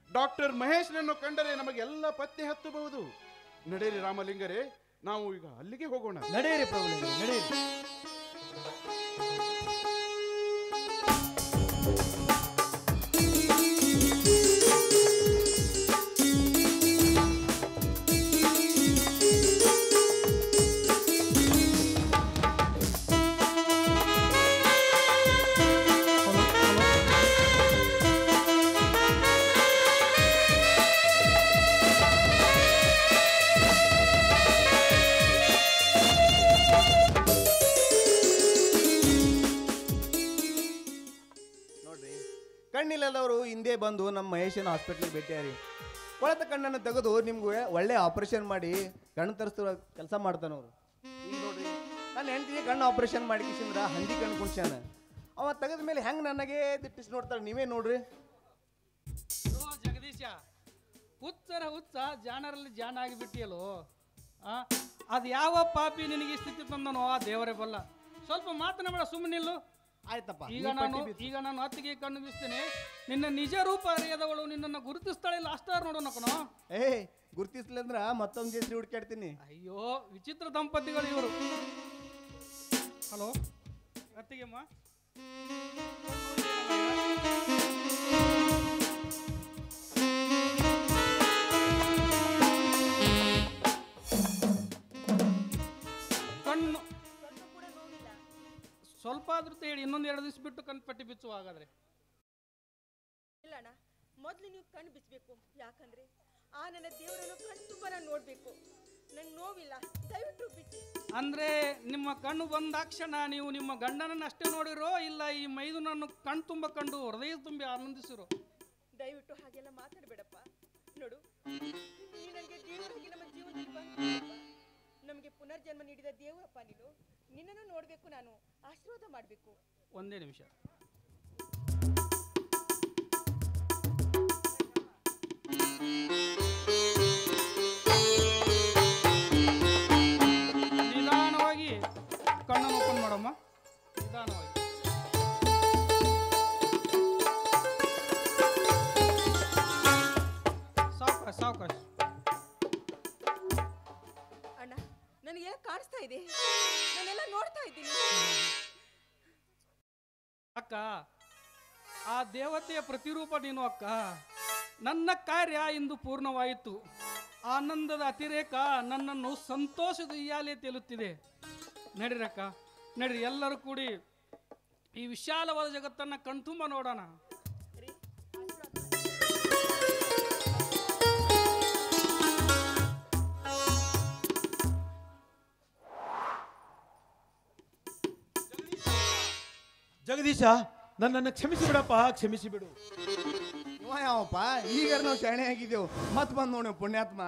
ಡಾಕ್ಟರ್ ಮಹೇಶನನ್ನು ಕಂಡರೆ ನಮಗೆಲ್ಲ ಪತ್ತೆ ಹತ್ತಬಹುದು. ನಡೆಯಿರಿ ರಾಮಲಿಂಗರೇ, ನಾವು ಈಗ ಅಲ್ಲಿಗೆ ಹೋಗೋಣ. ನಡೆಯಿರಿ ಪ್ರಭುಲಿಂಗರೇ, ನಡೆಯಿರಿ. ಕಣ್ಣಿಲ್ಲದವರು ಹಿಂದೆ ಬಂದು ನಮ್ಮ ಮಹೇಶನ ಹಾಸ್ಪಿಟ್ಲಿಗೆ ಭೇಟಿಯಾರಿ ಕೊಳತ ಕಣ್ಣನ್ನು ತೆಗೆದು ನಿಮ್ಗೆ ಒಳ್ಳೆ ಆಪರೇಷನ್ ಮಾಡಿ ಕಣ್ಣು ತರಿಸ್ತಿರೋ ಕೆಲಸ ಮಾಡ್ತಾನವ್ರು. ಈಗ ನೋಡ್ರಿ, ನನ್ನ ಹೆಂಡತಿಗೆ ಕಣ್ಣು ಆಪರೇಷನ್ ಮಾಡಿ ಕಿಸಿಂದ್ರ ಹಂದಿ ಕಣ್ಣು ಕುಣ್ಸ್ಯಾನ. ಅವ ತೆಗೆದ ಮೇಲೆ ಹೆಂಗೆ ನನಗೆ ದಿಟ್ಟಿಸಿ ನೋಡ್ತಾಳೆ, ನೀವೇ ನೋಡ್ರಿ. ಜಗದೀಶ, ಹುಚ್ಚರ ಹುಚ್ಚ ಜಾಣರಲ್ಲಿ ಜಾಣ ಆಗಿಬಿಟ್ಟಿಯಲ್ಲೋ. ಅದು ಯಾವ ಪಾಪಿ ನಿನಗೆ ಈ ಸ್ಥಿತಿ ತಂದನೋ ಆ ದೇವರೇ ಬಲ್ಲ. ಸ್ವಲ್ಪ ಮಾತನಾಡ, ಸುಮ್ಮನಿಲ್ಲು. ಆಯ್ತಪ್ಪ, ಈಗ ನಾನು ಅತ್ತಿಗೆ ಕಣ್ಣು ಬೀಸ್ತೇನೆ. ನಿನ್ನ ನಿಜ ರೂಪ ಅರಿಯದವಳು ನಿನ್ನನ್ನು ಗುರುತಿಸ್ತಾಳಿಲ್ಲ ಅಷ್ಟಾರು ನೋಡೋಣ ಕಣೋ. ಗುರುತಿಸ್ಲಿ ಅಂದ್ರ ಮತ್ತೊಂದು ಜೇಸ್ರಿ ಹುಡ್ಕಾಡ್ತೀನಿ. ಅಯ್ಯೋ, ವಿಚಿತ್ರ ದಂಪತಿಗಳು ಇವರು. ಹಲೋ ಅತ್ತಿಗೆಮ್ಮ, ಕಣ್ಣು ಸ್ವಲ್ಪ ಆದ್ರೂ ಹೇಳಿ, ಇನ್ನೊಂದು 2 ದಿವಸ ಬಿಟ್ಟು ಕಣ್ಣು ಪಟ್ಟಿ ಬಿಚ್ಚು. ಹಾಗಾದ್ರೆ ಇಲ್ಲಣ್ಣ, ಮೊದ್ಲು ನೀವು ಕಣ್ಣು ಬಿಚ್ಚಬೇಕು. ಯಾಕಂದ್ರೆ ಆ ನನ್ನ ದೇವರನ್ನು ಕಣ್ಣು ತುಂಬ ನೋಡ್ಬೇಕು. ನಂಗೆ ನೋವಿಲ್ಲ, ದಯವಿಟ್ಟು ಬಿಟ್ಟು. ಅಂದ್ರೆ ನಿಮ್ಮ ಕಣ್ಣು ಬಂದಾಕ್ಷಣ ನೀವು ನಿಮ್ಮ ಗಂಡನನ್ನು ಅಷ್ಟೇ ನೋಡಿರೋ, ಇಲ್ಲ ಈ ಮೈದುನನ್ನು ಕಣ್ ತುಂಬ ಕಂಡು ಹೃದಯ ತುಂಬಿ ಆನಂದಿಸಿರೋ? ದಯವಿಟ್ಟು ಹಾಗೆಲ್ಲ ಮಾತಾಡಬೇಡಪ್ಪ. ನೋಡು, ನೀ ನನಗೆ ದೇವರಾಗಿ ನಮ್ಮ ಜೀವನದಲ್ಲಿ ಬಂದಿದ್ದಪ್ಪ. ನಮಗೆ ಪುನರ್ಜನ್ಮ ನೀಡಿದ ದೇವರಪ್ಪ ನೀನು. ನಿನ್ನನ್ನು ನೋಡಬೇಕು, ನಾನು ಆಶೀರ್ವಾದ ಮಾಡಬೇಕು. ಒಂದೇ ನಿಮಿಷ. ನಿಧಾನವಾಗಿ ಕಣ್ಣನ್ನು ಓಪನ್ ಮಾಡಮ್ಮ, ನಿಧಾನವಾಗಿ. ಸಾವಕಾಶ ಸಾವಕಾಶ. ಅಣ್ಣ, ನನಗೆ ಕಾಣಿಸ್ತಾ ಇದೆ, ನಾನೆಲ್ಲ ನೋಡ್ತಾ ಇದ್ದೀನಿ. ಅಕ್ಕ, ಆ ದೇವತೆಯ ಪ್ರತಿರೂಪ ನೀನು ಅಕ್ಕ. ನನ್ನ ಕಾರ್ಯ ಇಂದು ಪೂರ್ಣವಾಯಿತು. ಆನಂದದ ಅತಿರೇಕ ನನ್ನನ್ನು ಸಂತೋಷದ ಇಯಾಲೆ ತೇಲುತ್ತಿದೆ. ನಡೀರಕ್ಕ, ನಡ್ರಿ, ಎಲ್ಲರೂ ಕೂಡಿ ಈ ವಿಶಾಲವಾದ ಜಗತ್ತನ್ನು ಕಣ್ತುಂಬ ನೋಡೋಣ. ಜಗದೀಶ, ನನ್ನನ್ನು ಕ್ಷಮಿಸಿ ಬಿಡಪ್ಪ, ಕ್ಷಮಿಸಿ ಬಿಡು. ಇವ ಯಾವಪ್ಪ? ಈಗ ನಾವು ಶಾಣೆ ಆಗಿದ್ದೆವು, ಮತ್ ಬಂದ್ ನೋಡಿ ಪುಣ್ಯಾತ್ಮ.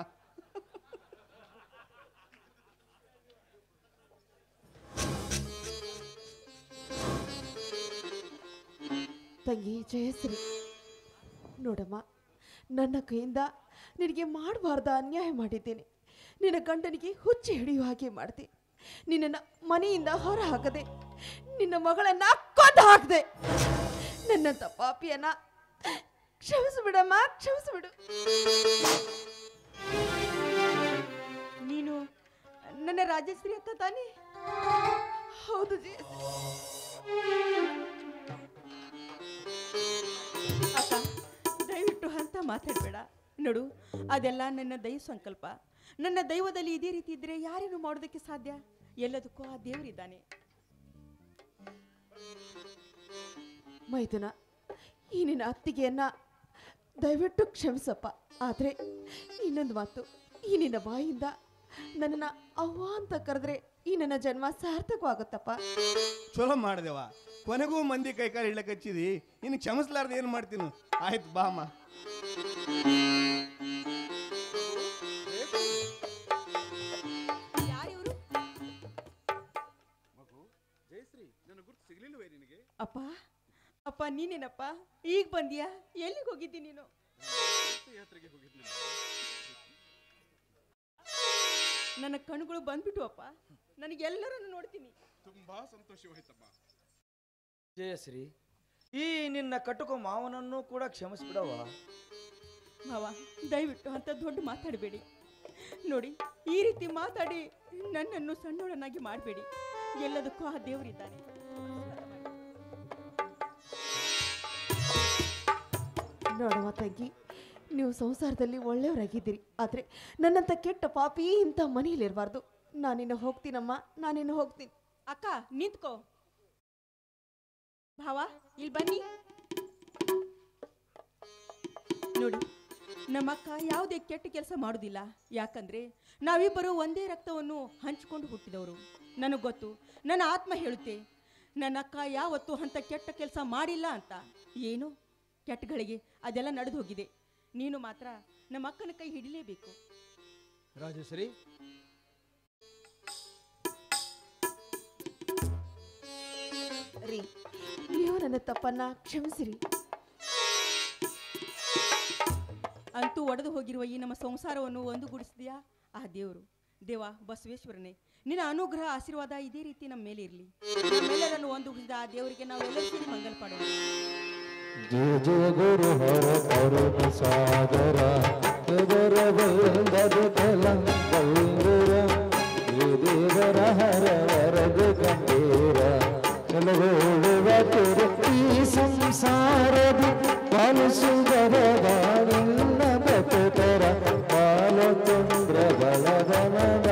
ತಂಗಿ ಜಯಶ್ರೀ, ನೋಡಮ್ಮ, ನನ್ನ ಕೈಯಿಂದ ನಿನಗೆ ಮಾಡಬಾರ್ದ ಅನ್ಯಾಯ ಮಾಡಿದ್ದೇನೆ. ನಿನ್ನ ಗಂಡನಿಗೆ ಹುಚ್ಚಿ ಹಿಡಿಯುವ ಹಾಗೆ ಮಾಡಿದೆ. ನಿನ್ನನ್ನು ಮನೆಯಿಂದ ಹೊರ ಹಾಕದೆ, ನಿನ್ನ ಮಗಳನ್ನ ಕೊಂದು ಹಾಕದೆ. ನನ್ನಂತ ಪಾಪಿಯನ್ನ ಕ್ಷಮಿಸಿಬಿಡಮ್ಮ, ಕ್ಷಮಿಸಿಬಿಡು. ನೀನು ನನ್ನ ರಾಜಶ್ರೀ ಅಕ್ಕ ತಾನೇ? ಹೌದು ಅಕ್ಕ, ದಯವಿಟ್ಟು ಅಂತ ಮಾತಾಡಬೇಡ. ನೋಡು, ಅದೆಲ್ಲ ನನ್ನ ದೈವ ಸಂಕಲ್ಪ. ನನ್ನ ದೈವದಲ್ಲಿ ಇದೇ ರೀತಿ ಇದ್ರೆ ಯಾರೇನು ಮಾಡೋದಕ್ಕೆ ಸಾಧ್ಯ? ಎಲ್ಲದಕ್ಕೂ ಆ ದೇವರಿದ್ದಾನೆ. ಮೈದುನ, ಈ ನಿನ್ನ ಅತ್ತಿಗೆಯನ್ನ ದಯವಿಟ್ಟು ಕ್ಷಮಿಸಪ್ಪ. ಆದರೆ ಇನ್ನೊಂದು ಮಾತು, ಈ ನಿನ್ನ ಬಾಯಿಂದ ನನ್ನನ್ನು ಅವ್ವ ಅಂತ ಕರೆದ್ರೆ ಈ ನನ್ನ ಜನ್ಮ ಸಾರ್ಥಕವಾಗುತ್ತಪ್ಪ. ಚಲೋ ಮಾಡಿದೆವ, ಕೊನೆಗೂ ಮಂದಿ ಕೈಕಾಲು ಇಡ್ಲಕ್ಕೆ ಹಚ್ಚಿದಿ. ಇನ್ನು ಕ್ಷಮಿಸ್ಲಾರ್ದು ಏನು ಮಾಡ್ತೀನಿ? ಆಯ್ತು ಬಾಮ್ಮ. ಯಾರಿವರು? ಜಯಶ್ರೀ, ನನ್ನ ಗುರುತು ಸಿಗ್ಲಿಲ್ವೇ ನಿನಗೆ? ಅಪ್ಪ, ಅಪ್ಪ ನೀನೇನಪ್ಪ? ಈಗ ಬಂದ್ಯಾ? ಎಲ್ಲಿಗೆ ಹೋಗಿದ್ದಿ ನೀನು? ಯಾತ್ರೆಗೆ ಹೋಗಿದ್ದೆ. ನನ್ನ ಕಣ್ಣುಗಳು ಬಂದ್ಬಿಟ್ಟು ಅಪ್ಪ. ನನಗೆಲ್ಲರನ್ನು ನೋಡ್ತೀನಿ. ತುಂಬಾ ಸಂತೋಷವಾಯ್ತಮ್ಮ. ಜಯಶ್ರೀ, ಈ ನಿನ್ನ ಕಟುಕ ಮಾವನನ್ನು ಕೂಡ ಕ್ಷಮಿಸ್ಬಿಡವ. ಮಾವ, ದಯವಿಟ್ಟು ಅಂತ ದೊಡ್ಡ ಮಾತಾಡಬೇಡಿ. ನೋಡಿ, ಈ ರೀತಿ ಮಾತಾಡಿ ನನ್ನನ್ನು ಸಣ್ಣೋಳನಾಗಿ ಮಾಡಬೇಡಿ. ಎಲ್ಲದಕ್ಕೂ ಆ ದೇವರಿದ್ದಾನೆ. ನೋಡುವ ತಂಗಿ, ನೀವು ಸಂಸಾರದಲ್ಲಿ ಒಳ್ಳೆಯವರಾಗಿದ್ದೀರಿ. ಆದರೆ ನನ್ನಂಥ ಕೆಟ್ಟ ಪಾಪಿ ಇಂಥ ಮನೆಯಲ್ಲಿರಬಾರ್ದು. ನಾನಿನ್ನು ಹೋಗ್ತೀನಮ್ಮ, ನಾನಿನ್ನು ಹೋಗ್ತೀನಿ. ಅಕ್ಕ, ನಿಂತ್ಕೋ. ಭಾವ, ಇಲ್ಲಿ ಬನ್ನಿ. ನೋಡಿ, ನಮ್ಮಕ್ಕ ಯಾವುದೇ ಕೆಟ್ಟ ಕೆಲಸ ಮಾಡೋದಿಲ್ಲ. ಯಾಕಂದ್ರೆ ನಾವಿಬ್ಬರು ಒಂದೇ ರಕ್ತವನ್ನು ಹಂಚಿಕೊಂಡು ಹುಟ್ಟಿದವರು. ನನಗೆ ಗೊತ್ತು, ನನ್ನ ಆತ್ಮ ಹೇಳುತ್ತೆ, ನನ್ನ ಅಕ್ಕ ಯಾವತ್ತೂ ಅಂತ ಕೆಟ್ಟ ಕೆಲಸ ಮಾಡಿಲ್ಲ ಅಂತ. ಏನು ಕೆಟ್ಟಗಳಿಗೆ ಅದೆಲ್ಲ ನಡೆದು ಹೋಗಿದೆ. ನೀನು ಮಾತ್ರ ನಮ್ಮ ಅಕ್ಕನ ಕೈ ಹಿಡಿಲೇಬೇಕು. ರಾಜಶ್ರೀ, ರೀ, ನೀವು ನನ್ನ ತಪ್ಪನ್ನ ಕ್ಷಮಿಸಿರಿ. ಅಂತೂ ಒಡೆದು ಹೋಗಿರುವ ಈ ನಮ್ಮ ಸಂಸಾರವನ್ನು ಒಂದುಗೂಡಿಸಿದೆಯಾ ಆ ದೇವರು. ದೇವ ಬಸವೇಶ್ವರನೇ, ನಿನ್ನ ಅನುಗ್ರಹ ಆಶೀರ್ವಾದ ಇದೇ ರೀತಿ ನಮ್ಮ ಮೇಲೆ ಇರಲಿ. ನಮ್ಮೆಲ್ಲರನ್ನು ಒಂದುಗೂಡಿಸಿದ ಆ ದೇವರಿಗೆ ನಾವೆಲ್ಲರೂ ಸೇರಿ ಮಂಗಲ ಪಾಡೋಣ. ಜಯ ಜಯ ಗುರು ಹರ ಕರುಣ ಸಾಗರ ದೇವರ ಬಂದದ ಕಲಂಗರ ದೇವರ ಹರ ವರದ ಗಂಭೀರ ನೆಲಗೋಳುವ ಈ ಸಂಸಾರದಿ ಪಾಲಿಸುಗರ ನಿನ್ನ ಭಕ್ತರ ಬಾಲಚಂದ್ರ ಬಲಗಮನ